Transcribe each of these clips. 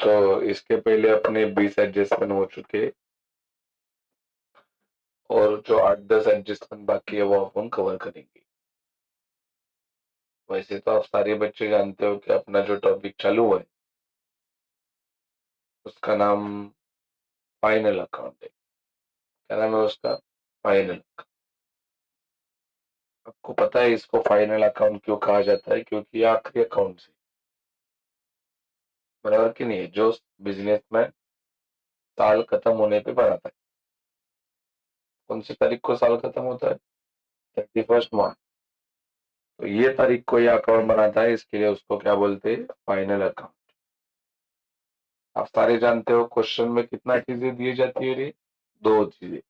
तो इसके पहले अपने 20 एडजस्टमेंट हो चुके और जो 8-10 एडजस्टमेंट बाकी है वो अपन कवर करेंगे। वैसे तो आप सारे बच्चे जानते हो कि अपना जो टॉपिक चालू है उसका नाम फाइनल अकाउंट है। क्या नाम है उसका? फाइनल। आपको पता है इसको फाइनल अकाउंट क्यों कहा जाता है? क्योंकि ये आखिरी अकाउंट है, बराबर कि नहीं? जो बिजनेस में साल खत्म होने पे बनाता है। कौन सी तारीख को साल खत्म होता है? 31 मार्च। तो ये तारीख को ये अकाउंट बनाता है, इसके लिए उसको क्या बोलते हैं? Final account. आप सारे जानते हो क्वेश्चन में कितना चीजें दी जाती है रे? दो चीजें।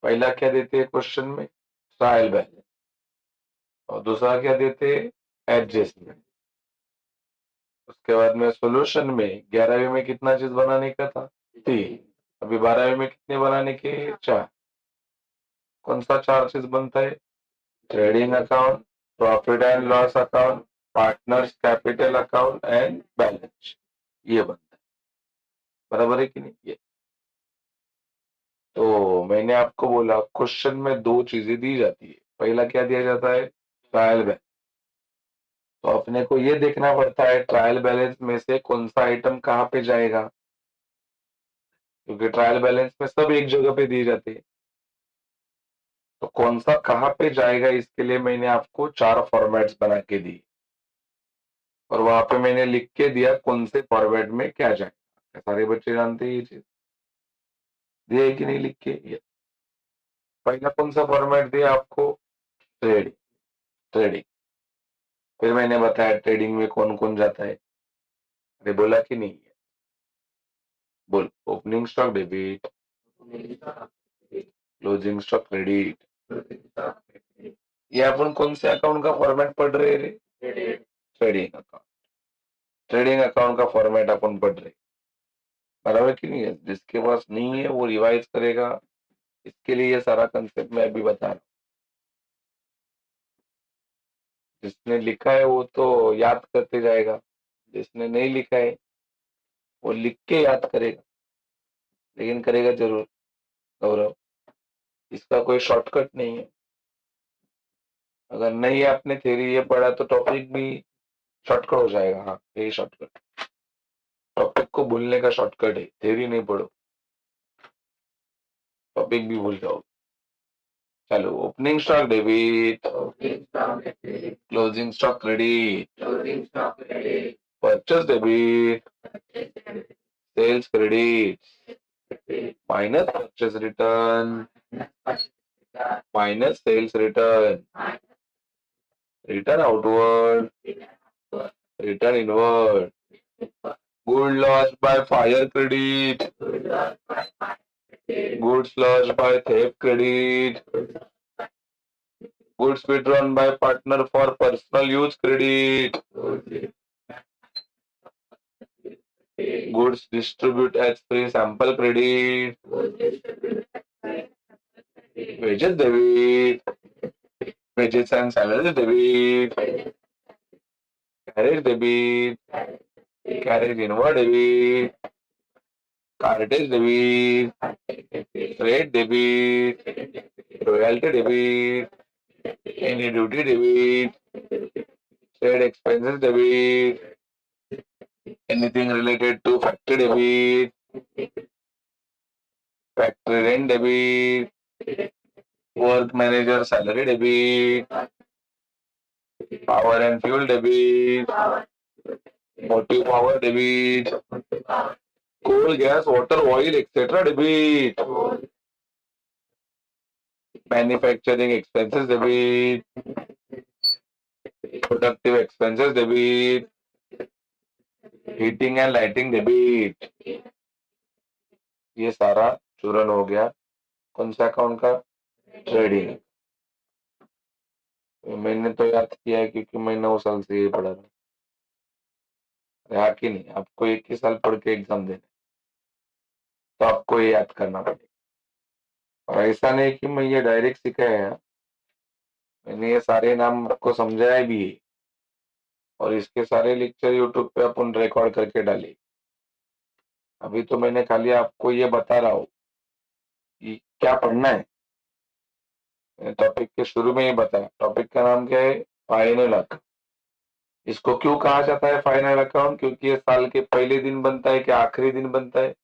पहला क्या देते हैं क्वेश्चन में? Trial balance. और दूसरा क्या देते हैं? एडजस्टमेंट। उसके बाद में सॉल्यूशन में 11वीं में कितना चीज बनाने का था? 3। अभी 12वीं में कितने बनाने के? 4। कौन सा 4 चीज बनता है? Trading account, profit and loss account, partners capital account and balance. ये बनता है, बराबर है कि नहीं? ये तो मैंने आपको बोला क्वेश्चन में दो चीजें दी जाती है। पहला क्या दिया जाता है? Trial balance. तो अपने को ये देखना पड़ता है ट्रायल बैलेंस में से कौन सा आइटम कहाँ पे जाएगा, क्योंकि ट्रायल बैलेंस में सब एक जगह पे दिए जाते हैं। तो कौन सा कहाँ पे जाएगा इसके लिए मैंने आपको 4 फॉर्मेट्स बना के दी और वहां पे मैंने लिख के दिया कौन से फॉर्मेट में क्या जाएगा। सारे बच्चे जानते हैं ये चीज? दिया है कि नहीं लिख के? ये पहला कौन सा फॉर्मेट दिया आपको? ट्रेडिंग। ट्रेडिंग। फिर मैंने बताया ट्रेडिंग में कौन कौन जाता है। अरे बोला कि नहीं? बोल। Opening stock debit, closing stock credit. ये अपन कौन से अकाउंट का फॉर्मेट पढ़ रहे रे? Trading account. ट्रेडिंग अकाउंट का फॉर्मेट अपन पढ़ रहे, बराबर कि नहीं है? जिसके पास नहीं है वो रिवाइज करेगा। इसके लिए ये सारा कंसेप्ट मैं अभी बता रहा हूँ। जिसने लिखा है वो तो याद करते जाएगा, जिसने नहीं लिखा है वो लिख के याद करेगा, लेकिन करेगा जरूर। गौरव, इसका कोई शॉर्टकट नहीं है। अगर नहीं आपने थ्योरी ये पढ़ा तो टॉपिक भी शॉर्टकट हो जाएगा। हाँ, यही शॉर्टकट। टॉपिक को भूलने का शॉर्टकट है, थ्योरी नहीं पढ़ो, टॉपिक भी भूल जाओ। चलो, opening stock debit, closing stock credit, purchase debit, sales credit, minus purchase return, minus sales return, return outward, return inward, good loss by fire credit, goods lost by theft credit, goods withdrawn by partner for personal use credit, goods distribute as free sample credit, wages debit, wages and salaries debit, carriage debit, carriage inward debit, cartage debit, freight debit, royalty debit, any duty debit, trade expenses debit, anything related to factory debit, factory rent debit, work manager salary debit, power and fuel debit, motive power debit, coal, gas, water, oil, etc. debit, manufacturing expenses debit, productive expenses debit, heating and lighting debit। ये सारा चूरन हो गया कौन सा account का? Trading. मैंने तो याद किया है क्योंकि मैं 9 साल से ये पढ़ा रहा हूँ। हाँ कि नहीं? आपको एक ही साल पढ़ के एग्जाम देना, तो आपको ये याद करना पड़ेगा। और ऐसा नहीं कि मैं ये डायरेक्ट सिखाया है, मैंने ये सारे नाम आपको समझाया भी है और इसके सारे लेक्चर यूट्यूब पे अपन रिकॉर्ड करके डाले। अभी तो मैंने खाली आपको ये बता रहा हूँ कि क्या पढ़ना है। टॉपिक के शुरू में ही बताया, टॉपिक का नाम क्या है, फाइनल अकाउंट। इसको क्यों कहा जाता है फाइनल अकाउंट? क्योंकि ये साल के पहले दिन बनता है कि आखिरी दिन बनता है,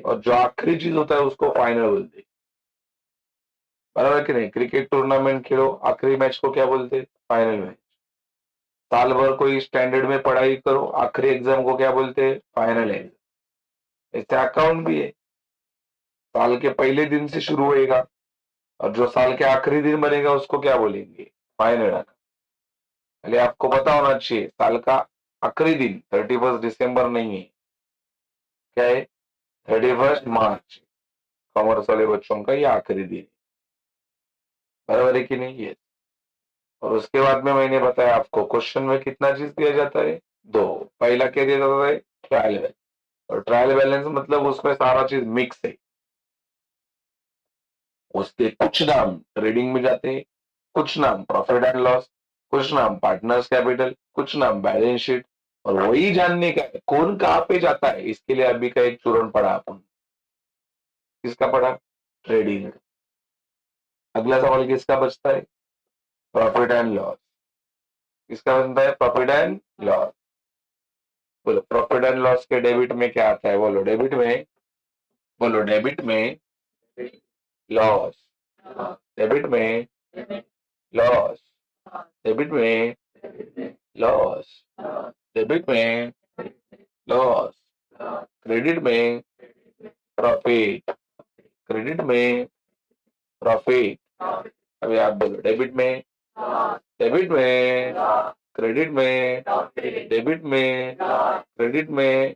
और जो आखिरी चीज होता है उसको फाइनल बोलते हैं। बराबर कि नहीं? क्रिकेट टूर्नामेंट खेलो, आखिरी मैच को क्या बोलते हैं? Final match. साल भर कोई स्टैंडर्ड में पढ़ाई करो, आखिरी एग्जाम को क्या बोलते हैं? Final exam. ऐसे अकाउंट भी है, साल के पहले दिन से शुरू होएगा और जो साल के आखिरी दिन बनेगा उसको क्या बोलेंगे? Final account. पहले आपको पता होना चाहिए, साल का आखिरी दिन 31 दिसंबर नहीं है, क्या है? 31 मार्च। कॉमर्स वाले बच्चों का ये आखिरी दिन, बराबर है कि नहीं? है। और उसके बाद में मैंने बताया आपको, क्वेश्चन में कितना चीज दिया जाता है? दो। पहला क्या दिया जाता है? Trial balance. और ट्रायल बैलेंस मतलब उसमें सारा चीज मिक्स है। उसके कुछ नाम ट्रेडिंग में जाते हैं, कुछ नाम प्रॉफिट एंड लॉस, कुछ नाम पार्टनर्स कैपिटल, कुछ नाम बैलेंस शीट। और वही जानने का है, कौन कहाँ पे जाता है, इसके लिए अभी का एक चूर्ण पढ़ा अपन। किसका पढ़ा? ट्रेडिंग। अगला सवाल किसका बचता है? Profit and loss. किसका बनता है? Profit and loss. बोलो प्रॉफिट एंड लॉस के डेबिट में क्या आता है? बोलो डेबिट में, बोलो डेबिट में लॉस, डेबिट में लॉस, डेबिट में लॉस, डेबिट में लॉस, क्रेडिट में प्रॉफिट, क्रेडिट में प्रॉफिट। अभी आप बोलो डेबिट में, डेबिट में, क्रेडिट में, डेबिट में, क्रेडिट में।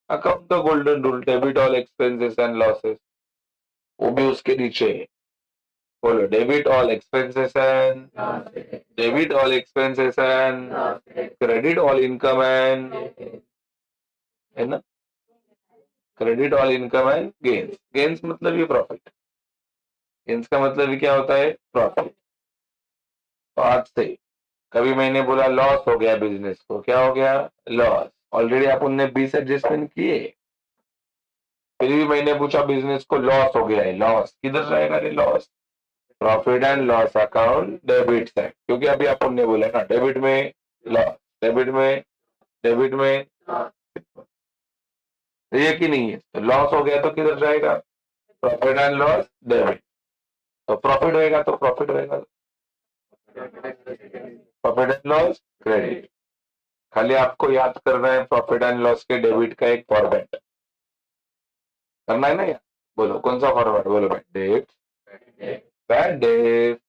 Account the golden rule, debit all expenses and losses, वो भी उसके नीचे है। बोलो debit all expenses and, debit all expenses and credit all income and, है ना? Credit all income and gains. Gains मतलब ये प्रॉफिट, गेन्स का मतलब ये क्या होता है? प्रॉफिट। तो आज से कभी मैंने बोला लॉस हो गया बिजनेस को, क्या हो गया? लॉस। ऑलरेडी अपन ने 20 एडजस्टमेंट किए, फिर भी मैंने पूछा बिजनेस को लॉस हो गया है, लॉस किधर जाएगा रे? Loss profit and loss account debit side, क्योंकि अभी अपन ने बोला ना डेबिट में लॉस, डेबिट में, डेबिट में। तो ये कि नहीं है, तो लॉस हो गया तो किधर जाएगा? Profit and loss debit. तो प्रॉफिट होएगा तो प्रॉफिट होएगा, प्रॉफिट एंड लॉस क्रेडिट। खाली आपको याद करना है प्रॉफिट एंड लॉस के डेबिट का एक फॉर्मेट करना है ना यार। बोलो कौन सा फॉर्मेट? बोलो भाई, debt, bad debt,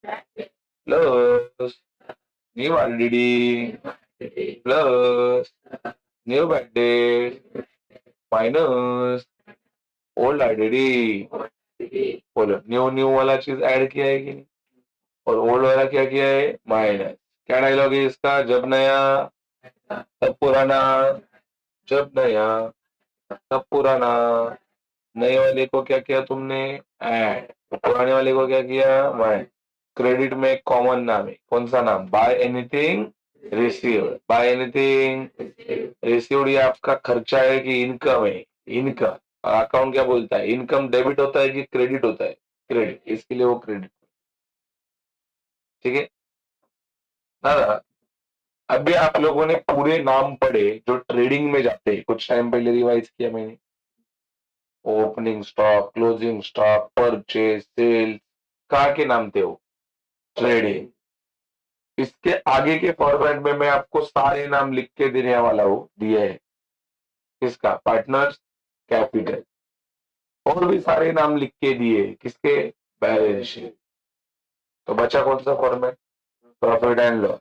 plus new RDD, plus new bad debt, minus old RDD. बोलो न्यू न्यू वाला चीज ऐड किया है कि नहीं, और ओल्ड वाला क्या किया है? माइनस। क्या डायलॉग है इसका? जब नया तब पुराना, जब नया तब पुराना। नए वाले को क्या किया तुमने? ऐड। तो पुराने वाले को क्या किया? माइनस। क्रेडिट में एक कॉमन नाम है, कौन सा नाम? By anything received. By anything received, ये आपका खर्चा है कि इनकम है? इनकम। और अकाउंट क्या बोलता है? इनकम डेबिट होता है कि क्रेडिट होता है? क्रेडिट, इसके लिए वो क्रेडिट। ठीक है दादा। अभी आप लोगों ने पूरे नाम पढ़े जो ट्रेडिंग में जाते हैं, कुछ टाइम पहले रिवाइज किया मैंने। Opening stock, closing stock, purchase, sale, कहाँ के नाम थे वो? ट्रेडिंग। इसके आगे के फॉर्मेट में मैं आपको सारे नाम लिख के देने वाला हूँ, दिए है। किसका? Partners capital. और भी सारे नाम लिख के दिए, किसके? Balance sheet. तो बचा कौन सा फॉर्मेट? Profit and loss.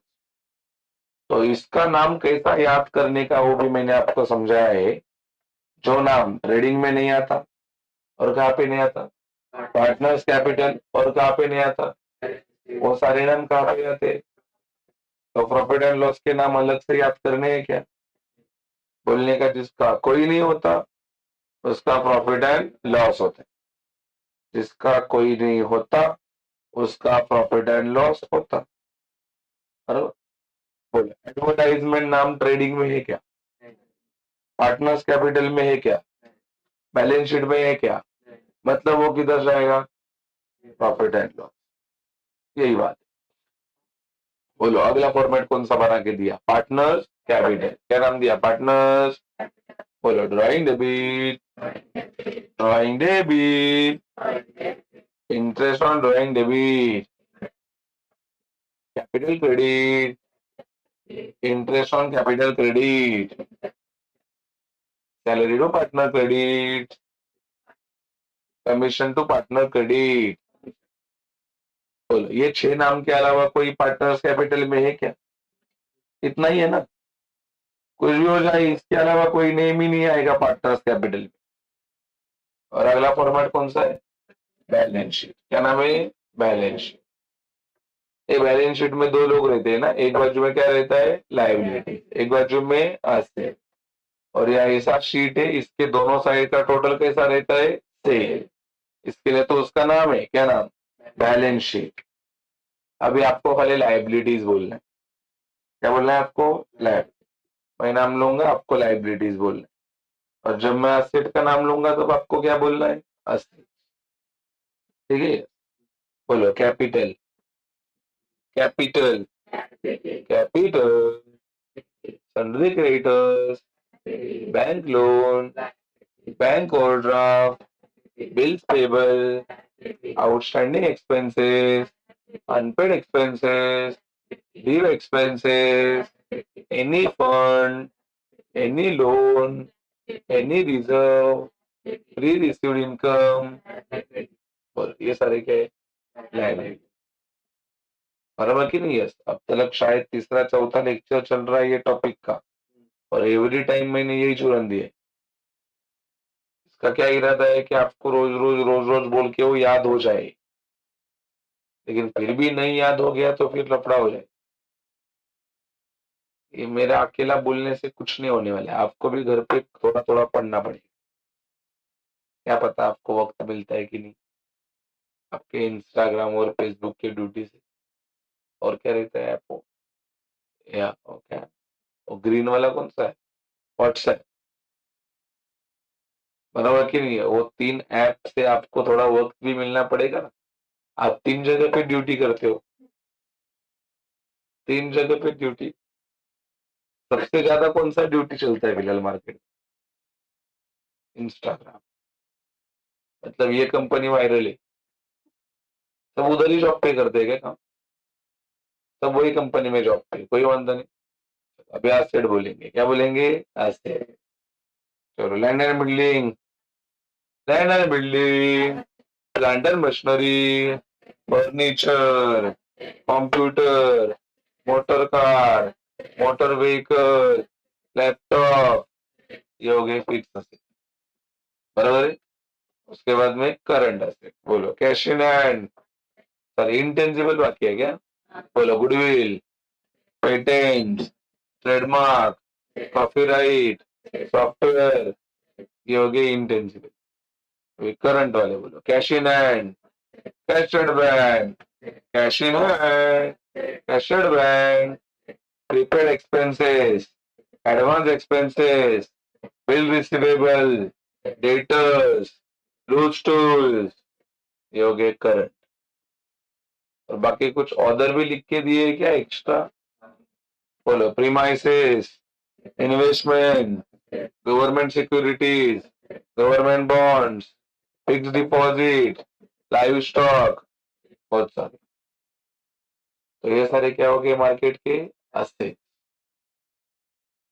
तो इसका नाम कैसा याद करने का वो भी मैंने आपको समझाया है। जो नाम ट्रेडिंग में नहीं आता, और कहाँ पे नहीं आता? Partners capital. और कहाँ पे नहीं आता? वो सारे नाम कहाँ पे आते? तो प्रॉफिट एंड लॉस के नाम अलग से याद करने हैं क्या? बोलने का जिसका कोई नहीं होता उसका प्रॉफिट एंड लॉस होता है, जिसका कोई नहीं होता उसका प्रॉफिट एंड लॉस होता। बरोबर। बोले एडवर्टाइजमेंट नाम ट्रेडिंग में है क्या? पार्टनर्स कैपिटल में है क्या, बैलेंस शीट में है क्या, मतलब वो किधर जाएगा, प्रॉफिट एंड लॉस। यही बात। बोलो अगला फॉर्मेट कौन सा बना के दिया, पार्टनर्स कैपिटल, क्या नाम दिया, पार्टनर्स। बोलो drawing debit, drawing debit, interest on drawing debit, capital credit, interest on capital credit, salary to partner credit, commission to partner credit. बोलो ये 6 नाम के अलावा कोई पार्टनर्स कैपिटल में है क्या, इतना ही है ना, कुछ भी हो जाए इसके अलावा कोई नेम ही नहीं आएगा पार्टनर्स कैपिटल में। और अगला फॉर्मेट कौन सा है, बैलेंस शीट, क्या नाम है, बैलेंस शीट। ये बैलेंस शीट में 2 लोग रहते हैं ना, एक बाजू में क्या रहता है, लायबिलिटी, एक बाजू में एसेट। और यह ऐसा शीट है, इसके दोनों साइड का टोटल कैसा रहता है, सेम। इसके लिए तो उसका नाम है, क्या नाम, बैलेंस शीट। अभी आपको खाली लायबिलिटीज बोलना है, क्या बोलना है आपको, लायबिलिटी। मैं नाम लूंगा, आपको लायबिलिटीज बोलना है। और जब मैं एसेट का नाम लूंगा तब आपको क्या बोलना है, एसेट। ठीक है। बोलो capital, capital, capital, sundry creditors, bank loan, bank overdraft, bills payable, outstanding expenses, unpaid expenses, due expenses, any fund, any loan, any reserve, pre-received income, और ये सारे क्या है, लायबिलिटी। बराबर की नहीं है, अब तक शायद तीसरा चौथा लेक्चर चल रहा है ये टॉपिक का, और एवरी टाइम मैंने यही चुरन दी है। इसका क्या इरादा है कि आपको रोज रोज रोज रोज बोल के वो याद हो जाए, लेकिन फिर भी नहीं याद हो गया तो फिर लफड़ा हो जाए। ये मेरा अकेला बोलने से कुछ नहीं होने वाला है, आपको भी घर पे थोड़ा थोड़ा पढ़ना पड़ेगा। क्या पता आपको वक्त मिलता है कि नहीं, आपके इंस्टाग्राम और फेसबुक की ड्यूटी से। और क्या रहता है आपको, या क्या, और ग्रीन वाला कौन सा है, व्हाट्सएप। बराबर की नहीं है, वो 3 ऐप से आपको थोड़ा वक्त भी मिलना पड़ेगा ना। आप 3 जगह पे ड्यूटी करते हो, 3 जगह पे ड्यूटी। सबसे ज्यादा कौन सा ड्यूटी चलता है फिलहाल मार्केट, इंस्टाग्राम। मतलब ये कंपनी वायरल है, सब उधर ही जॉब पे करते हैं क्या काम, सब वही कंपनी में जॉब पे, कोई वांधा नहीं। अभी एसेट बोलेंगे, क्या बोलेंगे, एसेट। चलो land and building, land and building, plant and machinery, furniture, computer, motor car, motor vehicle, laptop, ये हो गए फिक्स असेट। बराबर है। उसके बाद में करंट असेट, बोलो cash in hand, sorry intangible बाकी है क्या, बोलो goodwill, patent, trademark, copyright, software, ये हो गए इंटेंजिबल। करंट वाले बोलो cash in hand, cash at bank, cash in hand, cash at bank, prepaid expenses, advance expenses, bill receivable, debtors, loose tools, ये हो गए करंट। और बाकी कुछ ऑर्डर भी लिख के दिए क्या एक्स्ट्रा, बोलो premises, investment, government securities, government bonds, fix deposit, live stock, बहुत सारे। तो ये सारे क्या हो गए मार्केट के असेट।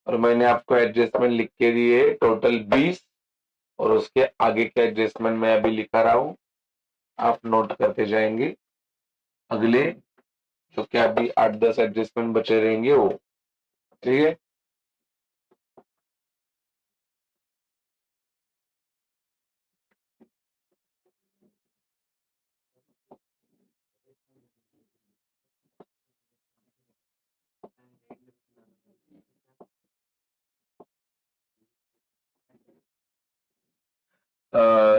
और मैंने आपको एडजस्टमेंट लिख के दिए टोटल 20, और उसके आगे के एडजस्टमेंट मैं अभी लिखा रहा हूं, आप नोट करते जाएंगे। अगले जो क्या अभी 8-10 एडजस्टमेंट बचे रहेंगे वो, ठीक है।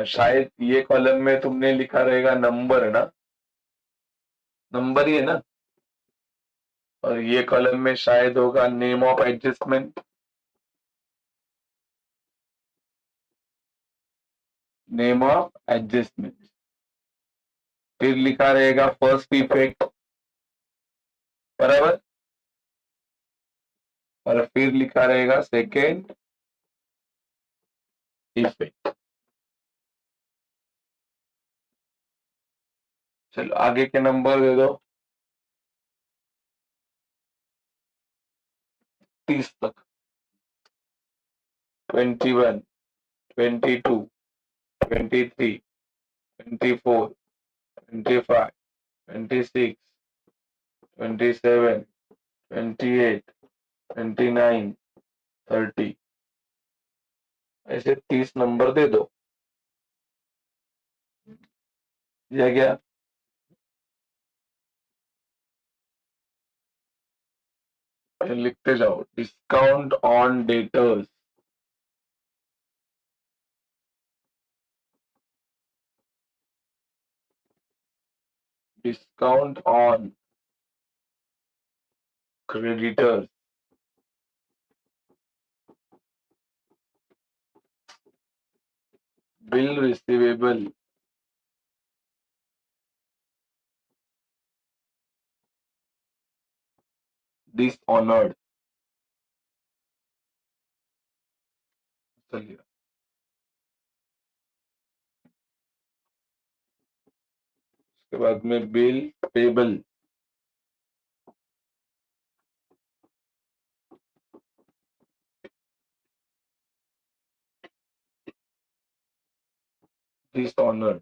शायद ये कॉलम में तुमने लिखा रहेगा नंबर ना, नंबर ही है ना। और ये कॉलम में शायद होगा name of adjustment, name of adjustment, फिर लिखा रहेगा फर्स्ट इफेक्ट, बराबर, और फिर लिखा रहेगा सेकेंड इफेक्ट। चलो आगे के नंबर दे दो 30 तक। 21, 22, 23, 24, 25, 26, 27, 28, 29, 30, ऐसे 30 नंबर दे दो। दिया गया। फिर लिखते जाओ discount on debtors, discount on creditors, bill receivable, dishonoured. चलिए उसके बाद में bill payable, dishonoured.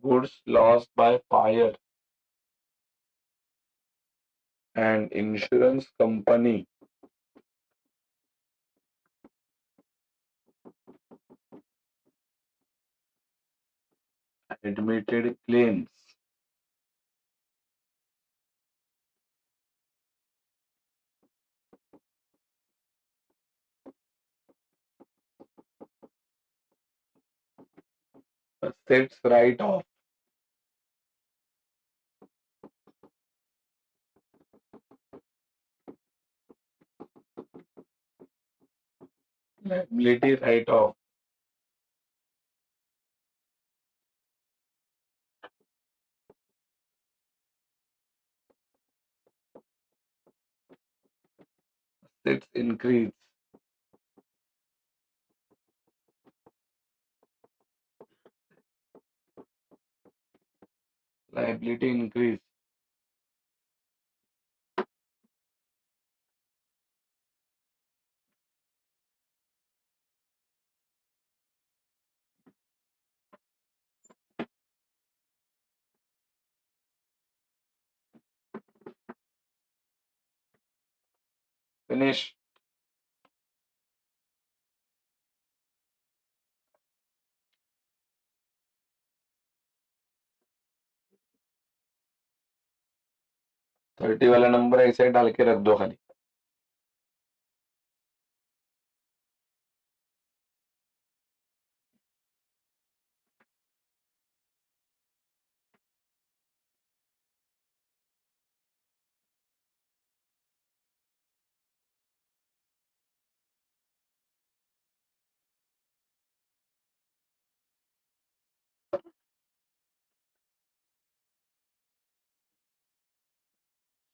Goods lost by fire and insurance company admitted claims, assets write off, liability write off, assets increase, liability increase, finish। 30 वाला number ऐसे डाल के रख दो खाली।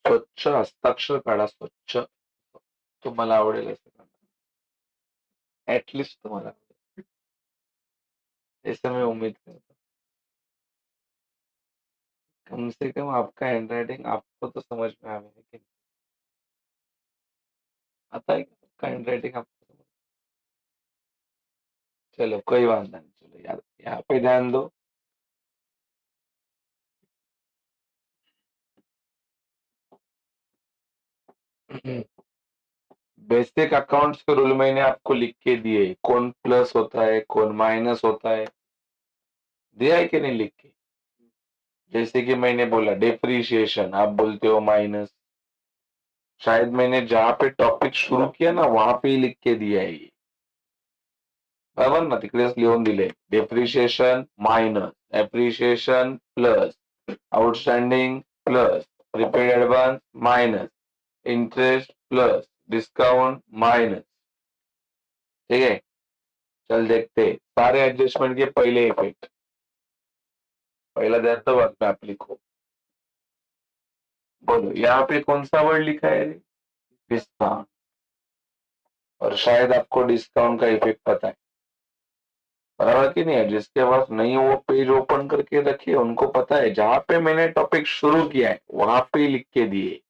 स्वच्छ हस्ताक्षर काढा, स्वच्छ, तुम्हाला आवडेल असं, ऍटलिस्ट तुम्हाला आवडेल, ऐसा मैं उम्मीद करता हूँ। कम से कम आपका हैंडराइटिंग आपको तो समझ में आ है कि आता है, आपका हैंडराइटिंग आपको समझ। चलो कोई बात नहीं, चलो यार यहाँ पे ध्यान दो। बेसिक अकाउंट्स के रूल मैंने आपको लिख के दिए, कौन प्लस होता है कौन माइनस होता है, दिया है कि नहीं लिख के। जैसे कि मैंने बोला डेप्रीशिएशन, आप बोलते हो माइनस, शायद मैंने जहां पे टॉपिक शुरू किया ना वहां पे ही लिख के दिया है ये। बरोबर ना, तिकडेच लिहून दिले. Depreciation minus, appreciation plus, outstanding plus, prepaid advance minus, interest plus, discount minus. ठीक है, चल देखते सारे एडजस्टमेंट के पहले इफेक्ट. पहला ध्यान तो बाद में आप लिखो. बोलो यहाँ पे कौन सा वर्ड लिखा है? डिस्काउंट. और शायद आपको डिस्काउंट का इफेक्ट पता है, बराबर कि नहीं है? जिसके पास नहीं वो पेज ओपन करके रखिए, उनको पता है. जहां पे मैंने टॉपिक शुरू किया है वहां पे लिख के दिए.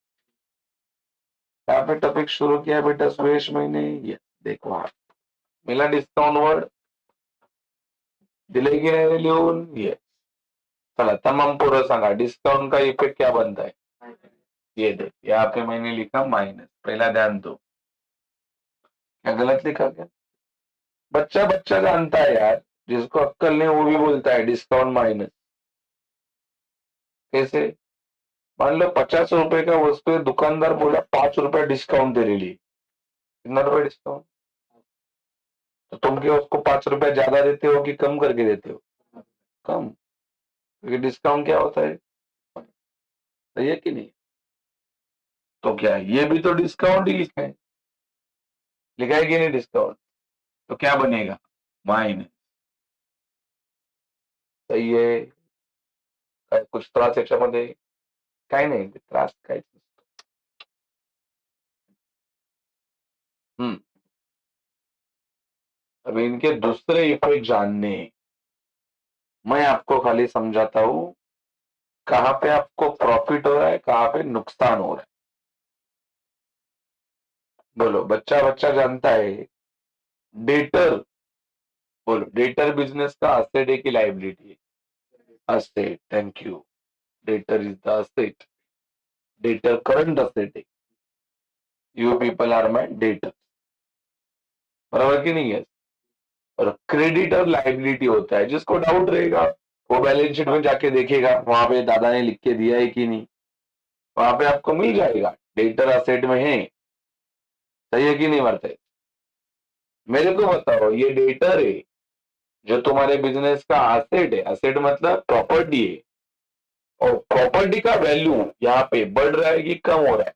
यहाँ पे टॉपिक शुरू किया है बेटा सुरेश मैंने, ये देखो आप मिला डिस्काउंट वर्ड. दिले की नाही लिहून ये. चला तमाम पूरा सांगा डिस्काउंट का इफेक्ट क्या बनता है. ये देख यहाँ पे मैंने लिखा माइनस. पहला ध्यान दो, क्या गलत लिखा क्या? बच्चा बच्चा जानता है यार, जिसको अक्कल नहीं वो भी बोलता है डिस्काउंट माइनस. कैसे? मान लो 50 रुपए का वस्तु है, दुकानदार बोला 5 रुपए डिस्काउंट तेरे लिए. कितना रुपए डिस्काउंट? तो तुम क्या उसको 5 रुपए ज्यादा देते हो कि कम करके देते हो? कम. क्योंकि डिस्काउंट क्या होता है, सही है कि नहीं? तो क्या ये भी तो डिस्काउंट ही लिखा है, लिखा है कि नहीं डिस्काउंट? तो क्या बनेगा? माइनस. सही है. काय कुछ त्रास याच्यामध्ये? काय नाही त्रास काहीच नसतो. अब इनके दूसरे इफेक्ट जानने, मैं आपको खाली समझाता हूं कहां पे आपको प्रॉफिट हो रहा है, कहां पे नुकसान हो रहा है. बोलो बच्चा बच्चा जानता है. डेटर, बोलो डेटर बिजनेस का असेट है कि लाइबिलिटी है? Asset. Thank you. Debtor is the asset. Debtor current asset है. You people are my debtor. बराबर कि नहीं है? और क्रेडिटर लाइबिलिटी होता है. जिसको डाउट रहेगा वो बैलेंस शीट में जाके देखेगा वहां पे दादा ने लिख के दिया है कि नहीं. वहां पे आपको मिल जाएगा डेटर असेट में है. सही है कि नहीं मरते? मेरे को बताओ ये डेटर है जो तुम्हारे बिजनेस का असेट है. असेट मतलब प्रॉपर्टी है. और प्रॉपर्टी का वैल्यू यहाँ पे बढ़ रहा है कि कम हो रहा है?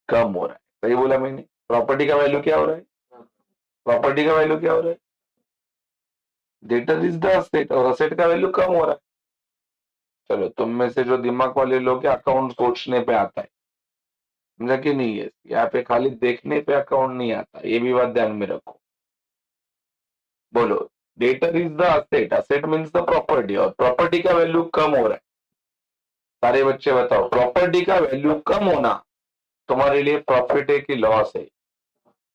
कम हो रहा है. सही बोला मैंने? प्रॉपर्टी का वैल्यू क्या हो रहा है? प्रॉपर्टी का वैल्यू क्या हो रहा है? डेटर इज द असेट और असेट का वैल्यू कम हो रहा है. चलो तुम में से जो दिमाग वाले लोग हैं अकाउंट सोचने पे आता है, समझा कि नहीं है? यहाँ पे खाली देखने पे अकाउंट नहीं आता, ये भी बात ध्यान में रखो. बोलो debtor is the asset. Asset means the property और प्रॉपर्टी का वैल्यू कम हो रहा है. सारे बच्चे बताओ प्रॉपर्टी का वैल्यू कम होना तुम्हारे लिए प्रॉफिट है कि लॉस है?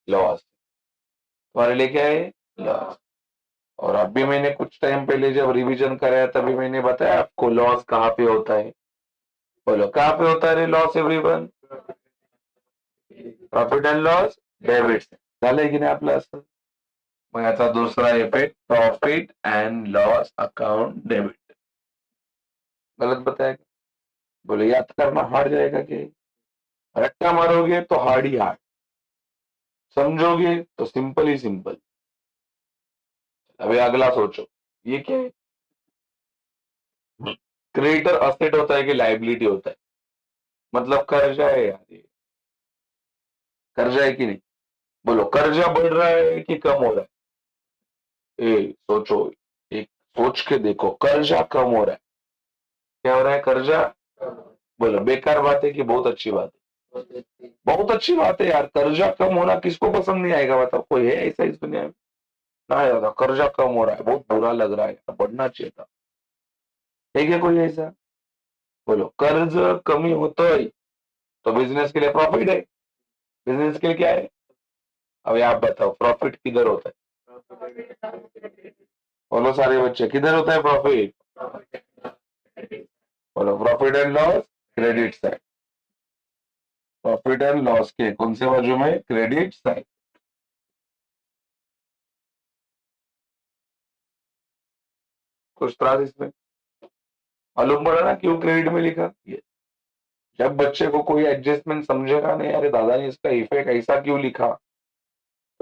लॉस. तुम्हारे लिए क्या है? लॉस. और अभी मैंने कुछ टाइम पहले जब रिवीजन कराया तभी मैंने बताया आपको लॉस कहाँ पे होता है. बोलो कहाँ पे होता है loss everyone? Profit and loss debit. झालंय की नाही आपलं असं? मग याचा दूसरा effect profit and loss account debit. गलत बताया? बोले याद करना हार्ड जाएगा कि रट्टा मारोगे तो हार्ड ही हार्ड, समझोगे तो सिंपल ही सिंपल. अभी अगला सोचो ये क्या है? क्रेडिटर असेट होता है कि लाइबिलिटी होता है? मतलब कर्जा है यार ये. कर्जा है कि नहीं? बोलो कर्जा बढ़ रहा है कि कम हो रहा है? सोचो, एक सोच के देखो. कर्जा कम हो रहा है. क्या हो रहा है? कर्जा. बोलो बेकार बात है कि बहुत अच्छी बात है? बहुत अच्छी बात है यार. कर्जा कम होना किसको पसंद नहीं आएगा? बताओ कोई है ऐसा इस दुनिया में? ना यार कर्जा कम हो रहा है बहुत बुरा लग रहा है, बढ़ना चाहिए था. है क्या कोई ऐसा? बोलो कर्ज कमी होतोय तो बिजनेस के लिए प्रॉफिट है. बिजनेस के लिए क्या है? अभी आप बताओ प्रॉफिट किधर होता है? बोलो सारे बच्चे किधर होता है प्रॉफिट? बोलो profit and loss credit side. Profit and loss के कौन से बाजू में? Credit side. कुछ त्रास इसमें मालूम पड़ा ना क्यों क्रेडिट में लिखा ये? जब बच्चे को कोई एडजस्टमेंट समझेगा नहीं, अरे दादा ने इसका इफेक्ट ऐसा क्यों लिखा,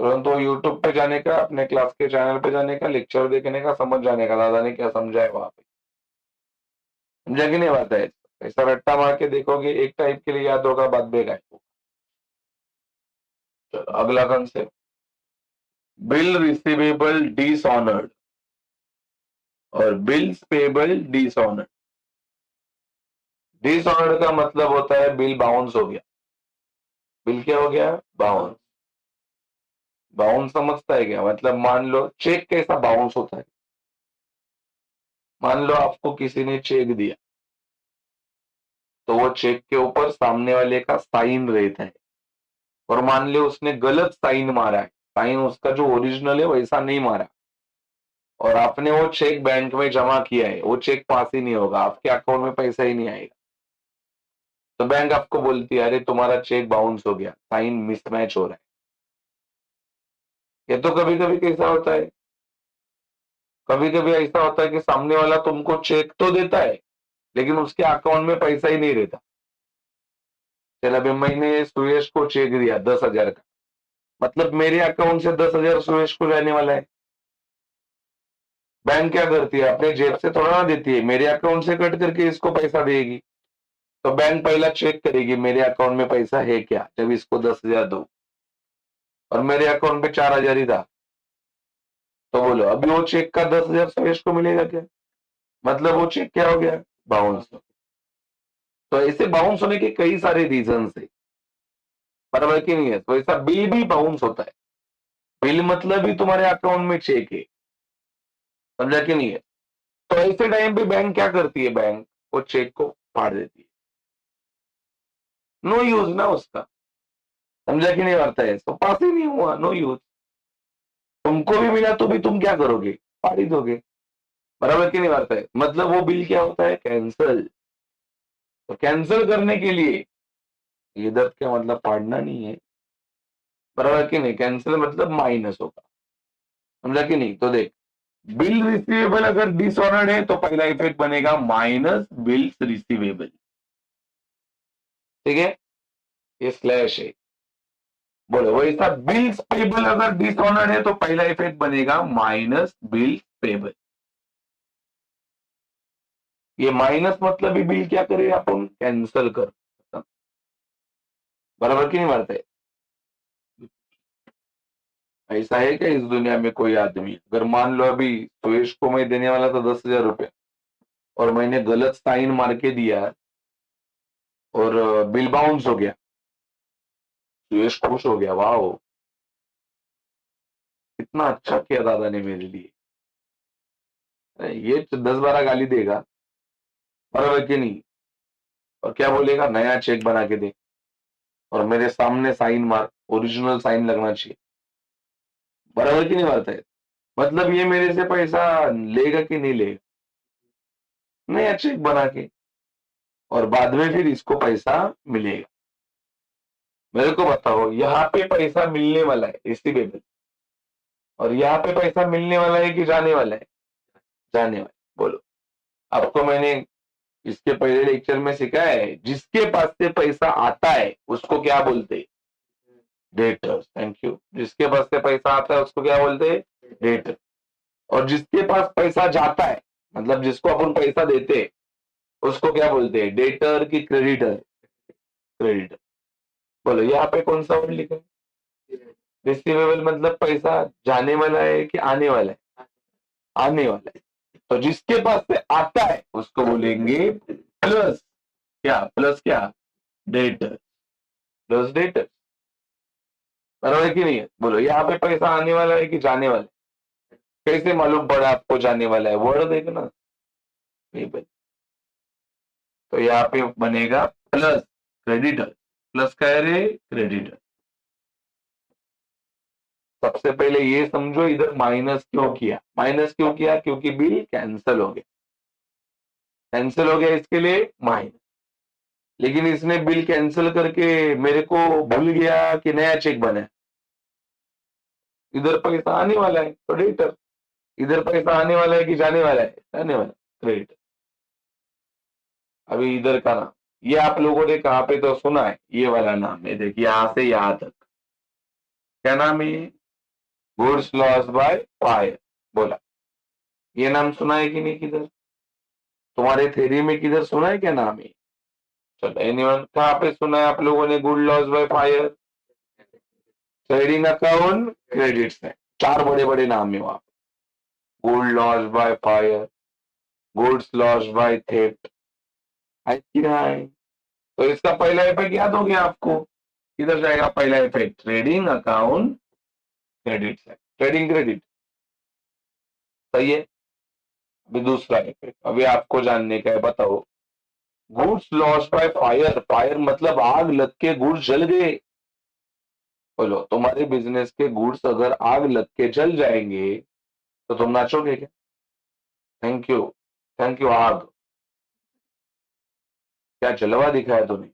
तुरंत वो यूट्यूब पे जाने का, अपने क्लास के चैनल पे जाने का, लेक्चर देखने का, समझ जाने का दादा ने क्या समझाया वहां पे। समझा कि नहीं बात है? ऐसा रट्टा मार के देखोगे एक टाइप के लिए याद होगा, बाद में गायब होगा। चलो अगला कंसेप्ट, बिल रिसीवेबल डिसऑनर्ड और बिल्स पेबल डिसऑनर्ड। डिसऑनर्ड का मतलब होता है बिल बाउंस हो गया। बिल क्या हो गया? बाउंस। बाउंस समझता है क्या? मतलब मान लो चेक कैसा बाउंस होता है। मान लो आपको किसी ने चेक दिया, तो वो चेक के ऊपर सामने वाले का साइन रहता है, और मान लो उसने गलत साइन मारा है, साइन उसका जो ओरिजिनल है वैसा नहीं मारा, और आपने वो चेक बैंक में जमा किया है, वो चेक पास ही नहीं होगा, आपके अकाउंट में पैसा ही नहीं आएगा। तो बैंक आपको बोलती है अरे तुम्हारा चेक बाउंस हो गया, साइन मिसमैच हो रहा है। ये तो कभी कभी कैसा होता है, कभी कभी ऐसा होता है कि सामने वाला तुमको चेक तो देता है, लेकिन उसके अकाउंट में पैसा ही नहीं रहता। चल अभी मैंने सुरेश को चेक दिया 10,000 का, मतलब मेरे अकाउंट से 10,000 सुरेश को जाने वाला है। बैंक क्या करती है, अपने जेब से थोड़ा ना देती है, मेरे अकाउंट से कट करके इसको पैसा देगी। तो बैंक पहला चेक करेगी मेरे अकाउंट में पैसा है क्या, जब इसको 10,000 दो, और मेरे अकाउंट में 4,000 ही था, तो बोलो अभी वो चेक का 10,000 सुरेश को मिलेगा क्या? मतलब वो चेक क्या हो गया? बाउंस। तो ऐसे बाउंस होने के कई सारे रीजन है, बराबर की नहीं है? तो ऐसा बिल भी बाउंस होता है। बिल मतलब ही तुम्हारे अकाउंट में चेक है, समझा कि नहीं है? तो ऐसे टाइम पे बैंक क्या करती है, बैंक वो चेक को फाड़ देती है, नो यूज ना उसका। समझा कि नहीं आता है? तो पास ही नहीं हुआ, नो यूज। तुमको भी मिला तो भी तुम क्या करोगे? फाड़ ही दोगे। बराबर की नहीं आता है? मतलब वो बिल क्या होता है? कैंसल। तो कैंसल करने के लिए इधर क्या मतलब फाड़ना नहीं है, बराबर की नहीं? कैंसिल मतलब माइनस होगा, समझा कि नहीं? तो देख, बिल रिसीवेबल अगर डिसऑनर्ड है तो पहला इफेक्ट बनेगा माइनस बिल्स रिसीवेबल, ठीक है? ये स्लैश है। बोलो वैसा बिल्स पेबल अगर डिसऑनर्ड है तो पहला इफेक्ट बनेगा माइनस बिल्स पेबल। ये माइनस मतलब ही बिल क्या करे, अपन कैंसल कर, बराबर की नहीं बात है? ऐसा है क्या इस दुनिया में कोई आदमी, अगर मान लो अभी सुरेश को मैं देने वाला था 10,000 रुपये, और मैंने गलत साइन मार के दिया, और बिल बाउंस हो गया, सुरेश खुश हो गया, वाह कितना अच्छा किया दादा ने मेरे लिए। अरे ये 10-12 गाली देगा, बराबर की नहीं? और क्या बोलेगा, नया चेक बना के दे, और मेरे सामने साइन मार, ओरिजिनल साइन लगना चाहिए, बराबर की नहीं बात है? मतलब ये मेरे से पैसा लेगा कि नहीं लेगा? नया चेक बना के, और बाद में फिर इसको पैसा मिलेगा। मेरे को बताओ, यहाँ पे पैसा मिलने वाला है रिसीवेबल, और यहाँ पे पैसा मिलने वाला है कि जाने वाला है? जाने वाला है। बोलो, आपको मैंने इसके पहले लेक्चर में सिखाया है, जिसके पास से पैसा आता है उसको क्या बोलते हैं? डेटर्स। Thank you. जिसके पास से पैसा आता है उसको क्या बोलते हैं? डेटर। और जिसके पास पैसा जाता है, मतलब जिसको अपन पैसा देते हैं, उसको क्या बोलते हैं? डेटर की क्रेडिटर? क्रेडिटर। बोलो यहाँ पे कौन सा वर्ड लिखा है? रिसीवेबल मतलब पैसा जाने वाला है कि आने वाला है? आने वाला है। तो जिसके पास से आता है उसको बोलेंगे प्लस क्या? प्लस क्या? डेटर। प्लस डेटर, बराबर है कि नहीं है? बोलो यहाँ पे पैसा आने वाला है कि जाने वाला है? कैसे मालूम पड़ा आपको जाने वाला है? वर्ड देखना नहीं बन। तो यहाँ पे बनेगा प्लस क्रेडिटर। प्लस क्या है रे? क्रेडिटर। सबसे पहले ये समझो इधर माइनस क्यों किया, माइनस क्यों किया? क्योंकि बिल कैंसिल हो गया, कैंसिल हो गया इसके लिए माइनस। लेकिन इसने बिल कैंसिल करके मेरे को भूल गया कि नया चेक बना है, इधर पैसा आने वाला है तो डेटर, इधर पैसा आने वाला है कि जाने वाला है? जाने वाला, क्रेडिटर। अभी इधर का नाम, ये आप लोगों ने कहाँ पे तो सुना है, ये वाला नाम है, देखिए यहां से यहां तक क्या नाम है? Goods loss by fire. बोला, ये नाम सुना है कि नहीं किधर? तुम्हारे थ्योरी में किधर सुना है क्या नाम है? चलो एनीवन, कहाँ पे सुना है आप लोगों ने good loss by fire? Trading account, credits है, चार बड़े बड़े नाम है वहां। Good loss by fire, goods loss by theft, है कि नहीं? तो इसका पहला इफेक्ट याद हो गया आपको? किधर जाएगा पहला इफेक्ट? ट्रेडिंग अकाउंट क्रेडिट है, ट्रेडिंग क्रेडिट। सही है। अभी दूसरा इफेक्ट अभी आपको जानने का है, बताओ। Goods loss by fire, fire मतलब आग लग के गुड्स जल गए। बोलो, तुम्हारे बिजनेस के गुड्स अगर आग लग के जल जाएंगे तो तुम नाचोगे क्या? थैंक यू, थैंक यू आग। क्या जलवा दिखाया तूने,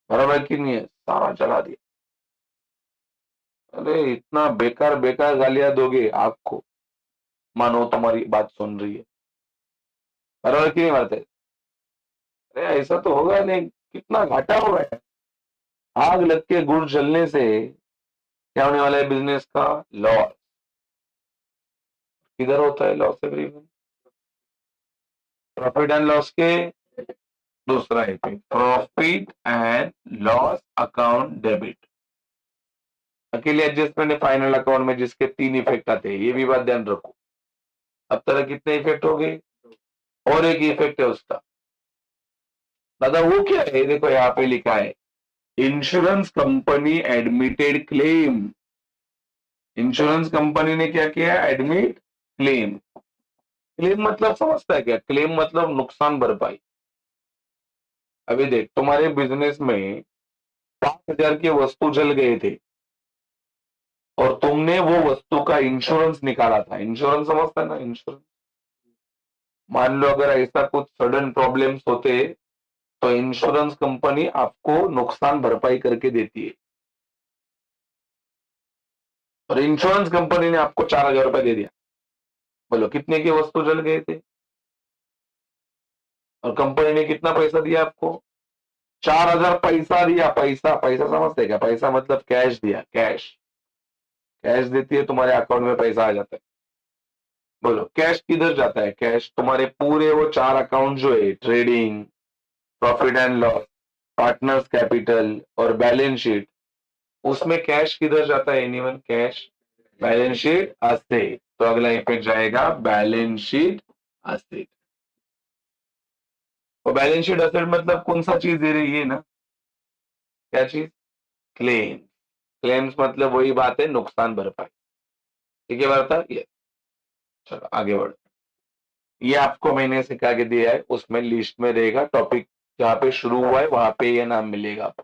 बराबर कि नहीं है? सारा जला दिया। अरे इतना बेकार बेकार गालियां दोगे आग को, मानो तुम्हारी बात सुन रही है, बराबर की नहीं बात है? अरे ऐसा तो होगा नहीं, कितना घाटा हो रहा है। आग लग के गुड़ जलने से क्या होने वाला है? बिजनेस का लॉस। किधर होता है loss everyone? Profit and loss के दूसरा effect, profit and loss account debit. अकेले एडजस्टमेंट फाइनल अकाउंट में जिसके तीन इफेक्ट आते हैं, ये भी बात ध्यान रखो। अब तक कितने इफेक्ट हो गए? और एक इफेक्ट है उसका। दादा वो क्या है? देखो यहाँ पे लिखा है, insurance company admitted claim. Insurance company ने क्या किया? Admit claim. क्लेम मतलब समझता है क्या? क्लेम मतलब नुकसान भरपाई। अभी देख, तुम्हारे बिजनेस में 5,000 की वस्तु जल गए थे और तुमने वो वस्तु का इंश्योरेंस निकाला था। इंश्योरेंस समझता है ना? इंश्योरेंस, मान लो अगर ऐसा कुछ सडन प्रॉब्लम्स होते तो इंश्योरेंस कंपनी आपको नुकसान भरपाई करके देती है। और इंश्योरेंस कंपनी ने आपको 4,000 रुपए दे दिया। बोलो, कितने की वस्तु जल गए थे और कंपनी ने कितना पैसा दिया आपको? 4,000 पैसा दिया। पैसा, पैसा समझते क्या? पैसा मतलब कैश दिया, कैश। कैश देती है, तुम्हारे अकाउंट में पैसा आ जाता है। बोलो, कैश किधर जाता है? कैश तुम्हारे पूरे वो चार अकाउंट जो है, trading, profit and loss, partners capital और बैलेंस शीट, उसमें कैश किधर जाता है? Anyone? Cash balance sheet asset. तो अगला इफेक्ट जाएगा बैलेंस शीट एसेट। तो बैलेंस शीट एसेट मतलब कौन सा चीज दे रही है ना? क्या चीज? क्लेम। क्लेम्स मतलब वही बात है, नुकसान भरपाई। ठीक है बता ये। चलो आगे बढ़ो। ये आपको मैंने सिखा के दिया है, उसमें लिस्ट में रहेगा टॉपिक, जहाँ पे शुरू हुआ है वहां पे ये नाम मिलेगा आपको।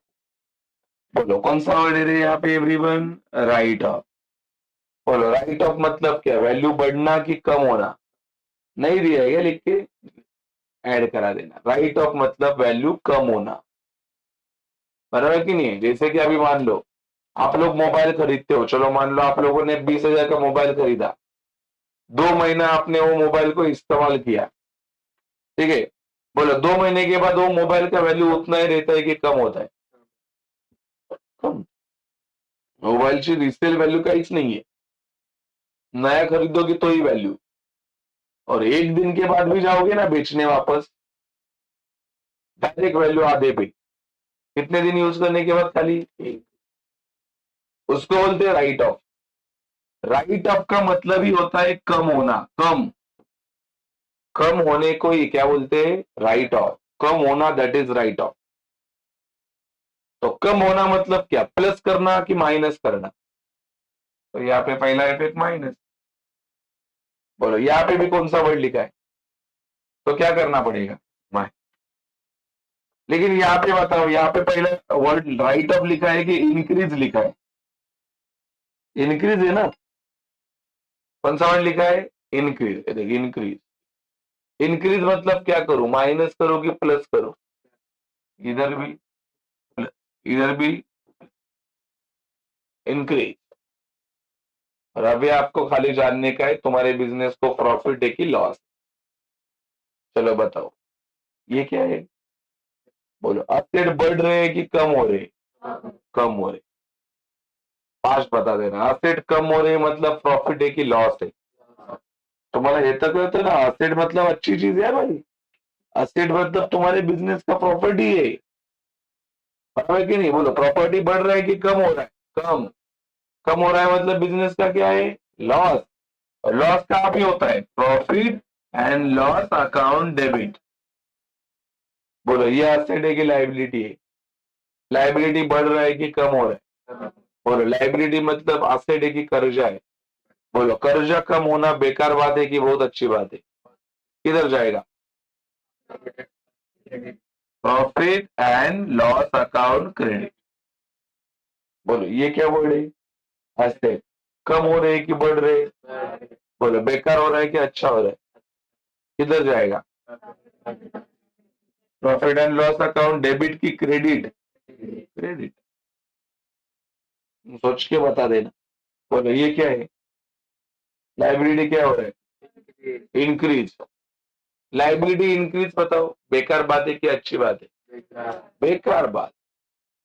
बोलो, कौन सा वर्ड है यहाँ पे एवरीवन? Right of. बोलो, राइट ऑफ मतलब क्या? वैल्यू बढ़ना कि कम होना? नहीं दिया है क्या लिख के? ऐड करा देना। राइट ऑफ मतलब वैल्यू कम होना, बराबर कि नहीं है? जैसे कि अभी मान लो आप लोग मोबाइल खरीदते हो, चलो मान लो आप लोगों ने 20,000 का मोबाइल खरीदा, 2 महीना आपने वो मोबाइल को इस्तेमाल किया, ठीक है? बोलो, 2 महीने के बाद वो मोबाइल का वैल्यू उतना ही रहता है कि कम होता है? कम। मोबाइलची रिसेल वैल्यू काहीच नहीं है, नया खरीदोगे तो ही वैल्यू। और एक दिन के बाद भी जाओगे ना बेचने वापस, डायरेक्ट वैल्यू आधे पे। कितने दिन यूज करने के बाद? खाली एक। उसको बोलते हैं राइट ऑफ। राइट ऑफ का मतलब ही होता है कम होना, कम। कम होने को ही क्या बोलते हैं? Right of. कम होना, दैट इज राइट ऑफ। तो कम होना मतलब क्या? प्लस करना कि माइनस करना? तो यहाँ पे पहला इफेक्ट माइनस। बोलो, यहाँ पे भी कौन सा वर्ड लिखा है? तो क्या करना पड़ेगा? माइनस। लेकिन यहाँ पे बताओ, यहाँ पे पहला वर्ड राइट ऑफ लिखा है कि इंक्रीज लिखा है? इंक्रीज है ना? कौन सा वर्ड लिखा है? इंक्रीज। देखिए, इंक्रीज। इंक्रीज मतलब क्या करो? माइनस करो कि प्लस करो? इधर भी प्लस, इधर भी इंक्रीज। और अभी आपको खाली जानने का है तुम्हारे बिजनेस को प्रॉफिट है कि लॉस। चलो बताओ, ये क्या है? बोलो, असेट बढ़ रहे हैं कि कम हो रहे? कम हो रहे। फास्ट बता देना. असेट कम हो रही मतलब प्रॉफिट है की लॉस है. तुम्हाला हे तर कळतं ना. असेट मतलब अच्छी चीज है भाई. असेट मतलब तुम्हारे बिजनेस का प्रॉपर्टी है. बराबर है कि नहीं? बोलो प्रॉपर्टी बढ़ रहा है कि कम हो रहा है? कम. कम हो रहा है मतलब बिजनेस का क्या है? लॉस. और लॉस कहाँ पे होता है? Profit and loss account debit. बोलो ये असेट है कि लाइबिलिटी है? लाइबिलिटी बढ़ रहा है कि कम हो रहा है? बोलो लाइबिलिटी मतलब असेट है कि कर्जा है? बोलो कर्जा कम होना बेकार बात है कि बहुत अच्छी बात है? किधर जाएगा? Profit and loss account credit. बोलो ये क्या वर्ड है? असेट. कम हो रहे कि बढ़ रहे? बोलो बेकार हो रहा है कि अच्छा हो रहा है? किधर जाएगा? Profit and loss account debit की क्रेडिट? क्रेडिट. सोच के बता देना. बोलो ये क्या है? लाइबिलिटी क्या हो रहा है? इंक्रीज. लाइबिलिटी इंक्रीज बताओ बेकार बात है कि अच्छी बात है? बेकार बात.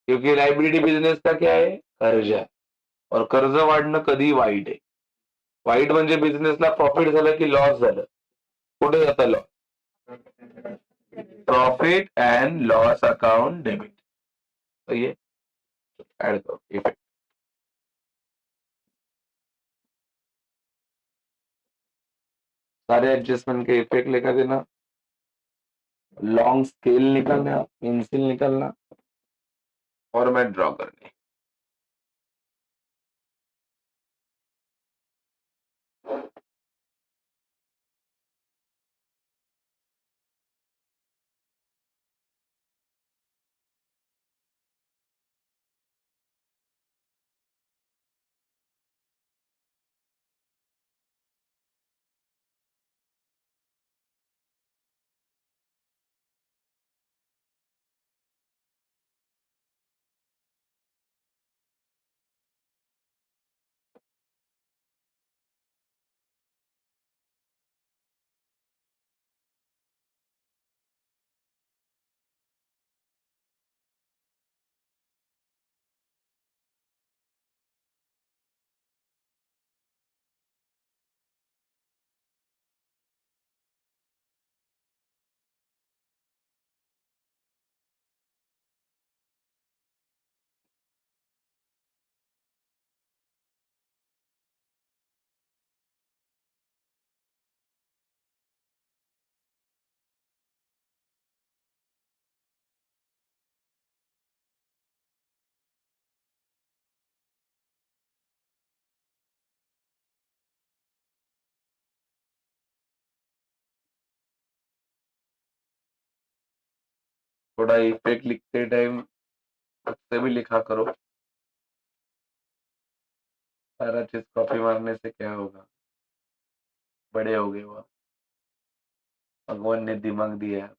क्योंकि लाइबिलिटी बिझनेस का क्या आहे? कर्ज आहे. और कर्ज वाढणं कधी वाईट आहे? वाईट म्हणजे बिझनेसला प्रॉफिट झालं की लॉस झालं? कुठे जातं loss? Profit and loss account debit. सही है. ऐड करो इफेक्ट. सारे एडजस्टमेंट के इफेक्ट लेकर देना. लॉन्ग स्केल निकालना, पेंसिल निकालना, फॉर्मेट ड्रॉ करनी. थोड़ा इफेक्ट लिखते टाइम खुद से भी लिखा करो. सारा चीज कॉपी मारने से क्या होगा? बड़े हो गए वो. भगवान ने दिमाग दिया है.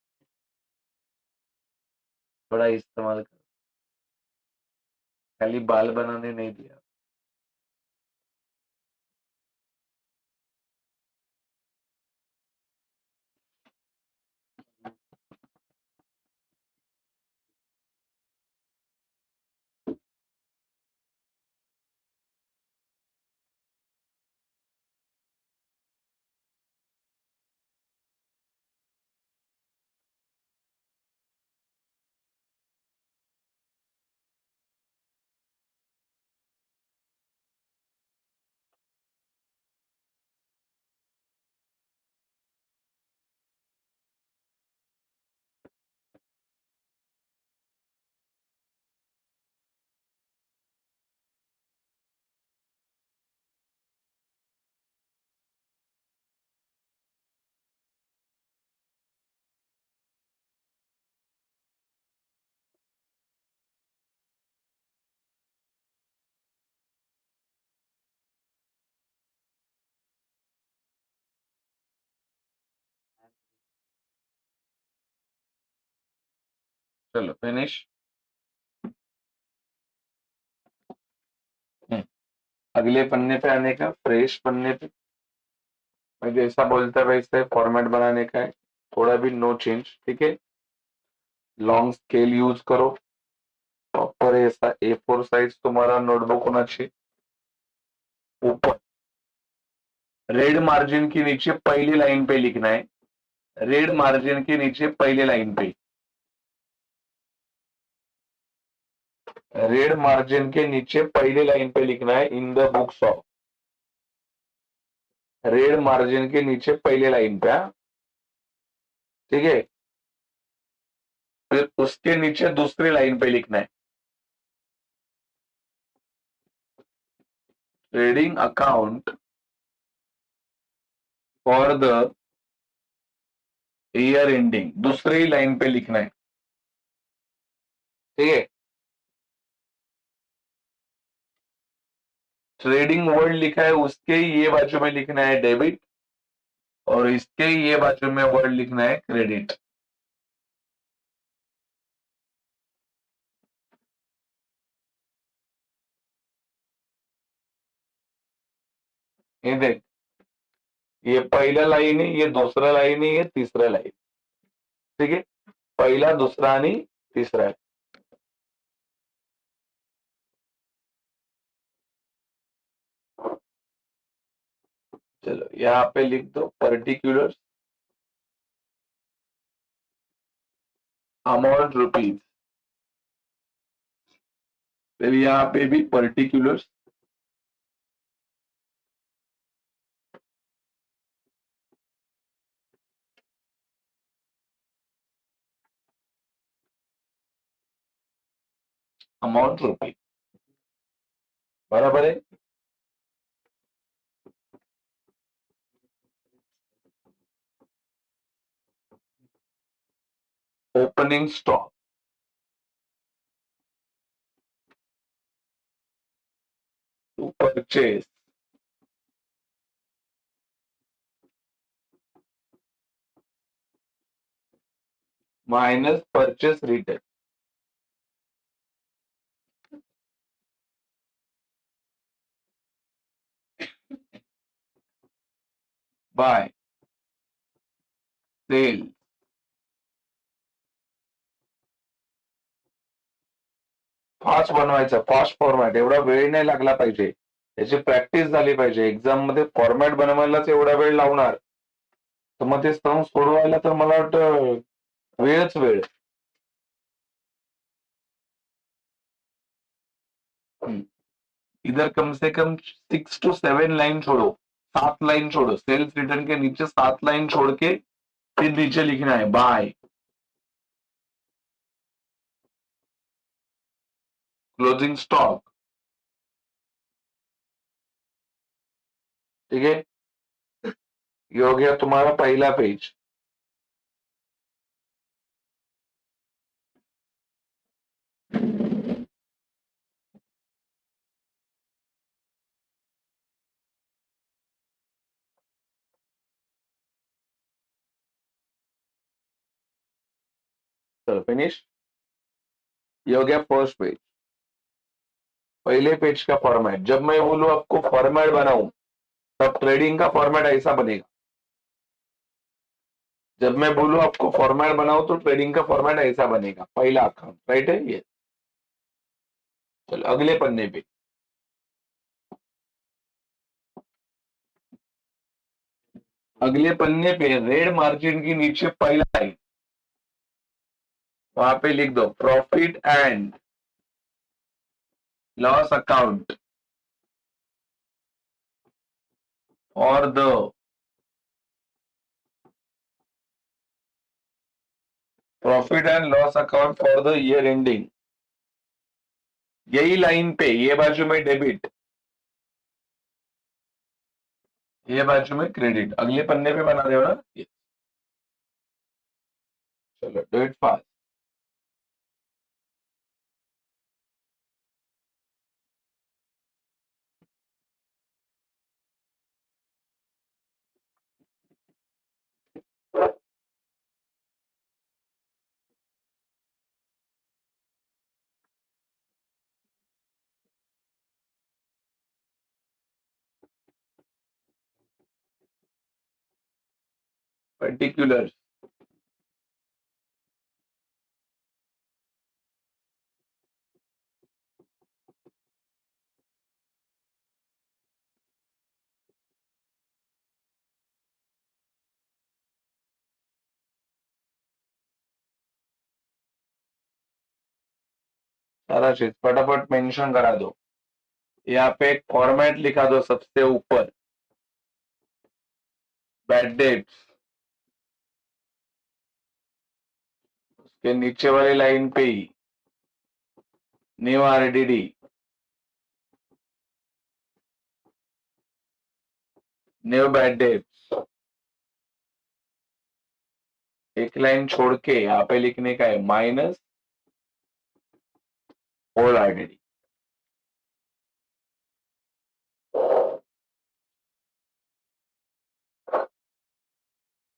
थोड़ा इस्तेमाल करो. खाली बाल बनाने नहीं दिया. चलो फिनिश. अगले पन्ने पे आने का. फ्रेश पन्ने पे मैं जैसा बोलता है वैसे फॉर्मेट बनाने का है. थोड़ा भी नो चेंज. ठीक है. लॉन्ग स्केल यूज करो. प्रॉपर ऐसा A4 साइज तुम्हारा नोटबुक होना चाहिए. ऊपर रेड मार्जिन के नीचे पहली लाइन पे लिखना है, रेड मार्जिन के नीचे पहले लाइन पे, रेड मार्जिन के नीचे पहले लाइन पे लिखना है इन the books of, red margin के नीचे पहले लाइन पे, ठीक है। फिर उसके नीचे दूसरी लाइन पे लिखना है trading account for the year ending, दूसरी लाइन पे लिखना है, ठीक है। ट्रेडिंग वर्ड लिखा है, उसके ये बाजू में लिखना है डेबिट, और इसके ये बाजू में वर्ड लिखना है क्रेडिट। ये देख, ये पहला लाइन है, ये दूसरा लाइन है, ये तीसरा लाइन, ठीक है। पहला, दूसरा आणि तीसरा है। चलो यहाँ पे लिख दो पर्टिकुलर अमाउंट रुपीज, फिर यहाँ पे भी पर्टिकुलर अमाउंट रुपीज, बराबर है। Opening stock to purchase minus purchase retail by sale, fast बनवायचं, फास्ट फॉर्मॅट, एवढा वेळ नाही लागला पाहिजे, त्याची प्रॅक्टिस झाली पाहिजे। एक्झाम मध्ये फॉर्मॅट बनवायलाच एवढा वेळ लावणार, तर मग ते सम सोडवायला तर मला वाटतं वेळच वेळ। इधर कम से कम 6 to 7 लाइन छोड़ो, 7 लाइन छोड़ो, सेल्स रिटर्न के नीचे 7 लाइन छोड़ के फिर नीचे लिखना है बाय क्लोजिंग स्टॉक, ठीक है। ये हो गया तुम्हारा पहला पेज। चलो फिनिश, ये हो गया फर्स्ट पेज। पहले पेज का फॉर्मेट, जब मैं बोलूं आपको फॉर्मेट बनाऊं, तब ट्रेडिंग का फॉर्मेट ऐसा बनेगा। जब मैं बोलूं आपको फॉर्मेट बनाओ तो ट्रेडिंग का फॉर्मेट ऐसा बनेगा, पहला अकाउंट, राइट है ये। चलो अगले पन्ने पे, अगले पन्ने पे रेड मार्जिन के नीचे पहला लाइन, वहां पे लिख दो प्रॉफिट एंड लॉस अकाउंट और the profit and loss account for the year ending. यही लाइन पे ये बाजू में डेबिट, ये बाजू में क्रेडिट, अगले पन्ने पे बना दो ना ये। चलो डू इट फास्ट। पर्टिकुलर सारा चीज फटाफट मेंशन करा दो। यहाँ पे एक फॉर्मेट लिखा दो सबसे ऊपर, बैड डेट्स। उसके नीचे वाली लाइन पे ही new RDD, new bad debts. एक लाइन छोड़ के यहाँ पे लिखने का है माइनस ओल्ड आरडीडी।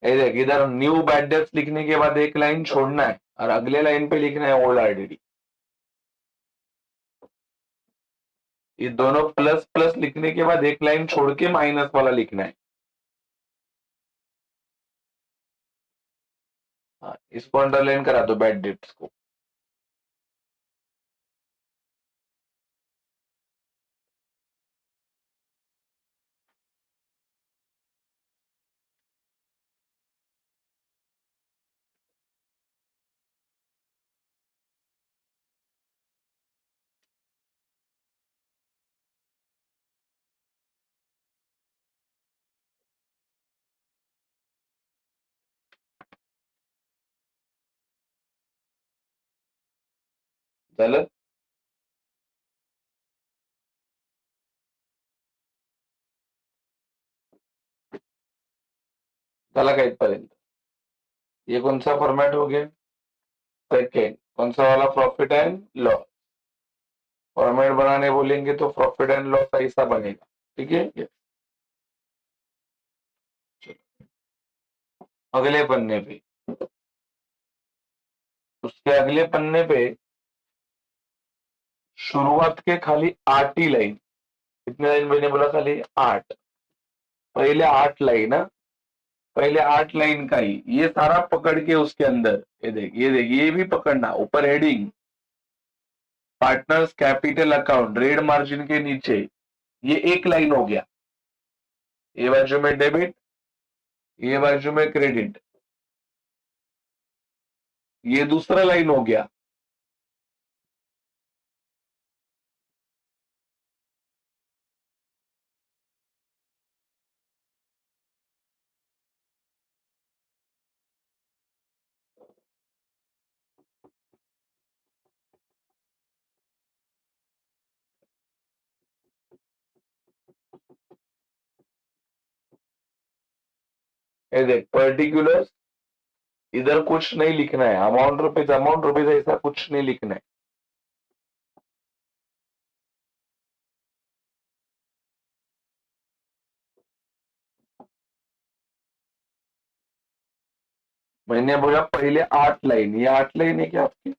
देख, इधर न्यू बैड डेट्स लिखने के बाद एक लाइन छोड़ना है और अगले लाइन पे लिखना है ओल्ड आरडीडी। ये दोनों प्लस प्लस लिखने के बाद एक लाइन छोड़ के माइनस वाला लिखना है। हाँ, इसको अंडरलाइन करा दो बैड डेट्स को। झालं? झाला का इथपर्यंत? ये कौन सा फॉर्मेट हो गया? सेकेंड कौन सा वाला? Profit and loss. फॉर्मेट बनाने बोलेंगे तो प्रॉफिट एंड लॉस ऐसा बनेगा, ठीक है? अगले पन्ने पे, उसके अगले पन्ने पे शुरुआत के खाली 8 ही लाइन। कितने लाइन मैंने बोला? खाली 8। पहले 8 लाइन है, पहले 8 लाइन का ही ये सारा पकड़ के उसके अंदर ये देख, ये देख, ये भी पकड़ना। ऊपर heading partners capital account, red margin के नीचे ये एक लाइन हो गया। ये बाजू में डेबिट, ये बाजू में क्रेडिट, ये दूसरा लाइन हो गया। ये देख, पर्टिकुलर इधर कुछ नहीं लिखना है। अमाउंट रुपीज ऐसा कुछ नहीं लिखना है। मैंने बोला पहले 8 लाइन, ये 8 लाइन है क्या आपकी?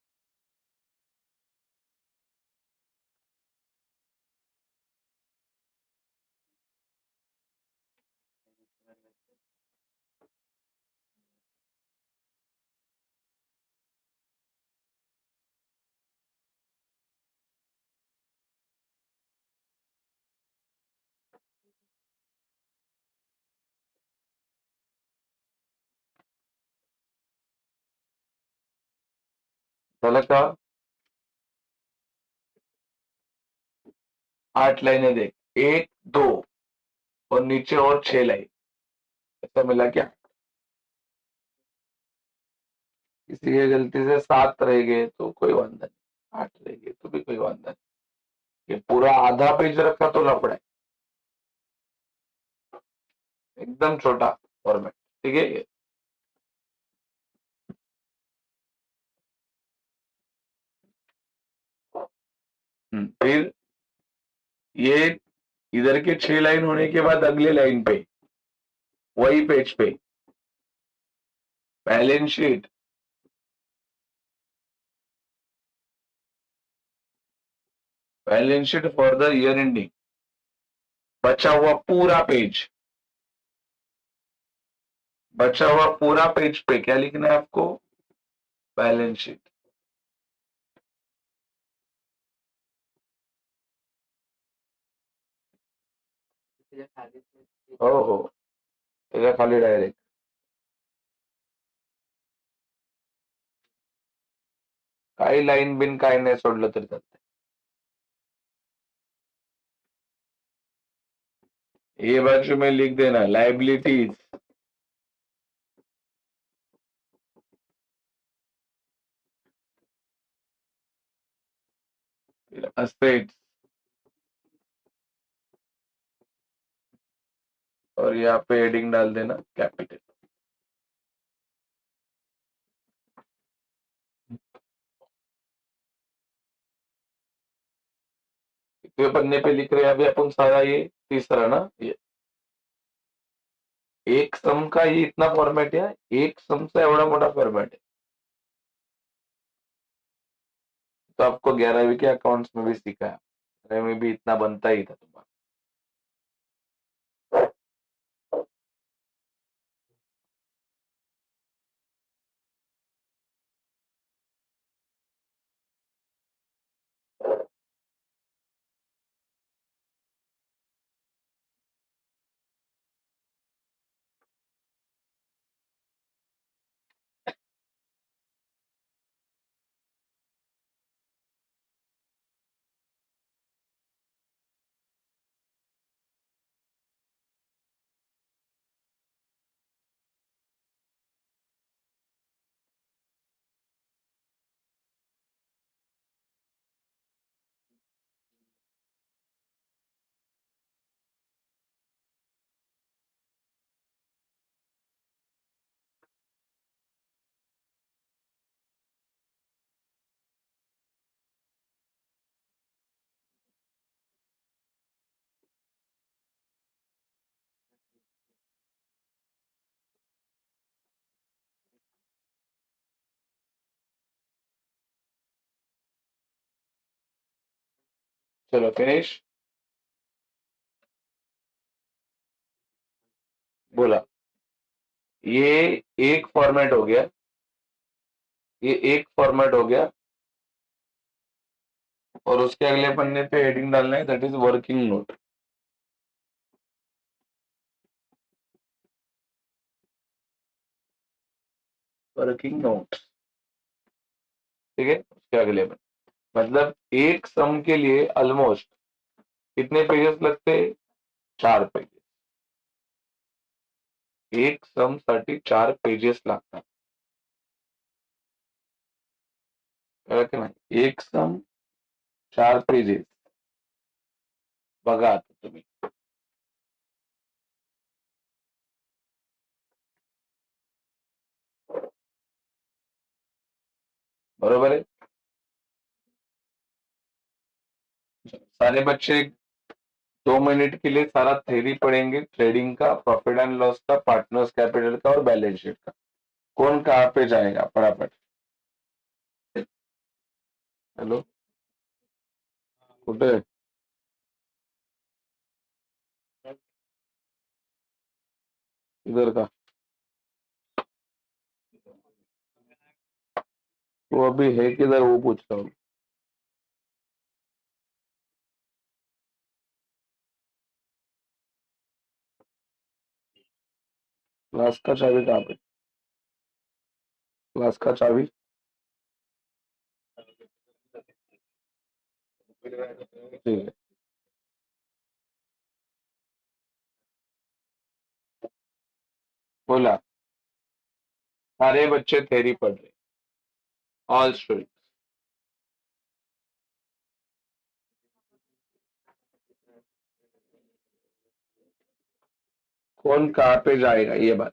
झालं का? 8 लाइनें देख, 1 2 और नीचे और 6 लाइन, ऐसा मिला क्या? किसी की गलती से 7 रह गए तो कोई वांधा नहीं, 8 रह गए तो भी कोई वांधा नहीं। ये पूरा आधा पेज रखा तो लफड़ा है। एकदम छोटा फॉर्मेट, ठीक है? फिर ये इधर के 6 लाइन होने के बाद अगले लाइन पे, वही पेज पे balance sheet, balance sheet for the year ending, बचा हुआ पूरा पेज, बचा हुआ पूरा पेज पे क्या लिखना है आपको? Balance sheet. हो हो, त्याच्या खाली डायरेक्ट काही लाईन बिन काही नाही सोडलं तरी चालतंय. ये बाजू में लिख देना लायबिलिटीज. असेट्स और यहाँ पे हेडिंग डाल देना कैपिटल. कितवे पन्ने पे लिख रहे हैं अभी अपन सारा? ये तीसरा ना. ये एक सम का ये इतना फॉर्मेट है. एक सम से एवढा मोठा फॉर्मेट है. तो आपको 11वीं के अकाउंट्स में भी सीखा है. 11वीं में भी इतना बनता ही था तुम्हारा. चलो फिनिश. बोला. ये एक फॉर्मेट हो गया. ये एक फॉर्मेट हो गया. और उसके अगले पन्ने पे हेडिंग डालना है, that is working note. Working note. ठीक है. उसके अगले पन्ने मतलब एक सम के लिए ऑलमोस्ट कितने पेजेस लगते हैं? 4 पेजेस. एक सम साठी 4 पेजेस लागतात. कळलं की नाही? एक सम 4 पेजेस. बघा आता तुम्ही. बरोबर है. सारे बच्चे 2 मिनट के लिए सारा थ्योरी पढ़ेंगे. ट्रेडिंग का, प्रॉफिट एंड लॉस का, पार्टनर्स कैपिटल का और बैलेंस शीट का. कौन कहाँ पे जाएगा फटाफट? हेलो. कुठे? इधर का. वो अभी है किधर वो पूछ रहा हूँ. क्लास का चाबी कहाँ पे? क्लास का चाबी. ठीक है. बोला. सारे बच्चे थ्योरी पढ़ रहे. All student. कौन कहाँ पे जाएगा ये बात.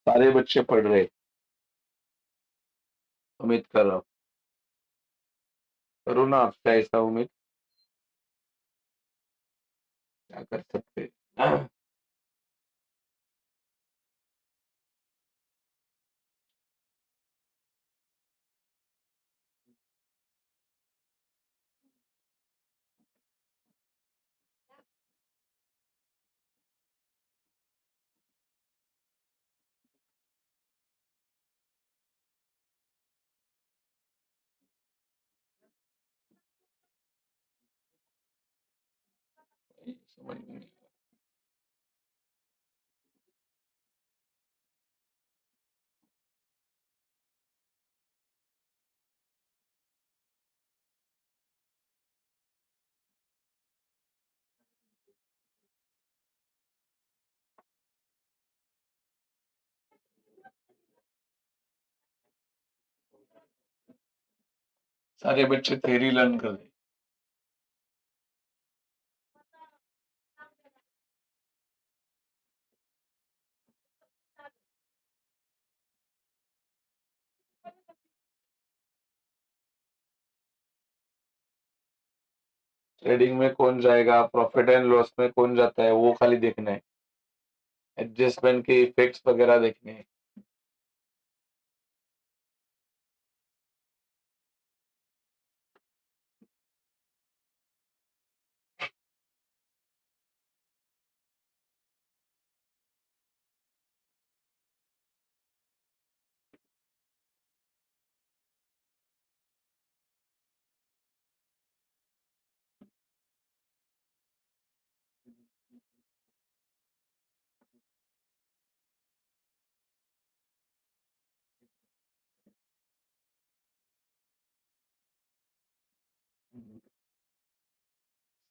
सारे बच्चे पढ़ रहे, उम्मीद कर रहा हूँ। करो ना आपका ऐसा उम्मीद, क्या कर सकते हैं। समझ में नहीं। सारे बच्चे थ्योरी लर्न कर रहे। ट्रेडिंग में कौन जाएगा, प्रॉफिट एंड लॉस में कौन जाता है, वो खाली देखना है, एडजस्टमेंट के इफेक्ट्स वगैरह देखने हैं।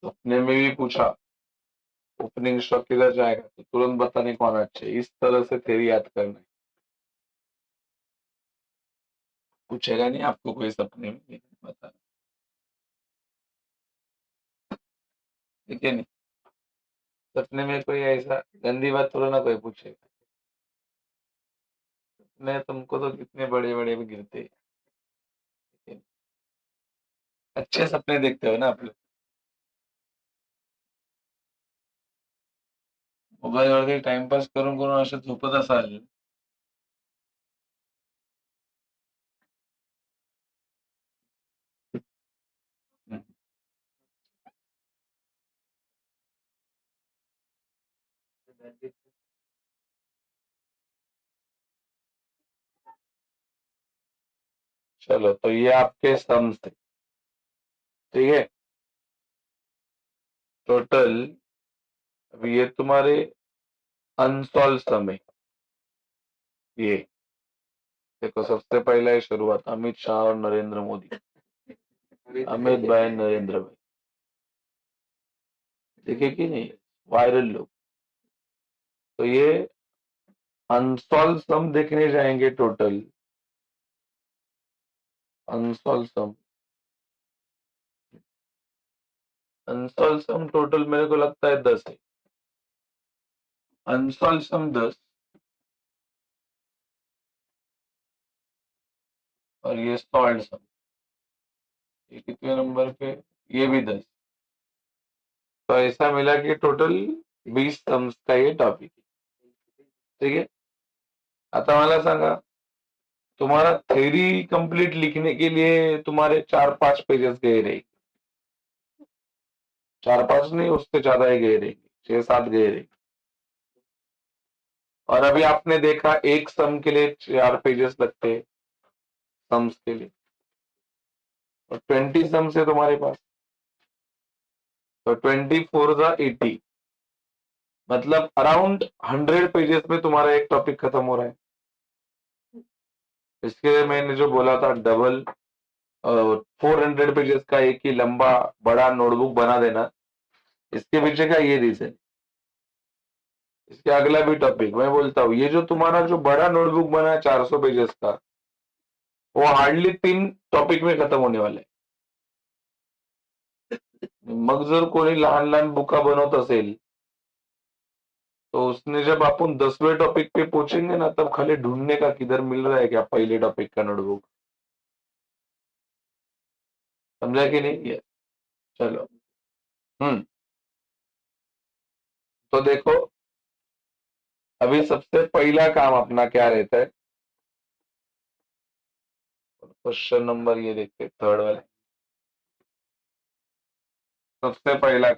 सपने में भी पूछा ओपनिंग स्टॉक किधर जाएगा तो तुरंत बताने को आना चाहिए, इस तरह से थ्योरी याद करना है। पूछेगा नहीं आपको कोई सपने में, लेकिन बता, ठीक है नहीं। सपने में कोई ऐसा गंदी बात थोड़ा ना कोई पूछेगा। सपने तुमको तो कितने बड़े बड़े भी गिरते हैं, ठीक है नहीं? अच्छे सपने देखते हो ना आप लोग। मोबाईल वरती टाइमपास करून करून असे झोपत असाल. हं. चलो तो ये आपके सम्स थे, ठीक है। टोटल अभी ये तुम्हारे अनसॉल्व सम है। ये देखो, सबसे पहला है शुरुआत अमित शाह और नरेंद्र मोदी, अमित भाई नरेंद्र भाई, देखे कि नहीं, वायरल लोग। तो ये अनसॉल्व सम देखने जाएंगे टोटल, अनसॉल्व सम, अनसॉल्व सम टोटल मेरे को लगता है 10 है। अनसॉल्व सम 10 और ये सॉल्व सम, ये कितने नंबर पे, ये भी 10। तो ऐसा मिला कि टोटल 20 सम्स का ये टॉपिक, ठीक है। आता मला सांगा, तुम्हारा थ्योरी कंप्लीट लिखने के लिए तुम्हारे 4-5 पेजेस गए रहेंगे, 4-5 नहीं, उससे ज्यादा ही गए रहेंगे, 6-7 गए रहेंगे। और अभी आपने देखा एक सम के लिए 4 पेजेस लगते हैं, सम्स के लिए, और 20 सम्स है तुम्हारे पास, तो 24 जा 80, मतलब अराउंड 100 पेजेस में तुम्हारा एक टॉपिक खत्म हो रहा है। इसके लिए मैंने जो बोला था डबल 400 पेजेस का एक ही लंबा बड़ा नोटबुक बना देना, इसके पीछे का ये रीजन। इसके अगला भी टॉपिक मैं बोलता हूँ, ये जो तुम्हारा जो बड़ा नोटबुक बना है 400 पेजेस का, वो हार्डली 3 टॉपिक में खत्म होने वाला आहे. मग जर कोणी लहान लहान बुका बनवत असेल तो उसने जब अपन 10वें टॉपिक पे पूछेंगे ना, तब खाली ढूंढने का किधर मिल रहा है क्या पहले टॉपिक का नोटबुक। समझा कि नहीं ये? चलो। तो देखो, अभी सबसे पहला काम अपना क्या रहता है? क्वेश्चन नंबर ये देखते, थर्ड वाले। सबसे पहला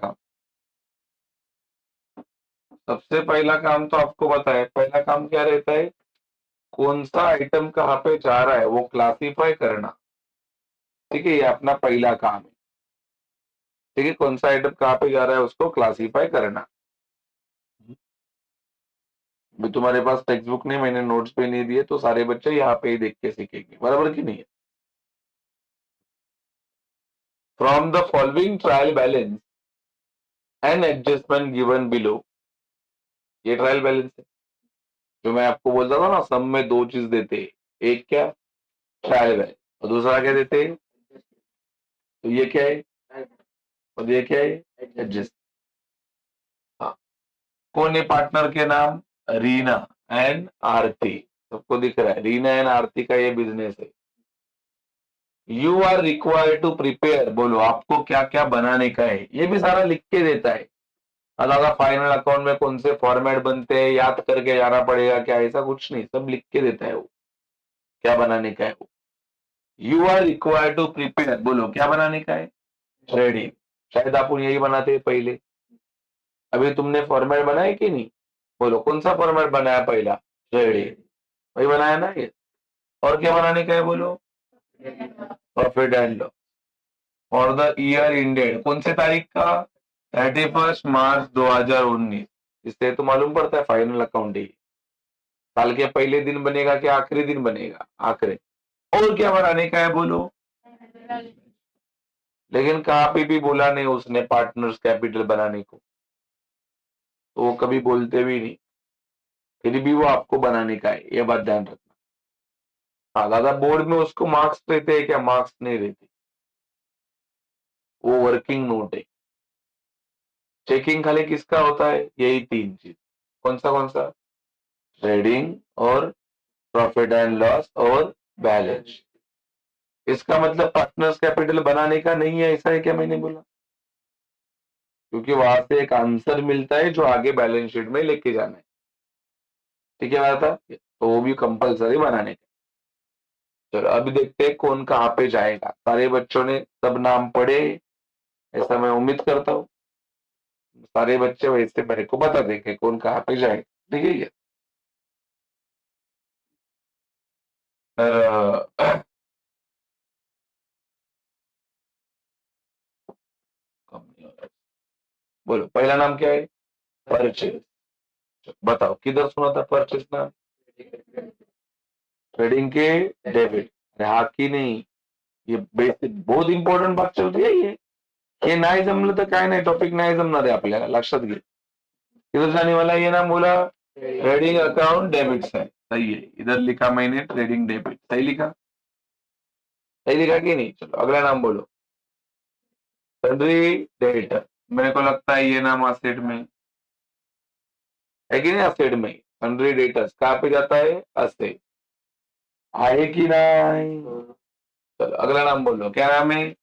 काम तो आपको पता है, पहला काम क्या रहता है? कौन सा आइटम कहाँ पे जा रहा है वो क्लासिफाई करना। ठीक है, ये अपना पहला काम है। ठीक है, कौन सा आइटम कहाँ पे जा रहा है उसको क्लासिफाई करना। भी तुम्हारे पास टेक्स्ट बुक नहीं, मैंने नोट्स पे नहीं दिए, तो सारे बच्चे यहाँ पे ही देख के सीखेंगे, बराबर की नहीं है? From the following trial balance and adjustment given below. ये ट्रायल बैलेंस है, जो मैं आपको बोलता था ना, सब में दो चीज देते हैं। एक क्या? Trial balance. और दूसरा क्या देते हैं? तो ये क्या है? और ये क्या है? एडजस्ट। हाँ। कौन है पार्टनर के नाम? रीना एंड आरती। सबको दिख रहा है, रीना एंड आरती का ये बिजनेस है। You are required to prepare, बोलो आपको क्या क्या बनाने का है, ये भी सारा लिख के देता है। अलावा फाइनल अकाउंट में कौन से फॉर्मेट बनते हैं याद करके जाना पड़ेगा क्या, ऐसा कुछ नहीं, सब लिख के देता है वो, क्या बनाने का है वो। You are required to prepare, बोलो क्या बनाने का है? ट्रेडिंग। शायद आप यही बनाते हैं पहले। अभी तुमने फॉर्मेट बनाया कि नहीं? बोलो कौन सा फॉर्मेट बनाया पहला? ट्रेडिंग। वही बनाया ना ये। और क्या बनाने का है बोलो? Profit and loss for the year ended, कौन से तारीख का? 31 मार्च 2019। इससे तो मालूम पड़ता है फाइनल अकाउंट ही साल के पहले दिन बनेगा कि आखिरी दिन बनेगा? आखिरी। और क्या बनाने का है बोलो? लेकिन कहाँ पे भी बोला नहीं उसने पार्टनर्स कैपिटल बनाने को, तो वो कभी बोलते भी नहीं। फिर भी वो आपको बनाने का है, ये बात ध्यान रखना। हाँ दादा, बोर्ड में उसको मार्क्स रहते हैं क्या? मार्क्स नहीं रहते, वो वर्किंग नोट है। चेकिंग खाली किसका होता है? यही तीन चीज। कौन सा? ट्रेडिंग और प्रॉफिट एंड लॉस और बैलेंस। इसका मतलब पार्टनर्स कैपिटल बनाने का नहीं है, ऐसा है क्या मैंने बोला? क्योंकि वहां से एक आंसर मिलता है जो आगे बैलेंस शीट में लेके जाना है। ठीक है बात है, तो वो भी कंपलसरी बनाने का। चलो अभी देखते हैं कौन कहाँ पे जाएगा। सारे बच्चों ने सब नाम पढ़े, ऐसा मैं उम्मीद करता हूँ। सारे बच्चे वैसे मेरे को बता देंगे कौन कहाँ पे जाएगा। ठीक है ये। अ, बोलो पहला नाम क्या है? परचेज। बताओ किधर सुना था परचेज नाम? ट्रेडिंग के डेबिट। अरे हाँ की नहीं, ये बेसिक बहुत इंपॉर्टंट बात चल रही है ये। हे नाही जमलं तर काय नाही, टॉपिक नाही जमणार आहे आपल्याला, लक्षात घे। इधर जाने वाला ये नाम बोला, ट्रेडिंग अकाउंट डेबिट है, सही है। इधर लिखा मैंने ट्रेडिंग डेबिट, सही लिखा? सही लिखा कि नहीं? चलो अगला नाम बोलो। Sundry debtor. मेरे को लगता है ये नाम असेट में है कि नहीं? असेट में सन्ड्री डेटर्स कहाँ पे जाता है? असेट। है कि नहीं? चलो अगला नाम बोलो, क्या नाम है?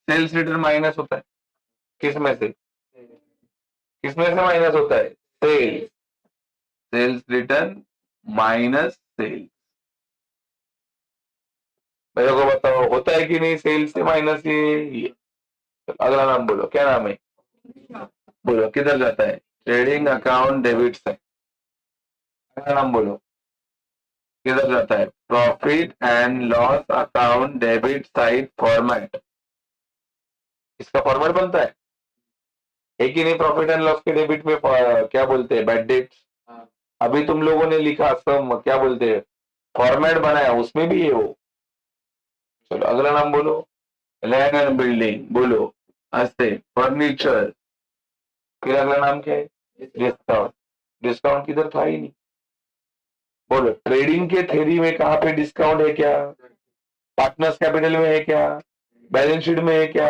सेल्स रिटर्न माइनस होता है किस में से? किस में से माइनस होता है? Sales. Sales return minus sales. मेरे को बताओ होता है कि नहीं सेल्स से माइनस ये? अगला नाम बोलो, क्या नाम है? बोलो किधर जाता है? ट्रेडिंग अकाउंट डेबिट से। अगला नाम बोलो, किधर जाता है? Profit and loss account debit side format. इसका फॉर्मेट बनता है कि नहीं? प्रॉफिट एंड लॉस के डेबिट में क्या बोलते हैं? Bad debts. अभी तुम लोगों ने लिखा सब क्या बोलते हैं, फॉर्मेट बनाया, उसमें भी है वो। चलो अगला नाम बोलो। लैंड एंड बिल्डिंग, बोलो। ऐसे फर्नीचर। फिर अगला नाम क्या है? डिस्काउंट। डिस्काउंट किधर था ही नहीं। बोलो ट्रेडिंग के थ्योरी में कहाँ पे डिस्काउंट है क्या? पार्टनर्स कैपिटल में है क्या? बैलेंस शीट में है क्या?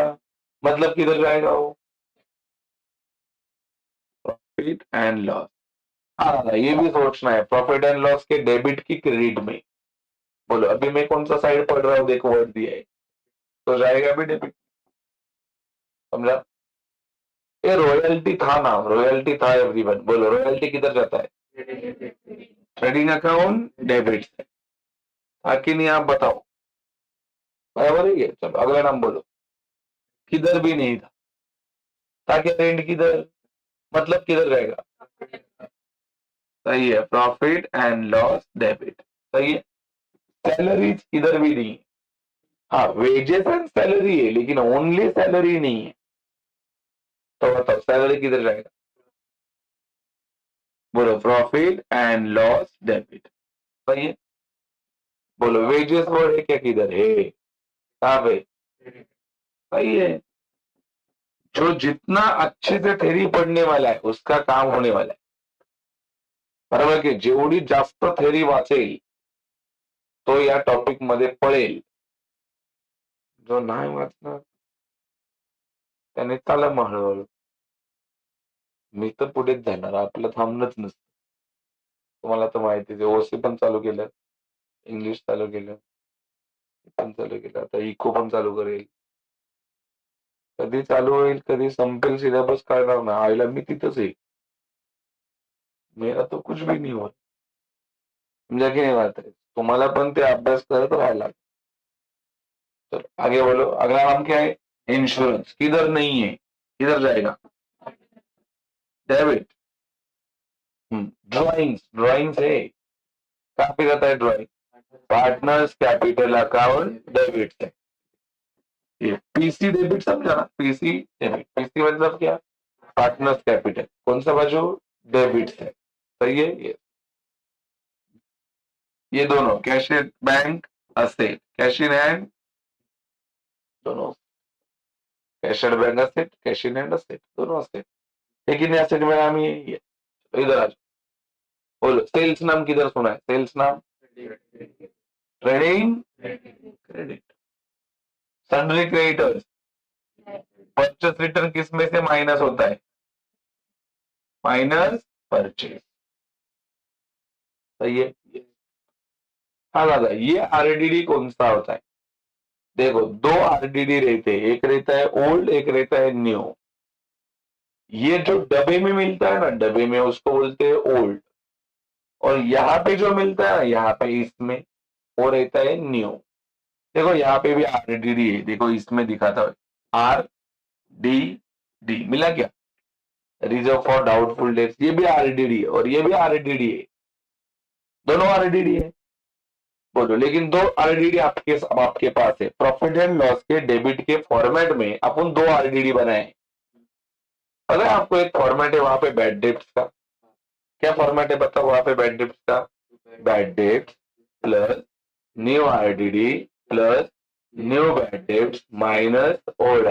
मतलब किधर जाएगा वो? Profit and loss. हाँ, ये भी सोचना है प्रॉफिट एंड लॉस के डेबिट की क्रेडिट में। बोलो अभी मैं कौन सा साइड पढ़ रहा हूँ, देखो वर्ड दिया है तो जाएगा भी डेबिट। समझा? ये रॉयल्टी था ना, रॉयल्टी था एवरीवन। बोलो रॉयल्टी किधर जाता है? ट्रेडिंग अकाउंट डेबिट से। ताकि नहीं आप बताओ, बराबर है ये। चलो अगला नाम बोलो। किधर भी नहीं था, ताकि रेंट किधर, मतलब किधर जाएगा? सही है, प्रॉफिट एंड लॉस डेबिट। सही है। सैलरी किधर भी नहीं है। हाँ, वेजेस एंड सैलरी है लेकिन ओनली सैलरी नहीं है। तो बताओ सैलरी किधर जाएगा? बोलो प्रॉफिट एंड लॉस डेबिट। सही है। बोलो वेजेस वर्ड है क्या, किधर है, कहाँ पे? सही है। जो जितना अच्छे से थेरी पढ़ने वाला है उसका काम होने वाला है, बरोबर की जेवढी जास्त थेरी वाचेल तो या टॉपिक मध्ये पळेल. जो नाही वाचणार त्याने चला मग हळूहळू. मी तर पुढेच जाणार, आपलं थांबणंच नसतं. तुम्हाला तर माहितीच आहे, ओसी पण चालू केलं, इंग्लिश चालू केलं, पण चालू केलं, आता इको पण चालू करेल. कधी चालू होईल, कधी संपेल सिलेबस कळणार नाही. आईला मी तिथंच आहे. मेरा तो कुछ भी नहीं होत. समझा की नहीं बात है? तुम्हाला पण ते अभ्यास करत राहायला लागेल. तो आगे बोलो, अगला नाम क्या है? इंश्योरेंस। किधर नहीं है, किधर जाएगा? डेबिट। ड्राइंग्स, ड्राइंग्स है, कहाँ पे जाता है drawing? Partners capital account debit है। ये पीसी डेबिट समझा ना, पीसी डेबिट। पीसी मतलब क्या? Partners capital. कौन सा बाजू? डेबिट है। सही है। ये दोनों cash in bank asset, cash in hand दोनों, cash and bank asset, cash in hand asset, दोनों असेट। लेकिन असेट में नाम ये है। तो इधर आ जाओ, बोलो सेल्स नाम किधर सुना है? सेल्स नाम trading credit. Sundry creditors, purchase return किस में से माइनस होता है? Minus purchase. सही है। हाँ दादा, ये आरडीडी कौन सा होता है? देखो दो आरडीडी रहते हैं, एक रहता है ओल्ड, एक रहता है न्यू। ये जो डब्बे में मिलता है ना, डब्बे में, उसको बोलते हैं ओल्ड। और यहाँ पे जो मिलता है, यहाँ पे इसमें, वो रहता है न्यू। देखो यहाँ पे भी आरडीडी है, देखो इसमें दिखाता है आर डी डी, मिला क्या? रिजर्व फॉर डाउटफुल डेट्स, ये भी आरडीडी है और ये भी आरडीडी है, दोनों आरडीडी है। बोलो, लेकिन दो आरडीडी आपके पास है। प्रॉफिट एंड लॉस के डेबिट के फॉर्मेट में अपन दो आरडीडी बनाए। पता है आपको, एक फॉर्मेट है वहां पे बैड डेट्स का। क्या फॉर्मेट है बताओ वहां पे बैड डेट्स का? Bad debts plus new RDD plus new bad dates minus old.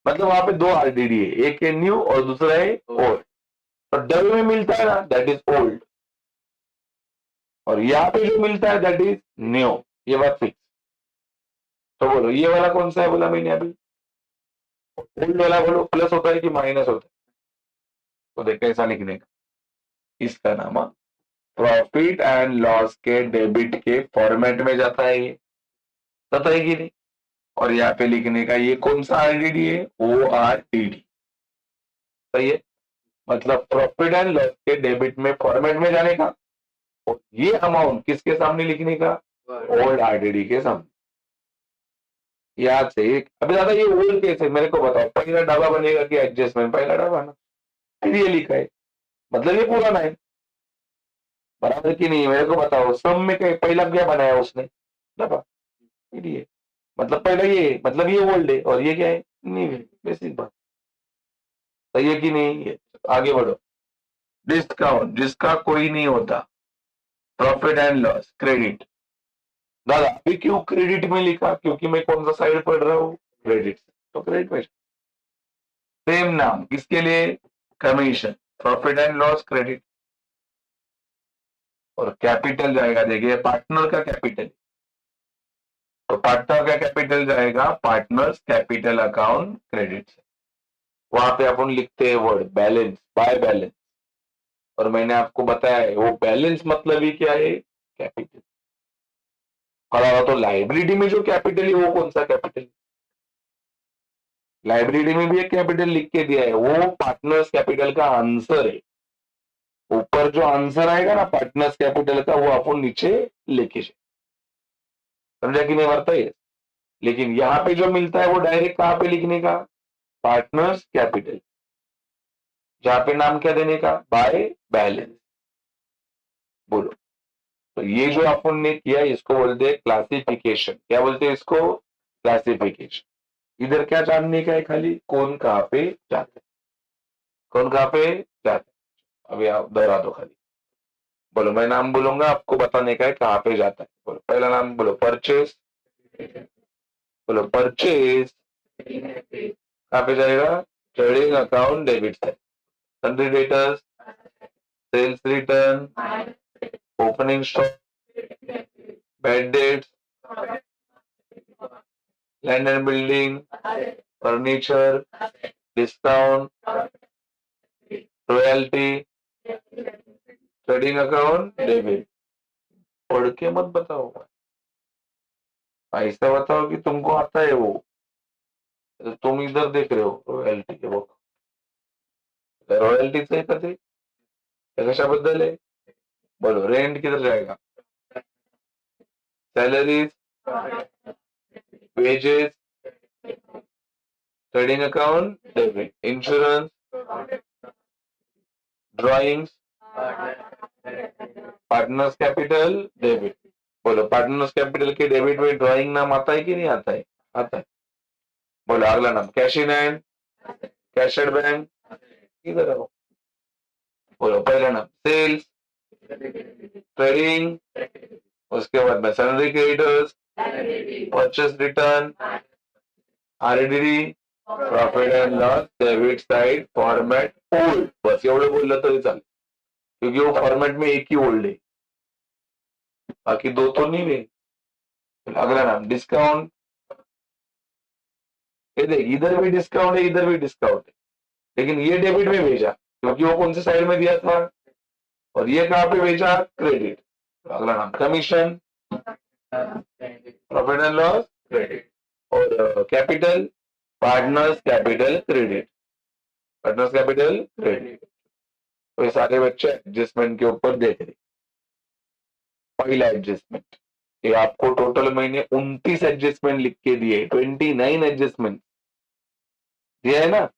मतलब वहां पे दो आरडीडी है, एक है न्यू और दूसरा है ओल्ड। तो डब्ल्यू में मिलता है ना, दैट इज ओल्ड, और यहाँ पे जो मिलता है दैट इज न्यू। ये बात फिक्स। तो बोलो ये वाला कौन सा है, बोला मैंने अभी? ओल्ड वाला बोलो प्लस होता है कि माइनस होता है? तो देख कैसा लिखने का, इसका नाम प्रॉफिट एंड लॉस के डेबिट के फॉर्मेट में जाता है ये, पता है कि नहीं? और यहाँ पे लिखने का ये कौन सा आरडीडी है? O R D D. सही है। मतलब प्रॉफिट एंड लॉस के डेबिट में फॉर्मेट में जाने का, और ये अमाउंट किसके सामने लिखने का? ओल्ड आरडीडी के सामने। याद से एक अभी दादा, ये ओल्ड केस है, मेरे को बताओ पहला डब्बा बनेगा कि एडजस्टमेंट? पहला डब्बा ना, फिर ये लिखा है, मतलब ये पुराना है, बराबर की नहीं? मेरे को बताओ सब में क्या पहला क्या बनाया उसने? डब्बा। फिर ये मतलब पहला ये, मतलब ये ओल्ड है और ये क्या है? न्यू है। बेसिक बात। सही है कि नहीं? ये आगे बढ़ो। डिस्काउंट जिसका कोई नहीं होता, प्रॉफिट एंड लॉस क्रेडिट। दादा अभी क्यों क्रेडिट में लिखा? क्योंकि मैं कौन सा साइड पढ़ रहा हूँ? क्रेडिट। तो क्रेडिट में सेम नाम किसके लिए? Commission. Profit and loss credit. और कैपिटल जाएगा, देखिए पार्टनर का कैपिटल, तो पार्टनर का कैपिटल जाएगा पार्टनर्स कैपिटल अकाउंट क्रेडिट से। वहां पे अपन लिखते हैं वर्ड बैलेंस, बाय बैलेंस। और मैंने आपको बताया है वो बैलेंस मतलब ही क्या है, कैपिटल। और तो लाइबिलिटी में जो कैपिटल है वो कौन सा कैपिटल, लाइब्रेरी में भी एक कैपिटल लिख के दिया है, वो पार्टनर्स कैपिटल का आंसर है। ऊपर जो आंसर आएगा ना पार्टनर्स कैपिटल का, वो अपन नीचे लेके जाए। समझा कि नहीं वार्ता है। लेकिन यहाँ पे जो मिलता है वो डायरेक्ट कहाँ पे लिखने का, पार्टनर्स कैपिटल, जहां पे नाम क्या देने का, बाय बैलेंस। बोलो, तो ये जो अपन ने किया इसको बोलते हैं क्लासिफिकेशन। क्या बोलते हैं इसको, क्लासिफिकेशन। इधर क्या जानने का है, खाली कौन कहाँ पे जाता है, कौन कहाँ पे जाता है। अभी आप दोहरा दो खाली, बोलो मैं नाम बोलूंगा आपको बताने का है कहाँ पे जाता है। बोलो पहला नाम बोलो, परचेज। बोलो परचेज कहाँ पे जाएगा, trading account debit side, sundry debtors, sales return, opening stock, bad debts, land and building, furniture, discount, royalty, trading account debit. पढ़ के मत बताओ, ऐसा बताओ कि तुमको आता है वो। तो तुम इधर देख रहे हो रॉयल्टी के, वो रॉयल्टीच आहे का ते, कशाबद्दल आहे, बोलो रेंट किधर जाएगा, salaries, wages, trading account debit, insurance, drawings, partners capital debit. बोलो पार्टनर्स कैपिटल के डेबिट में ड्राइंग नाम आता है कि नहीं आता है, आता है। बोलो अगला नाम, cash in hand, cash at bank, इधर आओ। बोलो पहला नाम सेल्स, ट्रेडिंग, उसके बाद में salary creditors, purchase return, RDD, profit and loss, debit side, format old. बस एवढं बोललं तरी चालेल, क्योंकि वो फॉर्मेट में एक ही ओल्ड है, बाकी दो तो नहीं है। अगला नाम डिस्काउंट, ये देख इधर भी डिस्काउंट है इधर भी डिस्काउंट है, लेकिन ये डेबिट में भेजा क्योंकि वो कौन से साइड में दिया था, और ये कहाँ पे भेजा, क्रेडिट। अगला नाम commission, profit and loss credit, और capital, partners capital credit, partners capital credit. तो ये सारे बच्चे एडजस्टमेंट के ऊपर देख रहे। पहला एडजस्टमेंट, ये आपको टोटल महीने 29 एडजस्टमेंट लिख के दिए, 29 एडजस्टमेंट दिया है ना।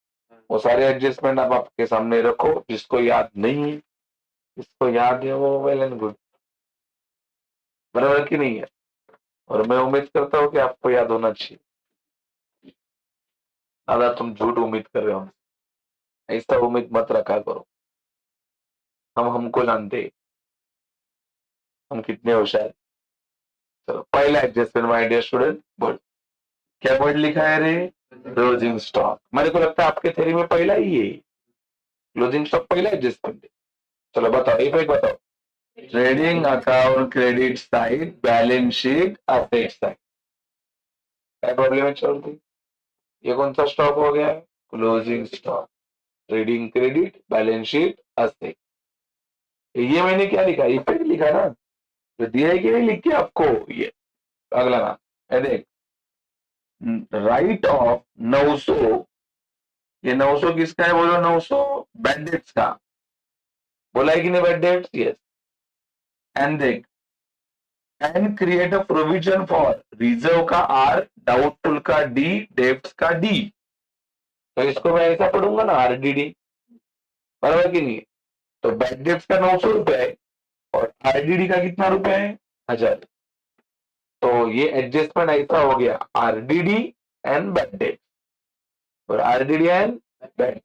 वो सारे एडजस्टमेंट आप आपके सामने रखो, जिसको याद नहीं है, जिसको याद है वो वेल एंड गुड, बराबर की नहीं है। और मैं उम्मीद करता हूँ कि आपको याद होना चाहिए। दादा तुम झूठ उम्मीद कर रहे हो, ऐसा उम्मीद मत रखा करो। हम हमको जानते हैं, हम कितने होशियार। चलो पहला एडजस्टमेंट माय डियर स्टूडेंट, बोल क्या वर्ड लिखा है रे, क्लोजिंग स्टॉक। मेरे को लगता है आपके थ्योरी में पहला ही है, क्लोजिंग स्टॉक पहला एडजस्टमेंट है। चलो बताओ एक एक बताओ, trading account credit side, balance sheet asset side. क्या प्रॉब्लम है, चलती ये कौन सा स्टॉक हो गया, closing stock, trading credit, balance sheet asset. ये मैंने क्या लिखा, इफेक्ट लिखा ना, तो दिया है कि नहीं लिख के आपको ये। अगला नाम देख, राइट ऑफ 900, ये 900 किसका है, बोलो 900 बैड डेट्स का, बोला है कि नहीं बैड डेट्स, यस। एंड देख, and create a provision for, reserve का आर, डाउटफुल का डी, डेब्ट्स का डी। तो इसको मैं ऐसा पढ़ूंगा ना, आरडीडी, बराबर की नहीं। तो बैड डेट्स का 900 रुपया है, और आरडीडी का कितना रुपया है, 1000। तो ये एडजस्टमेंट ऐसा हो गया, आरडीडी एंड बैड डेट, और आरडीडी एंड बैड।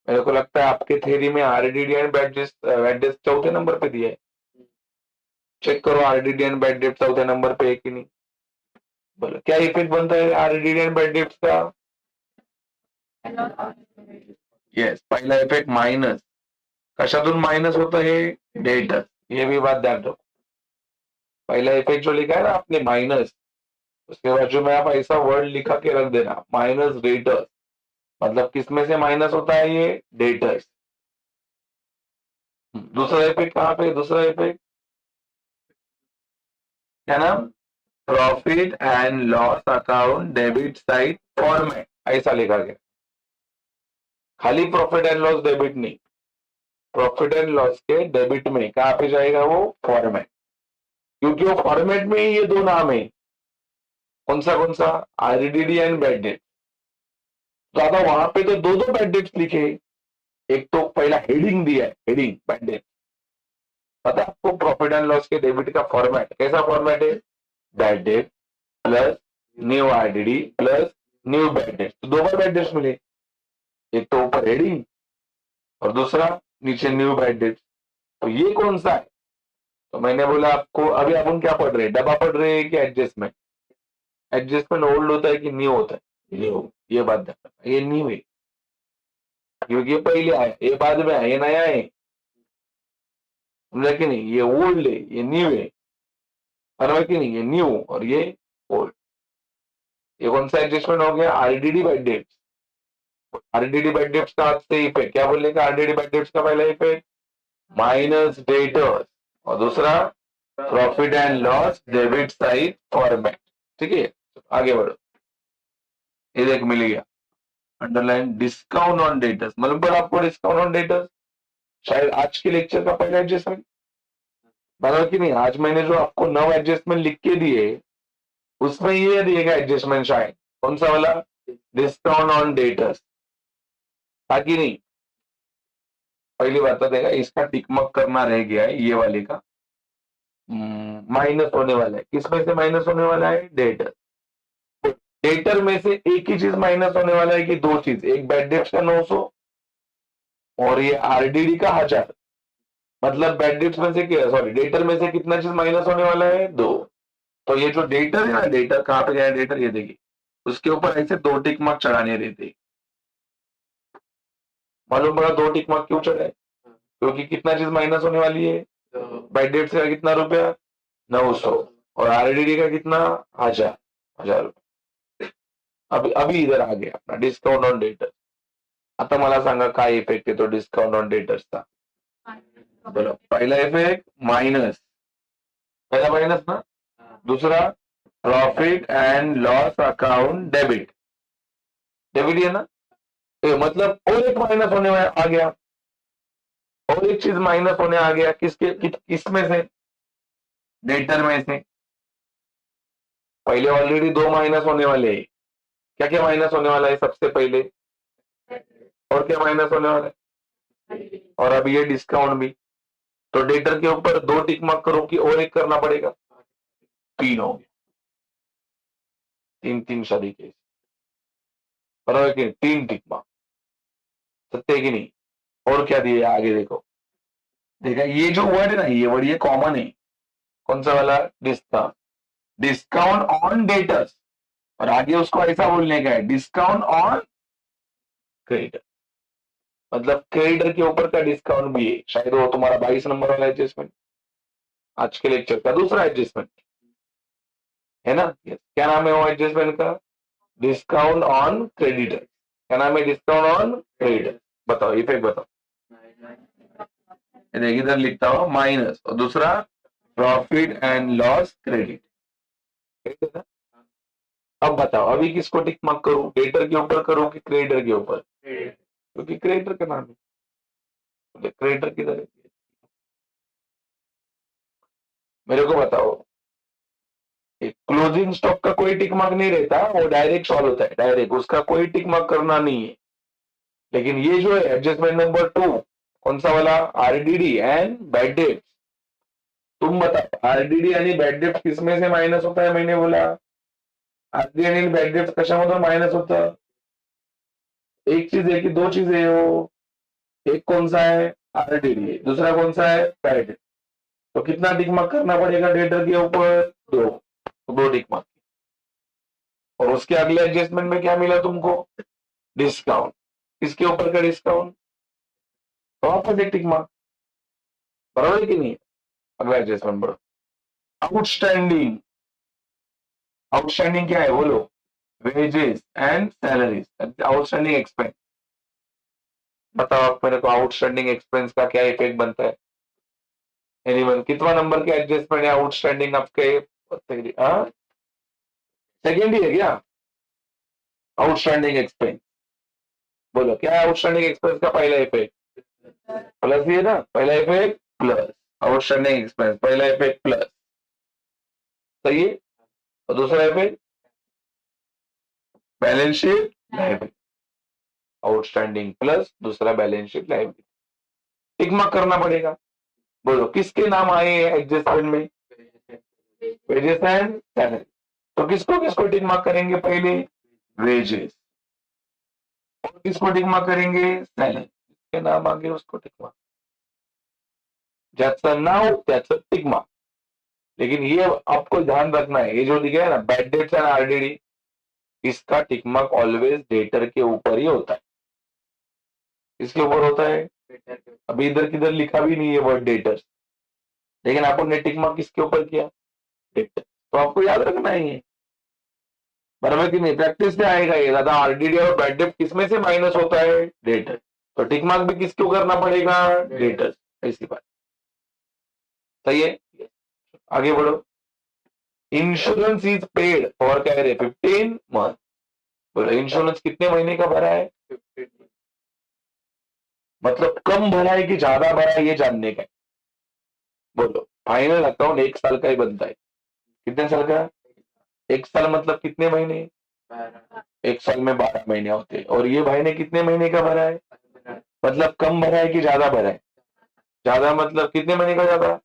मेरे को लगता है आपके थ्योरी में आरडीडी एंड बैड डेट चौथे नंबर पे दिया है। चेक करो आरडीडी एंड बैड डेट चौथे नंबर पे है कि नहीं। बोलो क्या इफेक्ट बनता है आरडीडी एंड बैड डेट्स का, यस पहिला इफेक्ट माइनस, कशातून माइनस होता है, डेटर्स। ये भी बात ध्यान रखो, पहला इफेक्ट जो लिखा है ना आपने माइनस, उसके बाजू में आप ऐसा वर्ड लिखा के रख देना, माइनस डेटर्स। मतलब किसमें से माइनस होता है ये, डेटर्स। दूसरा इफेक्ट कहाँ पे, दूसरा इफेक्ट क्या नाम, profit and loss account debit side format, ऐसा लिखा गया। खाली प्रॉफिट एंड लॉस डेबिट नहीं, प्रॉफिट एंड लॉस के डेबिट में कहाँ पे जाएगा वो, फॉर्मेट, क्योंकि वो फॉर्मेट में ही ये दो नाम है। कौन सा, आरडीडी एंड बैड डेट। तो आता वहां पे तो दो दो बैड डेट्स लिखे, एक तो पहला हेडिंग दिया है, हेडिंग बैड डेट। पता है आपको प्रॉफिट एंड लॉस के डेबिट का फॉर्मेट कैसा फॉर्मेट है, bad debt plus new RDD plus new bad date, तो दो बार बैड डेट्स मिले, एक तो ऊपर हेडिंग और दूसरा नीचे न्यू बैड डेट। तो ये कौन सा है, तो मैंने बोला आपको अभी अपन क्या पढ़ रहे हैं, डब्बा पढ़ रहे हैं कि एडजस्टमेंट, एडजस्टमेंट ओल्ड होता है कि न्यू होता है, न्यू, ये बात ध्यान रखना, ये न्यू है, क्योंकि ये पहले आया, ये बाद में आया, ये नया है, समझा कि नहीं, ये ओल्ड है, ये न्यू है, समझा कि नहीं, ये न्यू और ये ओल्ड। ये कौन सा एडजस्टमेंट हो गया, RDD by debts. RDD by debts का आज से इफेक्ट क्या बोलने का, आरडीडी बाय डेट्स का पहला इफेक्ट माइनस डेटर्स और दूसरा profit and loss debit side format. ठीक है, आगे बढ़ो, ये देख मिल गया अंडरलाइन डिस्काउंट ऑन डेटर्स, मतलब बोला आपको डिस्काउंट ऑन डेटर्स शायद आज के लेक्चर का पहला एडजस्टमेंट, बराबर कि नहीं, आज मैंने जो आपको 9 एडजस्टमेंट लिख के दिए उसमें ये दिएगा एडजस्टमेंट शायद, कौन सा वाला, डिस्काउंट ऑन डेटर्स, था कि नहीं। पहली बात तो देगा इसका टिकमक करना रह गया है, ये वाले का माइनस होने वाला है, किसमें से माइनस होने वाला है, डेटर। डेटर में से एक ही चीज माइनस होने वाला है कि दो चीज, एक बैड डेट्स का 900 और ये आरडीडी का 1000, मतलब बैड डेट्स में से क्या, सॉरी डेटर में से कितना चीज माइनस होने वाला है, दो। तो ये जो डेटर है ना, डेटर कहाँ पे गया है डेटर, ये देखिए उसके ऊपर ऐसे दो टिक मार्क चढ़ाने रहते, मालूम पड़ा दो टिक मार्क क्यों चढ़ाए, क्योंकि कितना चीज माइनस होने वाली है, बाय डेट से कितना रुपया, 900 और आरडीडी का कितना, 1000, 1000 रुपये। अभी इधर आ गया अपना डिस्काउंट ऑन डेटर। आता मला सांगा काय इफेक्ट येतो डिस्काउंट ऑन डेटर्सचा, बोलो पहिला इफेक्ट माइनस, पहला माइनस ना, दूसरा profit and loss account debit, debit है ना, मतलब और एक माइनस होने आ गया, और एक चीज माइनस होने आ गया, किस में से, डेटर में से। पहले ऑलरेडी दो माइनस होने वाले हैं, क्या क्या माइनस होने वाला है सबसे पहले, और क्या माइनस होने वाला है, और अब ये डिस्काउंट भी। तो डेटर के ऊपर दो टिक मार्क करो कि और एक करना पड़ेगा, तीन हो गया, तीन तीन शादी के, बराबर कि तीन टिक मार्क, सत्य कि नहीं। और क्या दिए आगे देखो, देखा ये जो वर्ड है ना, ये वर्ड ये कॉमन है, कौन सा वाला, डिस्काउंट, डिस्काउंट ऑन डेटर्स, और आगे उसको ऐसा बोलने का है, डिस्काउंट ऑन क्रेडिटर, मतलब क्रेडिटर के ऊपर का डिस्काउंट भी है, शायद वो तुम्हारा 22 नंबर वाला एडजस्टमेंट आज के लेक्चर का दूसरा एडजस्टमेंट है ना। yes. क्या नाम है वो एडजस्टमेंट का, डिस्काउंट ऑन क्रेडिटर, क्या नाम है, डिस्काउंट ऑन क्रेडिटर। बताओ इफेक्ट बताओ, इधर लिखता हूं माइनस और दूसरा प्रॉफिट एंड लॉस क्रेडिट। अब बताओ अभी किसको टिक मार्क करूं, डेटर के ऊपर करूं कि क्रेडिटर के ऊपर, क्योंकि क्रेडिटर का नाम है, क्रेडिटर किधर है, मेरे को बताओ। क्लोजिंग स्टॉक का कोई टिक मार्क नहीं रहता, वो डायरेक्ट सॉल्व होता है, डायरेक्ट उसका कोई टिक मार्क करना नहीं है। लेकिन ये जो है एडजस्टमेंट नंबर 2, कौन सा वाला, आरडीडी एंड बैड डेट। तुम बताओ आरडीडी आणि बैड डेट किसमें से माइनस होता है, मैंने बोला आरडीडी आणि बैड डेट कशामधून माइनस होतं, एक चीज है कि दो चीजें है वो, एक कौन सा है, आरडीडी, दूसरा कौन सा है, बैड डेट। तो कितना टिक मार्क करना पड़ेगा डेटर के ऊपर, दो, तो दो टिक मार्क। और उसके अगले एडजस्टमेंट में क्या मिला तुमको, डिस्काउंट, इसके ऊपर का डिस्काउंट, तो वापस एक टिक मार्क, बराबर है कि नहीं। अगला एडजस्टमेंट बढ़ो, आउटस्टैंडिंग, आउटस्टैंडिंग क्या है बोलो, wages and salaries, outstanding expense, बताओ आप मेरे को, आउटस्टैंडिंग एक्सपेंस का क्या इफेक्ट बनता है? एनीवन, कितना नंबर के एडजस्टमेंट है आउटस्टैंडिंग आपके? सेकेंड ही है क्या आउटस्टैंडिंग एक्सपेंस? बोलो क्या है आउटस्टैंडिंग एक्सपेंस का पहला इफेक्ट? प्लस ही है ना, पहला इफेक्ट प्लस। आउटस्टैंडिंग एक्सपेंस पहला इफेक्ट प्लस, सही है। और दूसरा effect balance sheet liability, outstanding plus दूसरा balance sheet liability, tick mark करना पड़ेगा। बोलो किसके नाम आए एडजस्टमेंट में? Wages and salary. तो किसको किसको टिक मार्क करेंगे पहले? वेजेस। और किसको टिक मार्क करेंगे? सैलरी। किसके नाम आगे उसको टिक मार्क, ज्याचं नाव त्याचं टिक मार्क। लेकिन ये आपको ध्यान रखना है, ये जो दिखा है ना बैड डेट्स एंड आरडीडी, इसका टिक मार्क ऑलवेज डेटर के ऊपर ही होता है। किसके ऊपर होता है? अभी इधर किधर लिखा भी नहीं है वर्ड डेटर्स, लेकिन आपने ने टिक मार्क किसके ऊपर किया? डेटर। तो आपको याद रखना है ये, बराबर कि नहीं? प्रैक्टिस से आएगा ये, दादा आरडीडी और बैड डेट किसमें से माइनस होता है? डेटर। तो टिक मार्क भी किसको करना पड़ेगा? डेटर्स। ऐसी बात, सही है। आगे बढ़ो। इंश्योरेंस इज पेड फॉर क्या है? 15 मंथ। बोलो इंश्योरेंस कितने महीने का भरा है? मतलब कम भरा है कि ज्यादा भरा है, ये जानने का है। बोलो फाइनल अकाउंट 1 साल का ही बनता है। कितने साल का? 1 साल मतलब कितने महीने? 1 साल में 12 महीने होते हैं। और ये भाई ने कितने महीने का भरा है? मतलब कम भरा है कि ज्यादा भरा है? ज्यादा मतलब कितने महीने का ज्यादा?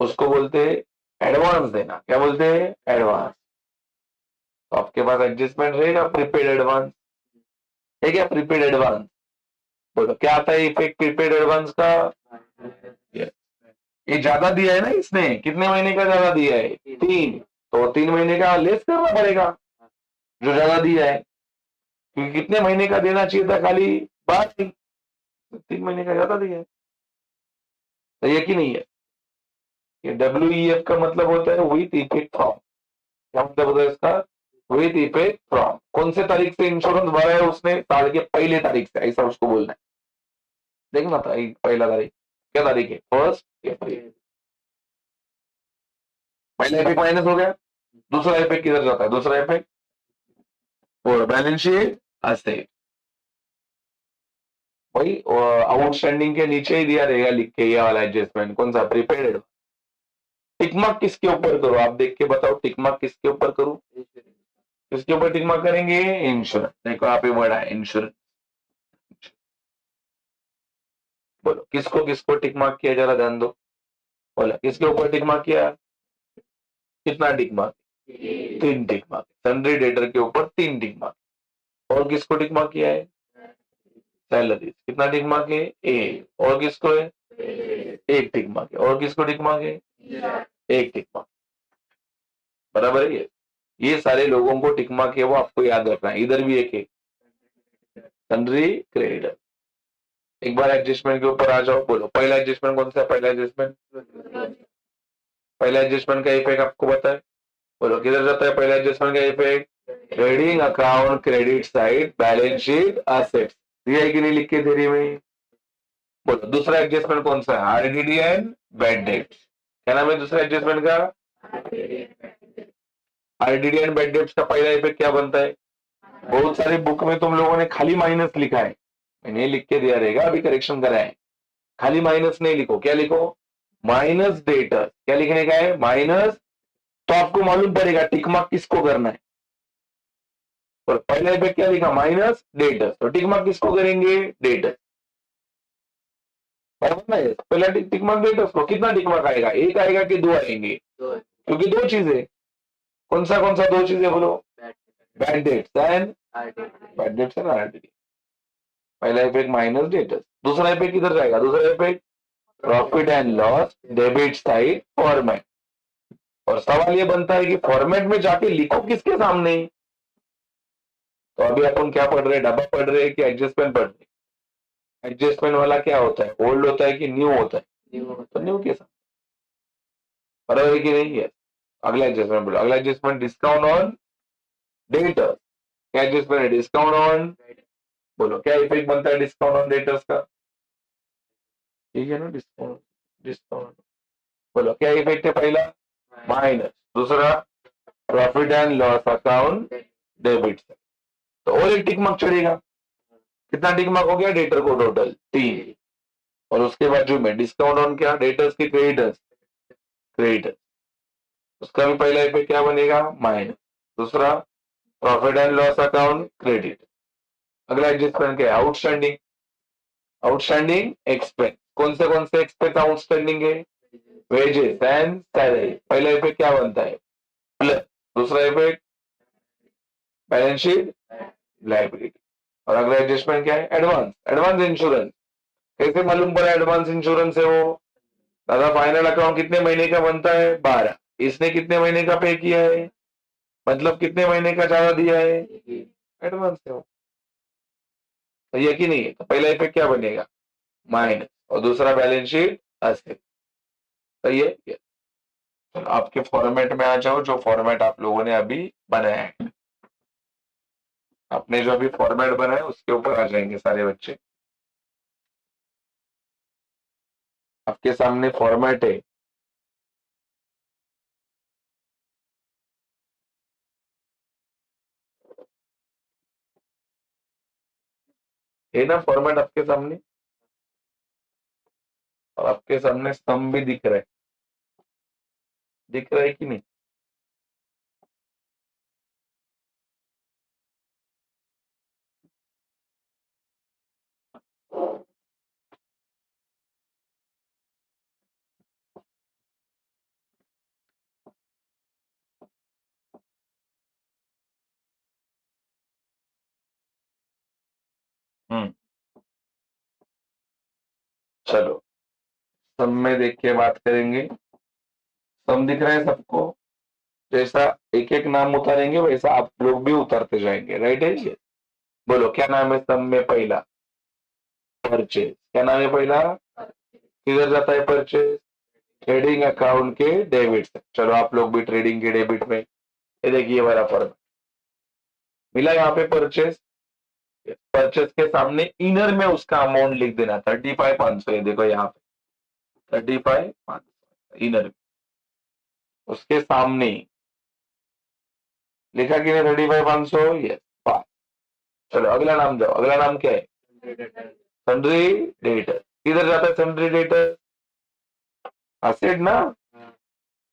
उसको बोलते हैं एडवांस देना। क्या बोलते हैं? एडवांस। तो आपके पास एडजस्टमेंट रहेगा प्रीपेड एडवांस, है क्या? Prepaid advance. बोलो क्या आता है इफेक्ट प्रीपेड एडवांस का? ये ज्यादा दिया है ना इसने, कितने महीने का ज्यादा दिया है? 3। तो 3 महीने का लेस करना पड़ेगा जो ज्यादा दिया है, क्योंकि कितने महीने का देना चाहिए था? खाली 12 ही, 3 महीने का ज्यादा दिया है। तो ये कि नहीं है? ये WEF का मतलब होता है विथ इफेक्ट फ्रॉम। क्या मतलब होता है इसका? With effect from. कौन से तारीख से इंश्योरेंस भरा है उसने? साल के पहले तारीख से, ऐसा उसको बोलना है। देखना था पहला तारीख क्या तारीख है? 1 अप्रैल। पहला इफेक्ट माइनस हो गया, दूसरा इफेक्ट किधर जाता है? दूसरा इफेक्ट और बैलेंस शीट असेट। वही आउटस्टैंडिंग के नीचे ही दिया रहेगा लिख के, ये वाला एडजस्टमेंट कौन सा? प्रीपेड। टिक मार्क किसके ऊपर करो आप? देख के बताओ, टिक मार्क किसके ऊपर करूं? किसके ऊपर टिक मार्क करेंगे? इंश्योरेंस। देखो आप ही बड़ा है इंश्योरेंस। बोलो किसको किसको टिक मार्क किया, जरा ध्यान दो। बोला किसके ऊपर टिक मार्क किया? कितना tick mark? 3 tick mark. Sundry debtor के ऊपर 3 टिक मार्क। और किसको टिक मार्क किया है? सैलरी। कितना टिक मार्क है? और किसको है? 1 टिक मार्क है। और किसको टिक मार्क है? 1 टिक मार्क। बराबर है ये सारे लोगों को टिक मार्क है, वो आपको याद रखना है। इधर भी एक है सन्ड्री क्रेडिटर। एक बार एडजस्टमेंट के ऊपर आ जाओ। बोलो पहला एडजस्टमेंट कौन सा है? पहला एडजस्टमेंट, पहला एडजस्टमेंट का इफेक्ट आपको पता है? बोलो किधर जाता है पहला एडजस्टमेंट का effect? Trading account credit side balance sheet assets. दिया है कि नहीं लिख के तेरी में? बोलो दूसरा एडजस्टमेंट कौन सा है? RDD and bad debts. क्या नाम है दूसरा एडजस्टमेंट का? आरडीडी एंड बैड डेट्स का पहला इफेक्ट क्या बनता है? बहुत सारे बुक में तुम लोगों ने खाली माइनस लिखा है, मैंने लिख के दिया रहेगा, अभी करेक्शन करा है। खाली माइनस नहीं लिखो, क्या लिखो? Minus debtor. क्या लिखने का है? माइनस। तो आपको मालूम पड़ेगा टिक मार्क किसको करना है। और पहले पे क्या लिखा? Minus debtor. तो टिक मार्क किसको करेंगे? डेटर। बराबर ना? पहला टिक मार्क डेटर को। कितना टिक मार्क आएगा? 1 आएगा कि 2 आएंगे? क्योंकि 2 चीजें। कौन सा 2 चीजें बोलो? Bad debts and bad debts and RDD. पहला इफेक्ट माइनस डेटर, दूसरा इफेक्ट किधर जाएगा? दूसरा effect profit and loss debit side format. और सवाल ये बनता है कि फॉर्मेट में जाके लिखो किसके सामने? तो अभी अपन क्या पढ़ रहे हैं? डब्बा पढ़ रहे हैं कि एडजस्टमेंट पढ़ रहे हैं? एडजस्टमेंट वाला क्या होता है? ओल्ड होता है कि न्यू होता है? तो न्यू के साथ, बराबर है कि नहीं है? अगला एडजस्टमेंट बोलो। अगला एडजस्टमेंट डिस्काउंट ऑन डेटर। क्या एडजस्टमेंट है? डिस्काउंट ऑन बोलो क्या इफेक्ट बनता है डिस्काउंट ऑन डेटर्स का? ठीक है ना, डिस्काउंट डिस्काउंट। बोलो क्या इफेक्ट है पहला? माइनस। दूसरा profit and loss account debit. तो और एक टिक मार्क चढ़ेगा। कितना टिक मार्क हो गया डेटर को? टोटल 3। और उसके बाजू में डिस्काउंट ऑन क्या? डेटर्स की क्रेडिटर्स। क्रेडिटर्स, उसका भी पहला इफेक्ट क्या बनेगा? माइनस। दूसरा profit and loss account credit. अगला एडजस्टमेंट क्या है? आउटस्टैंडिंग। Outstanding expense. कौन से एक्सपेंस आउटस्टैंडिंग है? Wages and salary. पहला इफेक्ट क्या बनता है? प्लस। दूसरा इफेक्ट बैलेंस शीट लाइबिलिटी। और अगला एडजस्टमेंट क्या है? एडवांस। Advance insurance. कैसे मालूम पड़ा एडवांस इंश्योरेंस है वो? दादा फाइनल अकाउंट कितने महीने का बनता है? 12। इसने कितने महीने का पे किया है? मतलब कितने महीने का ज्यादा दिया है? एडवांस है वो। तो ये कि नहीं है? तो पहला इफेक्ट क्या बनेगा? माइनस। और दूसरा बैलेंस शीट असेट। सही है? तो आपके फॉर्मेट में आ जाओ, जो फॉर्मेट आप लोगों ने अभी बनाया है। आपने जो अभी फॉर्मेट बनाया है उसके ऊपर आ जाएंगे सारे बच्चे। आपके सामने फॉर्मेट है ना? फॉर्मेट आपके सामने, और आपके सामने स्तंभ भी दिख रहा है। दिख रहा है कि नहीं? हम्म। चलो सब में देख के बात करेंगे। सब दिख रहा है सबको? जैसा एक एक नाम उतारेंगे वैसा आप लोग भी उतारते जाएंगे। राइट है ये? बोलो क्या नाम है सब में पहला? परचेज। क्या नाम है पहला? किधर जाता है परचेज? ट्रेडिंग अकाउंट के डेबिट से। चलो आप लोग भी ट्रेडिंग के डेबिट में। ये देखिए वाला फर्क मिला यहाँ पे। परचेज, परचेज के सामने इनर में उसका अमाउंट लिख देना 35,500। ये देखो यहाँ पे 35,500 इनर में। उसके सामने लिखा कि नहीं 35,500? यस, पास। चलो अगला नाम जाओ। अगला नाम क्या है? Sundry debtor. किधर जाता है सन्ड्री डेटर? असेट ना।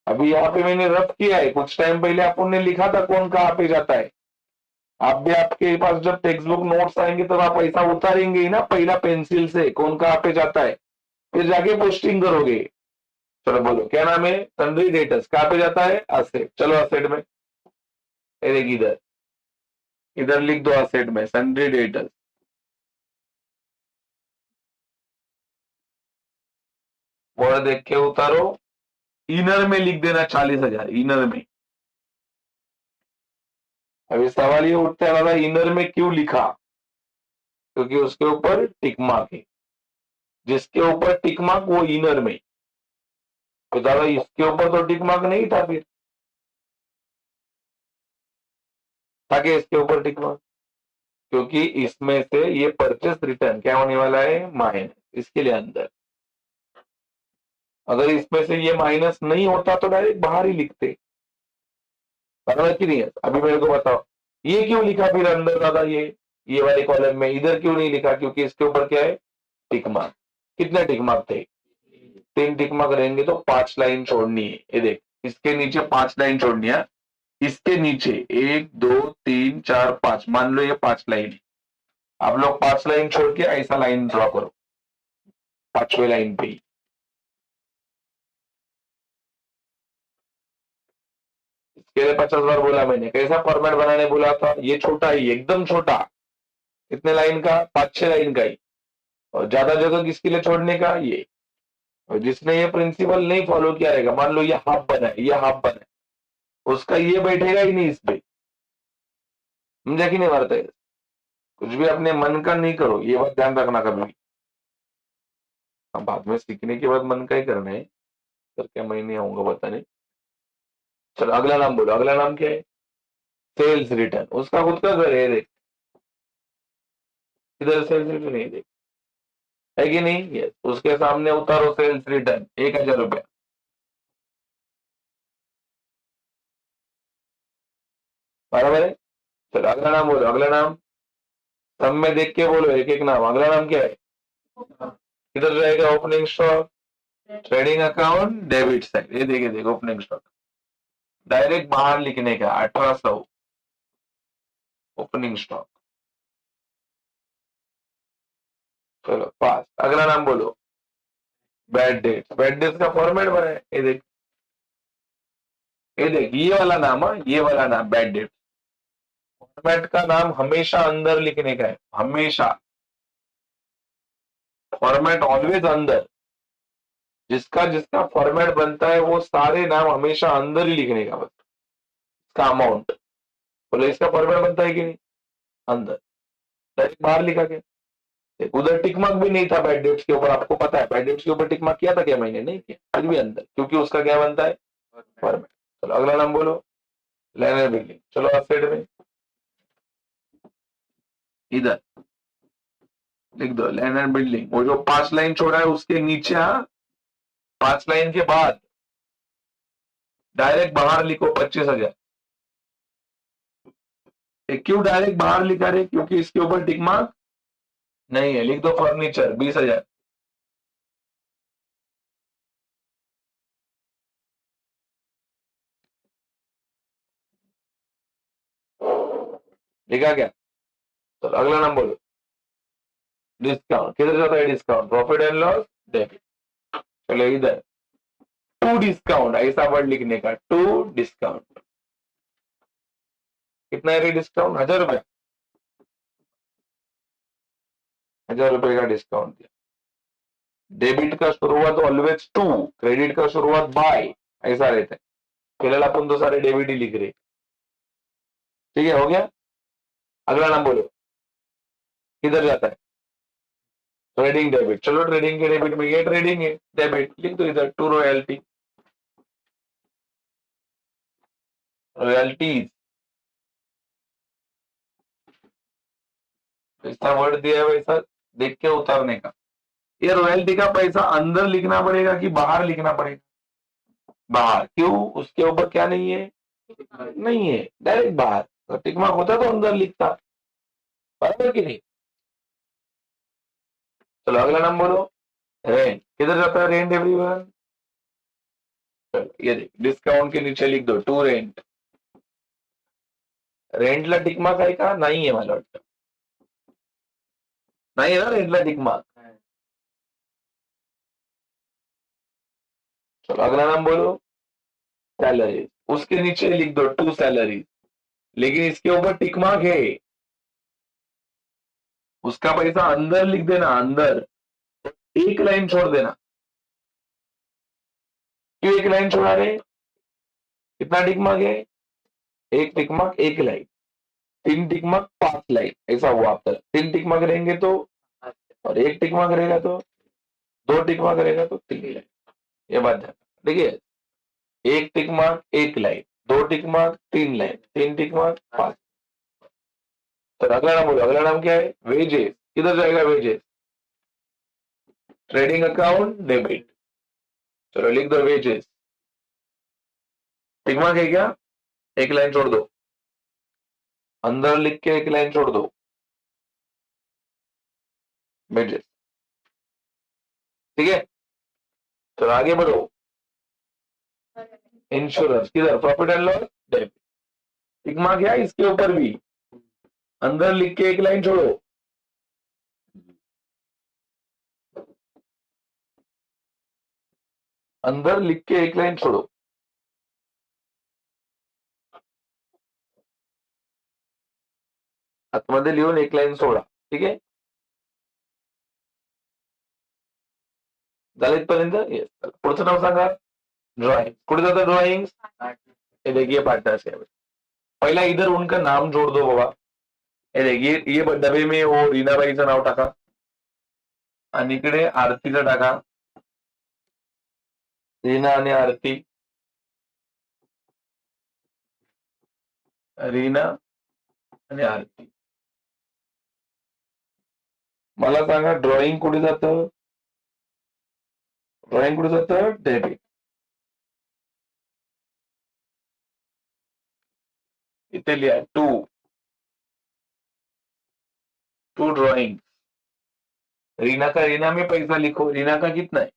अभी यहाँ पे मैंने रफ किया है, कुछ टाइम पहले अपन ने लिखा था कौन कहाँ पे जाता है। आप भी, आपके पास जब टेक्स्ट बुक नोट्स आएंगे तब आप ऐसा उतारेंगे ही ना पहला पेंसिल से कौन कहाँ पे जाता है, फिर जाके पोस्टिंग करोगे। चलो बोलो क्या नाम है? Sundry debtors. कहाँ पे जाता है? असेट। चलो असेट में, ये देखिए इधर, इधर लिख दो असेट में सन्ड्री डेटर्स। वर्ड देख के उतारो। इनर में लिख देना 40,000 इनर में। अभी सवाल ये उठता है दादा इनर में क्यों लिखा? क्योंकि उसके ऊपर टिक मार्क है। जिसके ऊपर टिक मार्क वो इनर में। तो दादा इसके ऊपर तो टिक मार्क नहीं था, फिर ताकि इसके ऊपर टिक मार्क, क्योंकि इसमें से ये परचेस रिटर्न क्या होने वाला है? माइनस। इसके लिए अंदर। अगर इसमें से ये माइनस नहीं होता तो डायरेक्ट बाहर ही लिखते। बराबर की नहीं है? अभी मेरे को बताओ ये क्यों लिखा फिर अंदर दादा? ये वाले कॉलम में इधर क्यों नहीं लिखा? क्योंकि इसके ऊपर क्या है? Tick mark. कितने टिक मार्क थे? 3 टिक मार्क रहेंगे तो 5 लाइन छोड़नी है। ये देख, इसके नीचे 5 लाइन छोड़नी है। इसके नीचे 1 2 3 4 5, मान लो ये 5 लाइन है। आप लोग 5 लाइन छोड़ के ऐसा लाइन ड्रॉ करो 5वें लाइन पे ही। इसके लिए 50 बार बोला मैंने, कैसा फॉर्मेट बनाने बोला था? ये छोटा ही, एकदम छोटा। कितने लाइन का? 5-6 लाइन का ही। और ज्यादा जगह किसके लिए छोड़ने का? ये। और जिसने ये प्रिंसिपल नहीं फॉलो किया रहेगा, मान लो ये हाफ बना है, ये हाफ बना है, उसका ये बैठेगा ही नहीं इस पे। समझा कि नहीं मारते? कुछ भी अपने मन का नहीं करो, ये बात ध्यान रखना कभी। हम बाद में सीखने के बाद मन का ही करना है। सर क्या मैं नहीं आऊंगा बताने। चलो अगला नाम बोलो। अगला नाम क्या है? Sales return. उसका खुद का घर है, देख इधर सेल्स रिटर्न नहीं देख, है कि नहीं? यस, उसके सामने उतारो सेल्स रिटर्न 1,000 रुपया। बराबर है। चलो अगला नाम बोलो, अगला नाम सब में देख के बोलो, एक एक नाम। अगला नाम क्या है? किधर जाएगा? Opening stock, trading account, debit side. ये देखिए, देखो ओपनिंग स्टॉक डायरेक्ट बाहर लिखने का 1800 ओपनिंग स्टॉक। चलो पास। अगला नाम बोलो, बैड डेट। बैड डेट का फॉर्मेट बना है, ये देख, ये देख, ये वाला नाम है, ये वाला नाम बैड डेट। फॉर्मेट का नाम हमेशा अंदर लिखने का है, हमेशा। फॉर्मेट ऑलवेज अंदर। जिसका जिसका फॉर्मेट बनता है वो सारे नाम हमेशा अंदर ही लिखने का, बस इसका अमाउंट। बोले इसका फॉर्मेट बनता है कि नहीं? अंदर। डायरेक्ट बाहर लिखा गया। उधर टिक मार्क भी नहीं था बैड डेट्स के ऊपर, आपको पता है बैड डेट्स के ऊपर टिक मार्क किया था क्या? मैंने नहीं किया, फिर भी अंदर, क्योंकि उसका क्या बनता है? फॉर्मेट। चलो अगला नाम बोलो, लैंड बिल्डिंग। चलो असेट में इधर लिख दो लैंड एंड बिल्डिंग। वो जो 5 लाइन छोड़ा है उसके नीचे, हाँ, 5 लाइन के बाद डायरेक्ट बाहर लिखो 25,000। क्यों डायरेक्ट बाहर लिखा रे? क्योंकि इसके ऊपर टिक मार्क नहीं है। लिख दो फर्नीचर 20,000। लिखा क्या? तो अगला नाम बोलो, डिस्काउंट। किधर जाता है discount? Profit and loss, debit. चलो इधर टू डिस्काउंट, ऐसा वर्ड लिखने का, टू डिस्काउंट। कितना है डिस्काउंट? 1,000 रुपया। 1,000 रुपए का डिस्काउंट दिया। डेबिट का शुरुआत ऑलवेज टू, क्रेडिट का शुरुआत बाय, ऐसा रहता है। फिलहाल अपन तो सारे डेबिट ही लिख रहे। ठीक है, हो गया। अगला नाम बोलो, किधर जाता है? Trading debit. चलो ट्रेडिंग के डेबिट में ये ट्रेडिंग है, डेबिट लिख दो इधर, टू रॉयल्टी, रॉयल्टीज। जैसा वर्ड दिया है वैसा देख के उतारने का। ये रॉयल्टी का पैसा अंदर लिखना पड़ेगा कि बाहर लिखना पड़ेगा? बाहर। क्यों? उसके ऊपर क्या नहीं है? नहीं है, डायरेक्ट बाहर। तो टिक मार्क होता तो अंदर लिखता। बराबर कि नहीं? चलो अगला नाम बोलो, रेंट। किधर जाता है रेंट एवरीवन? ये देख, डिस्काउंट के नीचे लिख दो टू रेंट। रेंटला टिक मार्क आहे का? नाही आहे मला वाटतं, नाही आहे ना रेंटला टिक मार्क? चलो अगला नाम बोलो, सैलरी। उसके नीचे लिख दो टू सैलरी, लेकिन इसके ऊपर टिक मार्क है। उसका पैसा अंदर लिख देना, अंदर। एक लाइन छोड़ देना। क्यों एक लाइन छोड़ा रहे? कितना टिक मार्क है? एक टिक मार्क, एक लाइन। 3 टिक मार्क 5 लाइन, ऐसा हुआ आप तक। 3 टिक मार्क रहेंगे तो, और एक टिक मार्क रहेगा तो, 2 टिक मार्क रहेगा तो 3 लाइन। ये बात ध्यान। देखिए, एक टिक मार्क, एक line, 2 tick mark, 3 line, 3 tick mark, 5। तो अगला नाम बोलो, अगला नाम क्या है? वेजेस। किधर जाएगा वेजेस? Trading account, debit. चलो लिख दो वेजेस। टिक मार्क है क्या? एक लाइन छोड़ दो, अंदर लिख के एक लाइन छोड़ दो, वेजेस। ठीक है, चलो आगे बढ़ो। इंश्योरेंस किधर? Profit and loss, debit. Tick mark है इसके ऊपर भी, अंदर लिख के एक लाइन छोड़ो। अंदर लिख के एक लाइन छोड़ो। आतमध्ये लिहून एक लाइन सोडा. ठीक आहे, झालं इथपर्यंत? येस. पुढचं नाव सांगा. ड्राइंग. कुठे जातं ड्राइंग? ये देखिए पार्टनर्स है. पहला इधर उनका नाम जोड़ दो बाबा. ये देखिए, ये डबे में वो रीनाबाईचं नाव टाका आणि इकडे आरतीचं टाका. रीना आणि आरती. रीना आणि आरती. मला सांगा ड्रॉइंग कुठे जातं? ड्रॉइंग कुठे जातं? डेबिट. इथे लिहा टू ड्रॉइंग. रीना में पैसा लिखो. रीना का कितना है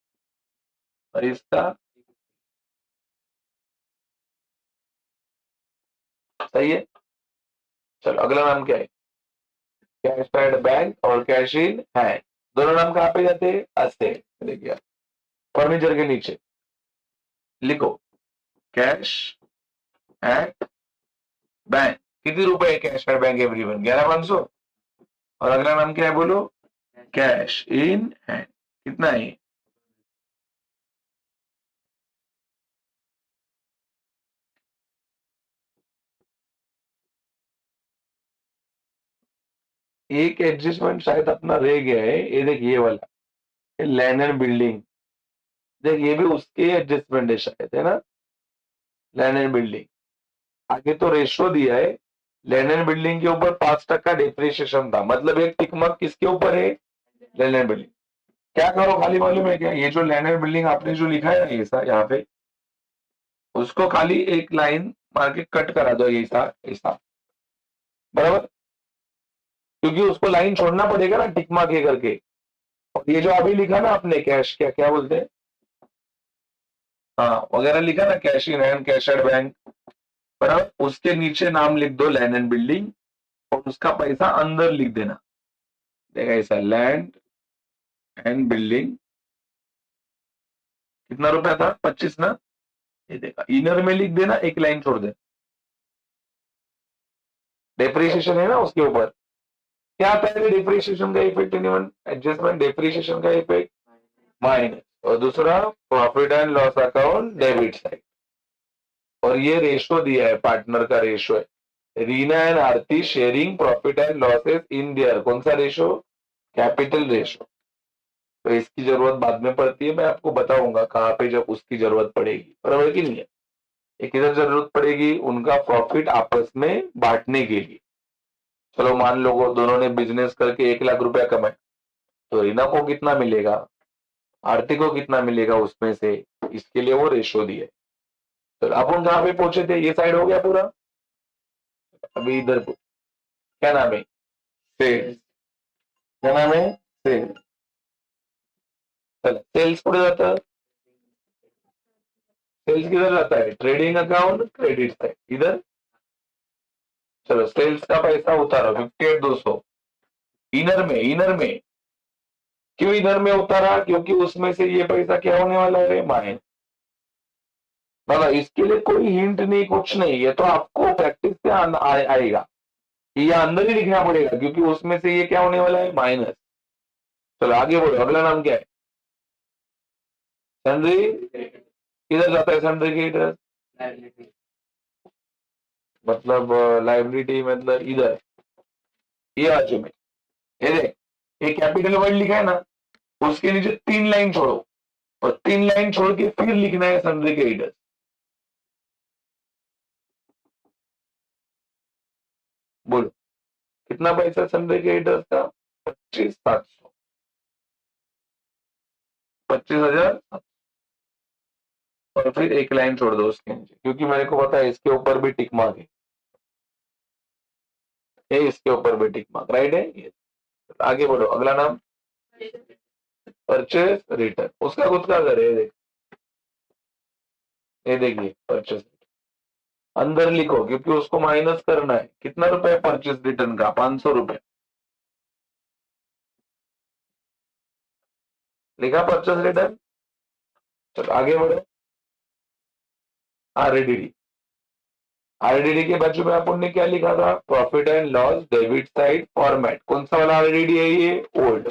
और इसका? सही है. चलो अगला नाम क्या है? कैश एट बैंक और कैश इन हैंड. दोनों नाम कहाँ पे जाते हैं? ऐसे देखिए, फर्नीचर के नीचे लिखो कैश एट बैंक. कितने रुपए है कैश एट बैंक एवरीवन? 11,500. और अगला नाम क्या है बोलो? Cash in hand. कितना है? एक एडजस्टमेंट शायद अपना रह गया है. ये देख ये वाला लैंड एंड बिल्डिंग. देख ये भी उसके एडजस्टमेंट है शायद, है ना? लैंड एंड बिल्डिंग आगे तो रेशो दिया है. लैंड एंड बिल्डिंग के ऊपर 5% डिप्रिसिएशन था. मतलब एक टिक मार्क किसके ऊपर है? Land and building. क्या करो खाली मालूम है क्या? ये जो लैंड एंड बिल्डिंग आपने जो लिखा है ना ऐसा यहाँ पे, उसको खाली एक लाइन मार के कट करा दो ऐसा ऐसा. बराबर. क्योंकि उसको लाइन छोड़ना पड़ेगा ना टिक मार्क ये करके. और ये जो अभी लिखा ना आपने कैश, क्या क्या बोलते हैं, हाँ वगैरह लिखा ना, cash in hand, cash at bank, बराबर. उसके नीचे नाम लिख दो लैंड एंड बिल्डिंग और उसका पैसा अंदर लिख देना. देखा ऐसा लैंड एंड बिल्डिंग. कितना रुपया था? 25 ना. ये देखा इनर में लिख देना, एक लाइन छोड़ दे. डेप्रिसिएशन है ना उसके ऊपर. क्या पहले डिप्रिसिएशन का इफेक्ट इवन एडजस्टमेंट डिप्रिसिएशन का इफेक्ट माइनस, और दूसरा profit and loss account debit side. और ये रेशो दिया है, पार्टनर का रेशो है. Reena and Aarti sharing profit and losses in their. कौन सा रेशो? Capital ratio. तो इसकी जरूरत बाद में पड़ती है. मैं आपको बताऊंगा कहाँ पे जब उसकी जरूरत पड़ेगी. बराबर कि नहीं है? एक किधर जरूरत पड़ेगी? उनका प्रॉफिट आपस में बांटने के लिए. चलो मान लो वो दोनों ने बिजनेस करके 1 लाख रुपया कमाए, तो रीना को कितना मिलेगा, आरती को कितना मिलेगा उसमें से. इसके लिए वो रेशो दिए. तो अपन कहाँ पे पहुंचे थे? ये साइड हो गया पूरा. अभी इधर क्या नाम है? सेल्स. क्या नाम है? सेल्स. चलो सेल्स कुठे जातं? सेल्स किधर जाता है? ट्रेडिंग अकाउंट क्रेडिट साइड इधर. चलो सेल्स का पैसा उतारो 58,200. इनर में क्यों इनर में उतारा? क्योंकि उसमें से ये पैसा क्या होने वाला है? माइनस. मतलब इसके लिए कोई हिंट नहीं, कुछ नहीं. ये तो आपको प्रैक्टिस से आएगा. ये अंदर ही लिखना पड़ेगा क्योंकि उसमें से ये क्या होने वाला है? माइनस. चलो आगे बढ़ो. अगला नाम क्या है? सन्ड्री. किधर जाता है सन्ड्री के इधर? मतलब लाइबिलिटी मतलब इधर ये बाजू में. ये देख ये कैपिटल वर्ड लिखा है ना, उसके नीचे 3 लाइन छोड़ो और 3 लाइन छोड़ के फिर लिखना है सन्ड्री क्रेडिटर्स. बोलो कितना पैसा सन्ड्री क्रेडिटर्स का? 25,700. 25,000. और फिर एक लाइन छोड़ दो उसके नीचे, क्योंकि मेरे को पता है इसके ऊपर भी टिक मार्क है. ये इसके ऊपर भी टिक मार्क राइट है ये. आगे बढ़ो. अगला नाम परचेस रिटर्न. उसका खुद का घर है. देख ये देखिए परचेस अंदर लिखो क्योंकि उसको माइनस करना है. कितना रुपए परचेस रिटर्न का? 500 रुपए. लिखा परचेस रिटर्न. चलो आगे बढ़ो. आरडीडी. आरडीडी के बाजू में अपन ने क्या लिखा था? Profit and loss debit side format. कौन सा वाला आरडीडी है? ये ओल्ड.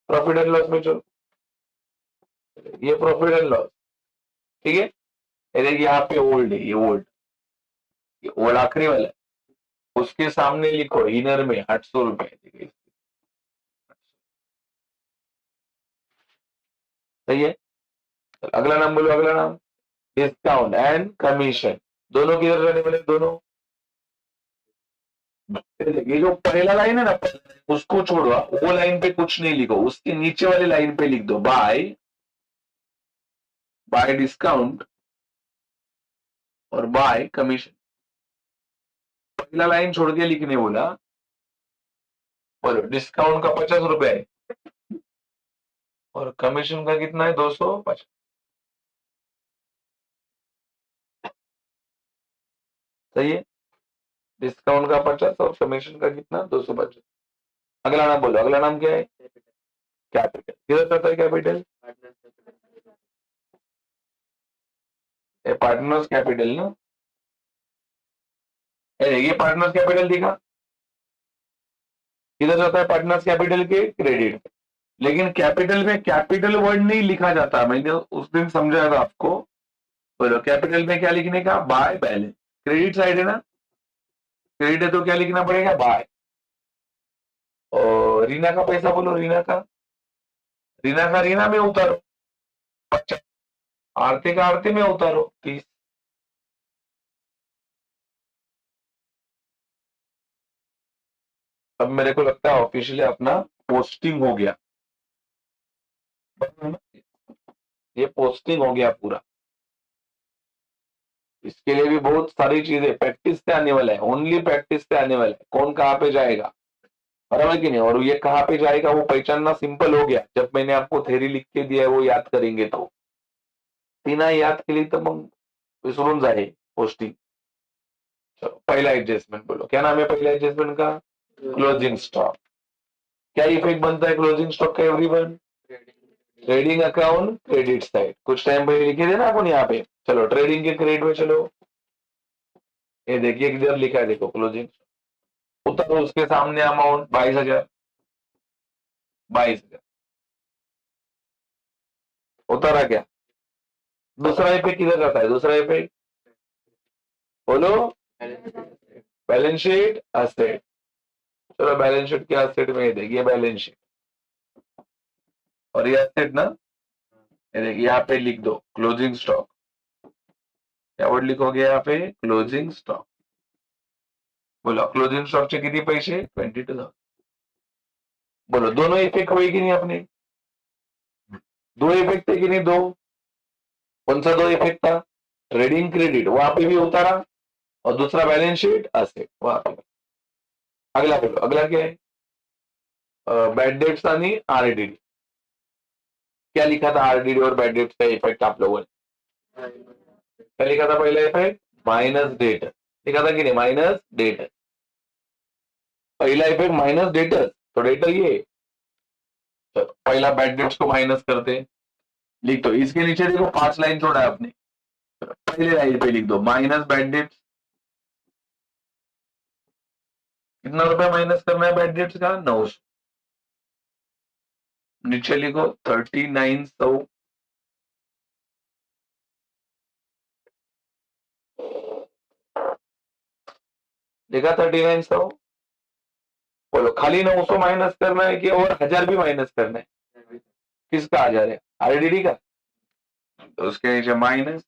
प्रॉफिट एंड लॉस में चलो. ये प्रॉफिट एंड लॉस. ठीक है. ये देखिए यहाँ पे ओल्ड है. ये ओल्ड. ये ओल्ड आखिरी वाला है. उसके सामने लिखो इनर में 800 रुपए. सही है. अगला नाम बोलो. अगला नाम डिस्काउंट एंड कमीशन. दोनों किधर रहने वाले? दोनों ये जो पहला लाइन है ना, उसको छोड़ो, वो लाइन पे कुछ नहीं लिखो, उसके नीचे वाली लाइन पे लिख दो बाय डिस्काउंट और बाय कमीशन। पहला लाइन छोड़ के लिखने बोला, बोलो डिस्काउंट का 50 रुपए है और कमीशन का कितना है 250। सही है, डिस्काउंट का 50 और कमीशन का कितना 250। अगला नाम बोलो, अगला नाम क्या है? कैपिटल। किधर जाता है कैपिटल? पार्टनर्स कैपिटल ना। ये पार्टनर्स कैपिटल दिखा, किधर जाता है पार्टनर्स कैपिटल के? क्रेडिट। लेकिन कैपिटल में कैपिटल वर्ड नहीं लिखा जाता, मैंने उस दिन समझाया था आपको। बोलो कैपिटल में क्या लिखने का? By balance. क्रेडिट साइड है ना, क्रेडिट है तो क्या लिखना पड़ेगा? बाय। और रीना का पैसा बोलो, रीना का, रीना का रीना में उतारो 50, आरती का आरती में उतारो 30। अब मेरे को लगता है ऑफिशियली अपना पोस्टिंग हो गया, ये पोस्टिंग हो गया पूरा। इसके लिए भी बहुत सारी चीजें प्रैक्टिस से आने वाला है, ओनली प्रैक्टिस से आने वाला है। कौन कहाँ पे जाएगा, बराबर कि नहीं, और ये कहाँ पे जाएगा वो पहचानना सिंपल हो गया। जब मैंने आपको थेरी लिख के दिया है वो याद करेंगे तो, तीना याद केली तर मग विसरून जाए पोस्टिंग। चलो पहला एडजस्टमेंट बोलो, क्या नाम है पहला एडजस्टमेंट का? Closing stock. क्या इफेक्ट बनता है क्लोजिंग स्टॉक का everyone? Trading account credit side, कुछ टाइम पहले लिखे थे ना अपन यहाँ पे। चलो ट्रेडिंग के क्रेडिट में चलो, ये देखिए किधर लिखा है, देखो क्लोजिंग उतारो, उसके सामने अमाउंट 22,000, 22,000 उतारा क्या? दूसरा इफेक्ट किधर जाता है? दूसरा इफेक्ट बोलो, बैलेंस शीट असेट। चलो बैलेंस शीट के असेट में ये देखिए बैलेंस शीट, और ये असेट ना, ये देखिए यहाँ पे लिख दो क्लोजिंग स्टॉक। क्या वर्ड लिखोगे यहाँ पे? Closing stock. बोलो क्लोजिंग स्टॉकचे किती पैसे? 22,000। बोलो दोनों इफेक्ट हुए कि नहीं अपने? दो इफेक्ट थे कि नहीं? दो। कौन सा दो इफेक्ट था? ट्रेडिंग क्रेडिट वहां पे भी उतारा, और दूसरा बैलेंस शीट असेट वहां पे। अगला बोलो, अगला क्या है? बैड डेट्स आणि आरडीडी। क्या लिखा था आरडीडी और बैड डेट्स का इफेक्ट आप लोगों ने? क्या लिखा था पहला इफेक्ट? माइनस डेट लिखा था कि नहीं? माइनस डेट, पहला इफेक्ट माइनस डेटर, तो डेटर ये। तो पहला बैड डेट्स को माइनस करते, लिख दो। इसके नीचे देखो 5 लाइन छोड़ा है आपने, पहले लाइन पे लिख दो माइनस बैड डेट्स। कितना रुपया माइनस करना है बैड डेट्स का? 900। नीचे लिखो 3900। लिखा 3900। बोलो खाली 900 माइनस करना है कि और 1000 भी माइनस करना है? किसका 1000 है? आरडीडी का। तो उसके नीचे माइनस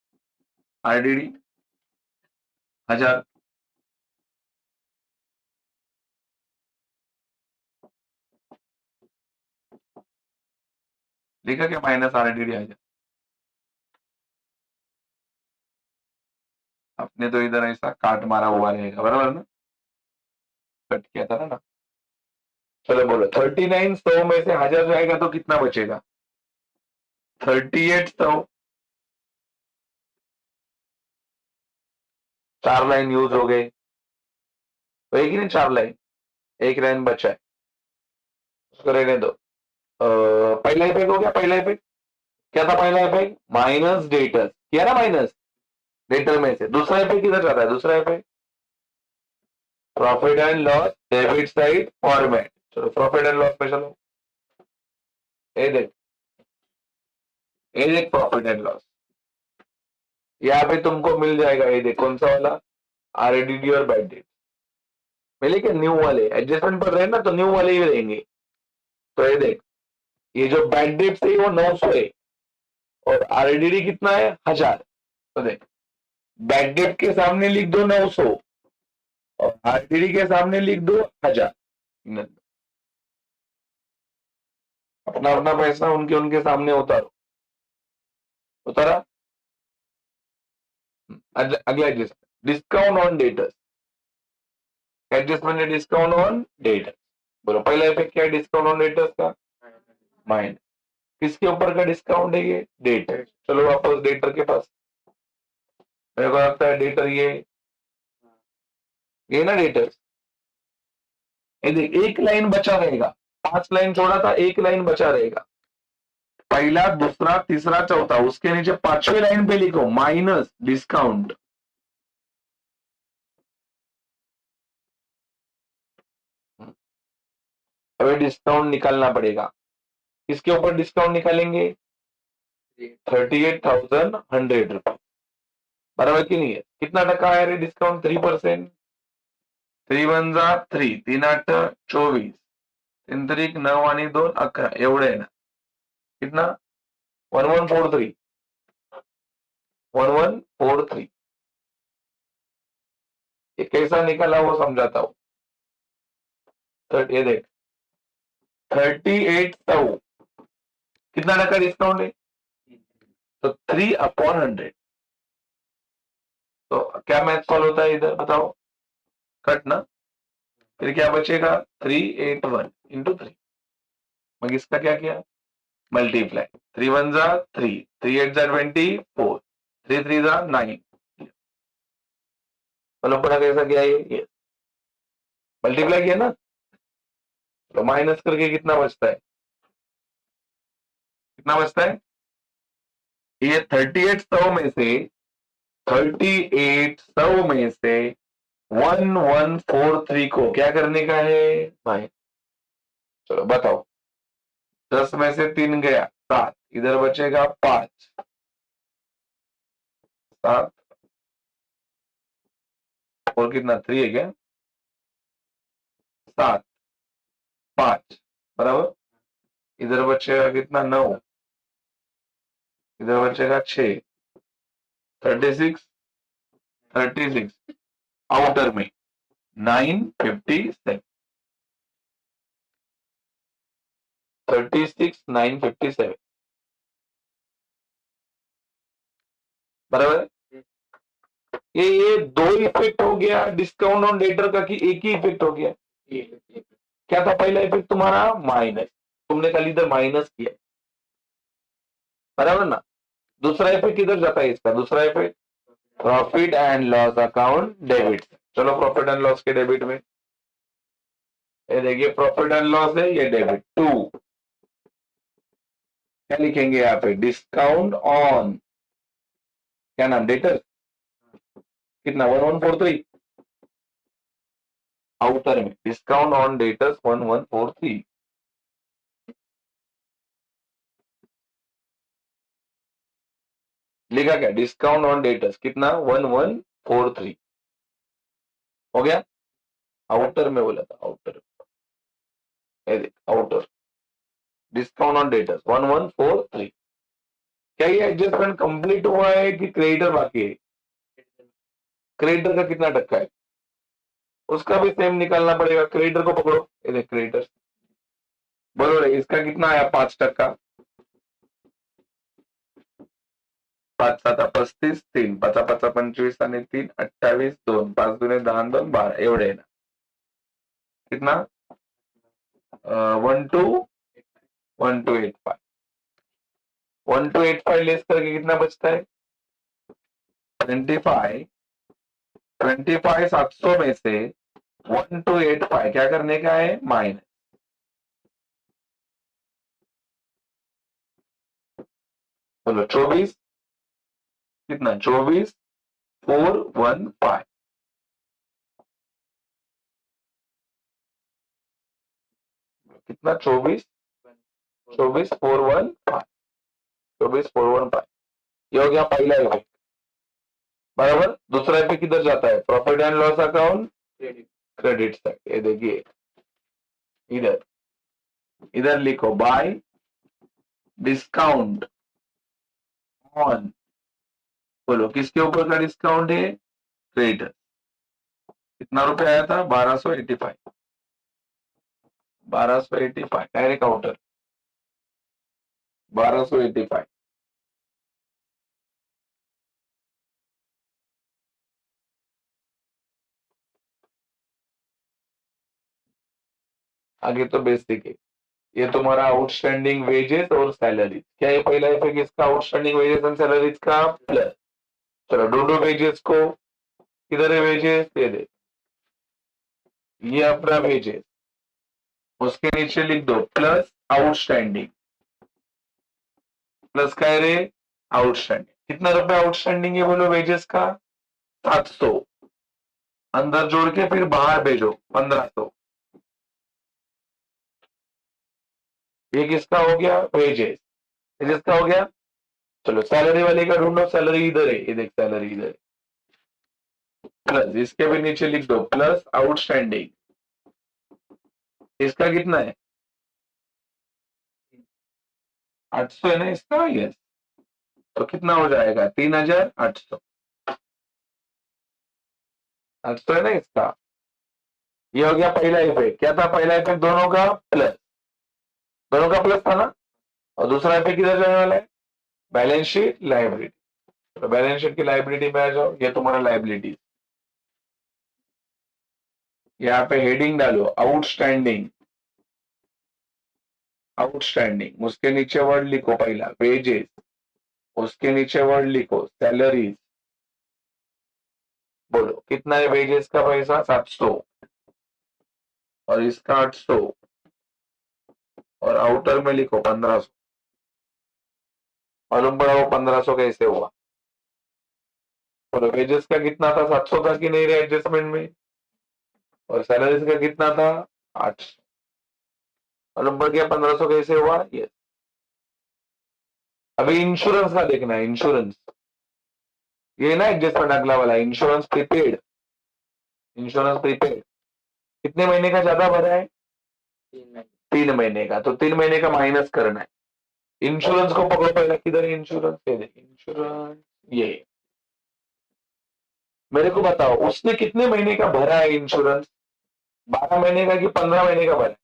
आरडीडी 1000। लिखा क्या? Minus RDD 1000। आपने तो इधर ऐसा काट मारा हुआ रहेगा, बराबर ना, कट किया था ना। चलो बोलो 3900 में से 1000 जाएगा तो कितना बचेगा? 3800। 4 लाइन यूज हो गए, तो एक ही नहीं 4 लाइन, एक लाइन बचा है, उसको रहने दो। पहला इफेक्ट हो गया, पहला इफेक्ट क्या था? पहला इफेक्ट माइनस डेटर किया ना, माइनस डेटर में से। दूसरा इफेक्ट किधर जाता है? दूसरा effect profit and loss debit side format. चलो प्रॉफिट एंड लॉस पे चलो, ये देख, ये देख प्रॉफिट एंड लॉस, यहाँ पे तुमको मिल जाएगा। ये देख कौन सा वाला? आरडीडी और बैड डेट मिले क्या? न्यू वाले एडजस्टमेंट पर रहे ना, तो न्यू वाले ही रहेंगे। तो ये देख, ये जो बैड डेट है वो 900 है, और आरडीडी कितना है? 1000। तो देख बैड डेट के सामने लिख दो 900, और आरटीडी के सामने लिख दो 1000। अपना अपना पैसा उनके उनके सामने उतारो। उतारा। अगला adjustment, discount on debtors. Adjustment है डिस्काउंट ऑन डेटर्स। बोलो पहला इफेक्ट क्या है डिस्काउंट ऑन डेटर्स का? माइनस। किसके ऊपर का डिस्काउंट है? ये डेटर। चलो वापस डेटर के पास। मेरे को लगता है डेटर ये ना डेटर। ये देख एक लाइन बचा रहेगा, 5 लाइन छोड़ा था, एक लाइन बचा रहेगा। पहला दूसरा तीसरा चौथा, उसके नीचे 5वीं लाइन पे लिखो माइनस डिस्काउंट। अभी डिस्काउंट निकालना पड़ेगा। किसके ऊपर डिस्काउंट निकालेंगे? 38,100 रुपए। बराबर की नहीं है? कितना टका है रे डिस्काउंट? 3%। 3 × 1 = 3, 3 × 8 = 24, 3 त्रिक 9 आणि 2 11, एवढे आहे ना? कितना? 1143। 1143। ये कैसा निकाला वो समझाता हूं। ये देख 38,000 कितना टका डिस्काउंट है? तो 3/100। तो क्या मैथ सॉल्व होता है इधर बताओ? कट ना। फिर क्या बचेगा? 381 × 3। मग इसका क्या किया? मल्टीप्लाई। 3 × 1 = 3, 3 × 8 = 24, 3 × 3 = 9। मतलब पड़ा कैसा किया? ये मल्टीप्लाई किया ना, तो माइनस करके कितना बचता है? कितना बचता है? ये 38,100 में से 38,100 में से 1143 को क्या करने का है भाई? चलो बताओ। 10 में से 3 गया 7, इधर बचेगा 5, 7 और कितना 3 है क्या? 7, 5 बराबर। इधर बचेगा कितना? 9, इधर बचेगा 6, 36, 36 आउटर में 957, 36 957 बराबर। ये दो इफेक्ट हो गया डिस्काउंट ऑन डेटर का कि एक ही इफेक्ट हो गया? क्या था पहला इफेक्ट तुम्हारा? माइनस। तुमने खाली इधर माइनस किया, बराबर ना? दूसरा इफेक्ट किधर जाता है इसका? दूसरा effect profit and loss account debit. चलो प्रॉफिट एंड लॉस के डेबिट में ये देखिए प्रॉफिट एंड लॉस है, ये डेबिट 2। क्या लिखेंगे यहाँ पे? डिस्काउंट ऑन क्या नाम? डेटर। कितना? 1143 आउटर में डिस्काउंट ऑन डेटर्स 1143। लिखा क्या? डिस्काउंट ऑन डेटर्स कितना? 1143 हो गया। आउटर में बोला था, outer. Outer discount on debtors 1143। क्या ये एडजस्टमेंट कंप्लीट हुआ है कि क्रेडिटर बाकी है? क्रेडिटर का कितना टक्का है उसका भी सेम निकालना पड़ेगा। क्रेडिटर को पकड़ो, ये देख क्रेडिटर। बोलो रे इसका कितना आया? 5%। 5 × 7 = 35, 3 5 × 5 = 25 आणि 3 28, 2 5 दूने 10 आणि 2 12 एवढे आहे ना? कितना? 1285। 1285 लेस करके कितना बचता है? 25। 25 700 में से 1285 क्या करने का है? माइनस। बोलो 24 कितना? 24,415 कितना? 24,415 24,415। ये हो गया पहला इफेक्ट, बराबर। दूसरा इफेक्ट किधर जाता है? Profit and loss account credit side. ये देखिए इधर, इधर लिखो बाय डिस्काउंट ऑन। बोलो किसके ऊपर का डिस्काउंट है? क्रेडिटर। कितना रुपए आया था? 1285। 1285 डायरेक्ट आउटर 1285। आगे तो बेसिक है। ये तुम्हारा आउटस्टैंडिंग वेजेस और सैलरी। क्या ये पहला इफेक्ट इसका आउटस्टैंडिंग वेजेस एंड सैलरीज का प्लस। चलो ढूंढो वेजेस को। किधर है वेजेस? ये दे, ये अपना वेजेस। उसके नीचे लिख दो प्लस आउटस्टैंडिंग। प्लस क्या है रे? आउटस्टैंडिंग। कितना रुपया आउटस्टैंडिंग है बोलो वेजेस का? 700। अंदर जोड़ के फिर बाहर भेजो 1500। ये किसका हो गया? वेजेस। वेजेस का हो गया। चलो सैलरी वाले का ढूंढो। सैलरी इधर है, ये देख सैलरी इधर है। प्लस इसके भी नीचे लिख दो प्लस आउटस्टैंडिंग। इसका कितना है? 800 है ना इसका? यस। तो कितना हो जाएगा? 3800। 800 है ना इसका। ये हो गया पहला इफेक्ट। क्या था पहला इफेक्ट? दोनों का प्लस। दोनों का प्लस था ना। और दूसरा इफेक्ट किधर जाने वाला है? Balance sheet liability. तो बैलेंस शीट की लाइबिलिटी में आ जाओ। ये तुम्हारा लाइबिलिटी। यहाँ पे हेडिंग डालो आउटस्टैंडिंग। आउटस्टैंडिंग। उसके नीचे वर्ड लिखो पहला वेजेस। उसके नीचे वर्ड लिखो सैलरीज। बोलो कितना है वेजेस का पैसा? 700। और इसका 800। और आउटर में लिखो 1500। मालूम पड़ा वो 1500 कैसे हुआ? बोलो वेजेस का कितना था? 700 था कि नहीं रे एडजस्टमेंट में? और सैलरीज का कितना था? 800। मालूम पड़ गया 1500 कैसे हुआ? ये अभी इंश्योरेंस का देखना है। इंश्योरेंस ये ना एडजस्टमेंट अगला वाला इंश्योरेंस प्रीपेड। इंश्योरेंस प्रीपेड कितने महीने का ज्यादा भरा है? 3 महीने का। तो 3 महीने का माइनस करना है। इंश्योरेंस को पकड़ो पहले। किधर है इंश्योरेंस? ये देखिए इंश्योरेंस। ये मेरे को बताओ उसने कितने महीने का भरा है इंश्योरेंस? 12 महीने का कि 15 महीने का भरा है?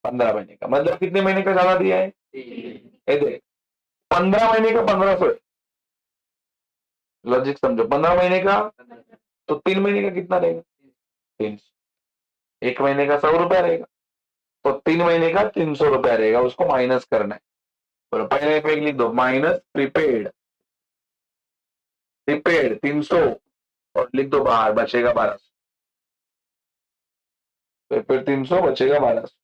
15 महीने का। मतलब कितने महीने का ज्यादा दिया है? ये देख 15 महीने का 1500। लॉजिक समझो। 15 महीने का तो 3 महीने का कितना रहेगा? 300। 1 महीने का 100 रुपया रहेगा। तो 3 महीने का 300 रुपया रहेगा। उसको माइनस करना है। बोलो पहले पे लिख दो माइनस प्रीपेड। प्रीपेड 300 और लिख दो बाहर बचेगा 1200। प्रीपेड 300 बचेगा 1200।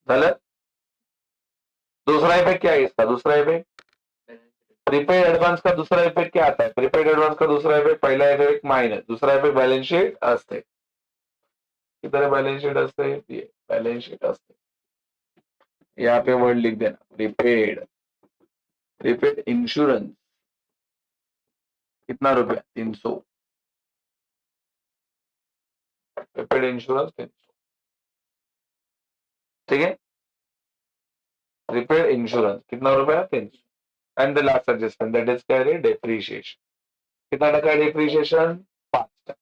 गलत। दूसरा इफेक्ट क्या है इसका? दूसरा इफेक्ट प्रीपेड एडवांस का दूसरा इफेक्ट क्या आता है? प्रीपेड एडवांस का दूसरा इफेक्ट पहला इफेक्ट माइनस, दूसरा इफेक्ट बैलेंस शीट असते। किधर बैलेंस शीट असते? ये बैलेंस शीट असते। यहाँ पे वर्ड लिख देना प्रीपेड। प्रीपेड इंश्योरेंस कितना रुपया? 300। Prepaid insurance 300। ठीक है। प्रीपेड इंश्योरेंस कितना रुपया? 300। And the last adjustment that is क्या है? डेप्रीशिएशन। कितना टका डेप्रीशिएशन? 5%।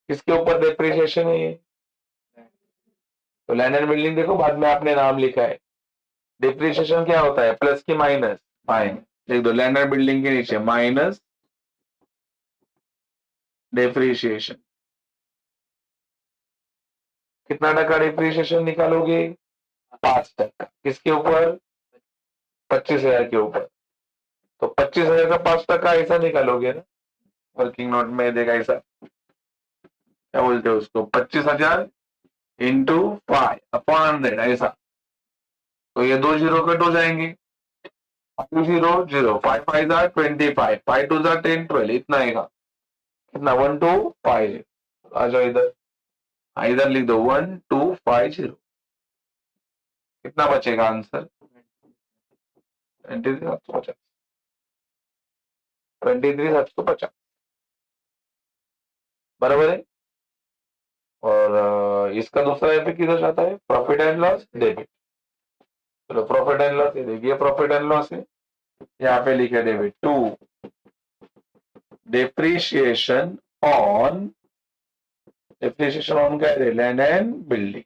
किसके ऊपर डेप्रीशिएशन है ये? तो लैंड एंड बिल्डिंग देखो बाद में आपने नाम लिखा है। डिप्रिसिएशन क्या होता है? प्लस की माइनस? माइनस। लिख दो लैंड एंड बिल्डिंग के नीचे माइनस डिप्रिसिएशन। कितना टका डिप्रिसिएशन निकालोगे? 5%। किसके ऊपर? 25,000 के ऊपर। तो 25,000 का 5% ऐसा निकालोगे ना। वर्किंग नोट में देगा ऐसा। क्या बोलते हो उसको? 25,000 इंटू 5/100 ऐसा। तो ये दो जीरो कट हो जाएंगे। 2 0 0 5 5 25 5 2 10 12 इतना आएगा। कितना? 1250। आ जाओ इधर। इधर लिख दो 1250। कितना बचेगा आंसर? 23,750। 23,750 बराबर है। और इसका दूसरा इफेक्ट किधर जाता है? Profit and loss debit. चलो प्रॉफिट एंड लॉस ये देखिए प्रॉफिट एंड लॉस है। यहाँ पे लिखे डेबिट टू डेप्रिशिएशन ऑन काय रे, लँड अँड बिल्डिंग.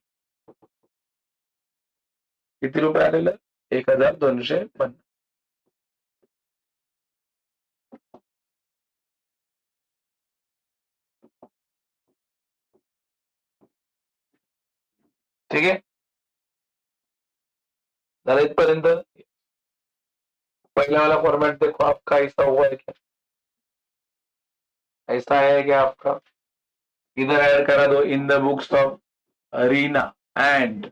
किती रुपये आलेलं? 1250. ठीक है, जरा इथपर्यंत. पहला वाला फॉर्मेट देखो आपका ऐसा हुआ है क्या? ऐसा है क्या आपका? इधर ऐड करा दो in the books of Reena and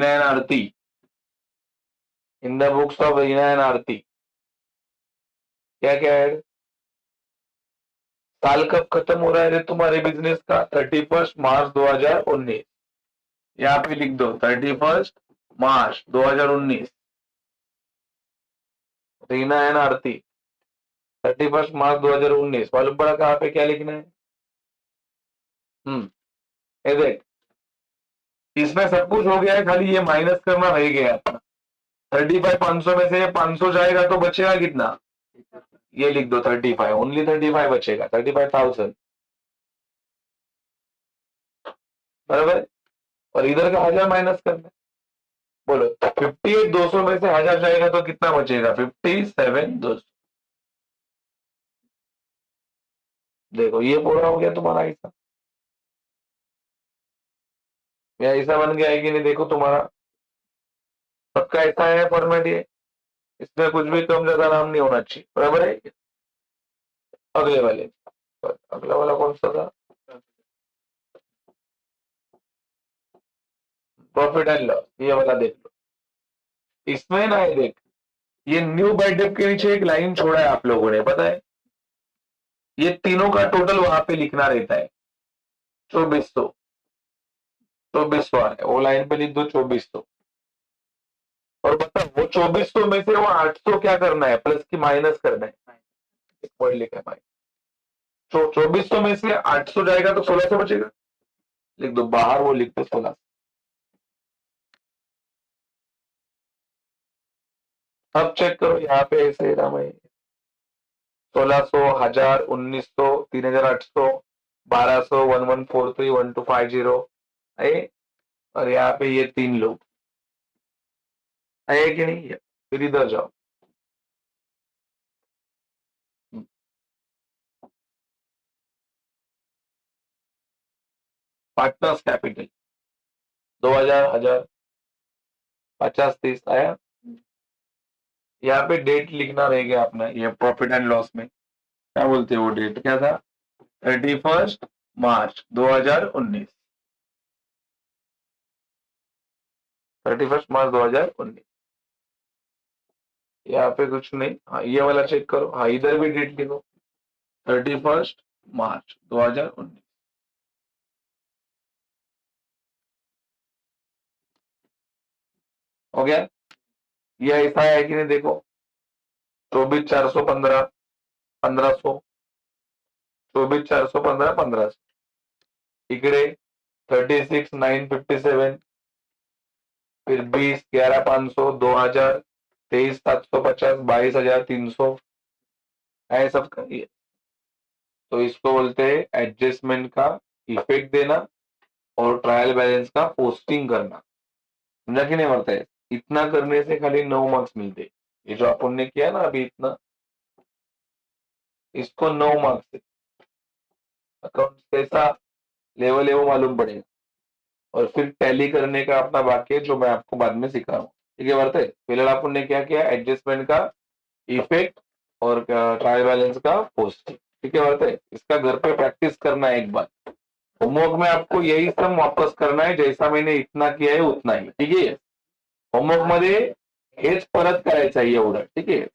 Aarti. In the books of Reena and Aarti क्या क्या ऐड? साल कब खत्म हो रहा है रे तुम्हारे बिजनेस का? 31 मार्च 2019. यहाँ पे लिख दो 31 मार्च 2019. रीना एंड आरती 31 मार्च 2019. मालूम पड़ा कहाँ पे क्या लिखना है? ये देख, इसमें सब कुछ हो गया है, खाली ये माइनस करना रह गया अपना. 35,500 में से 500 जाएगा तो बचेगा कितना? ये लिख दो 35. ओनली 35 बचेगा. 35,000 बराबर. और इधर का 1000 माइनस करना है. बोलो 58,200 में से 1000 जाएगा तो कितना बचेगा? 57,200. देखो ये पूरा हो गया तुम्हारा हिस्सा. या ऐसा बन गया है कि नहीं? देखो तुम्हारा सबका ऐसा है फॉर्मेट ये. इसमें कुछ भी कम ज्यादा नाम नहीं होना चाहिए. बराबर है. अगले वाले, अगला वाला कौन सा था? Profit and loss. ये वाला देख लो. इसमें ना ये देख, ये न्यू बाय डेप के नीचे एक लाइन छोड़ा है आप लोगों ने, पता है? ये तीनों का टोटल वहां पे लिखना रहता है. 2400. 2400 आ रहा है, वो लाइन पे लिख दो 2400. और बता वो 2400 में से वो 800 क्या करना है? प्लस की माइनस करना है. एक वर्ड लिखा है माइनस. 2400 में से 800 जाएगा तो 1600 बचेगा. लिख दो बाहर, वो लिख दो 1600. अब चेक करो यहाँ पे ऐसे राम है. 1600, 1000, 1900, 3800, 1200, 1143, 1250 है. और यहाँ पे ये तीन लोग है कि नहीं? फिर इधर जाओ. पार्टनर्स कैपिटल 2000, 1000, 50, 30 आया. यहाँ पे डेट लिखना रहेगा अपना. ये प्रॉफिट एंड लॉस में क्या बोलते हैं? वो डेट क्या था? 31 मार्च 2019. 31 मार्च 2019. यहाँ पे कुछ नहीं. हाँ ये वाला चेक करो. हाँ इधर भी डेट लिखो 31 मार्च 2019. हो गया. ये ऐसा है कि नहीं? देखो 24,415, 1500. 24,415, 1500. इकडे 36,957. फिर 20, 11,500, 2,000, 23,750, 22,300 है सबका ये. तो इसको बोलते हैं एडजस्टमेंट का इफेक्ट देना और ट्रायल बैलेंस का पोस्टिंग करना. समझा कि नहीं? मरता है. इतना करने से खाली 9 मार्क्स मिलते. ये जो अपन ने किया ना अभी इतना, इसको 9 मार्क्स है. अकाउंट कैसा लेवल है वो मालूम पड़ेगा. और फिर टैली करने का अपना बाकी है, जो मैं आपको बाद में सिखा रहा हूँ. ठीक है वर्ते. फिलहाल अपन ने क्या किया? एडजस्टमेंट का इफेक्ट और ट्रायल बैलेंस का पोस्टिंग. ठीक है वर्ते. इसका घर पे प्रैक्टिस करना है एक बार. होमवर्क में आपको यही सब वापस करना है, जैसा मैंने इतना किया है उतना ही. ठीक है. होमवर्क मध्ये हेच परत करायचं आहे एवढं. ठीक आहे.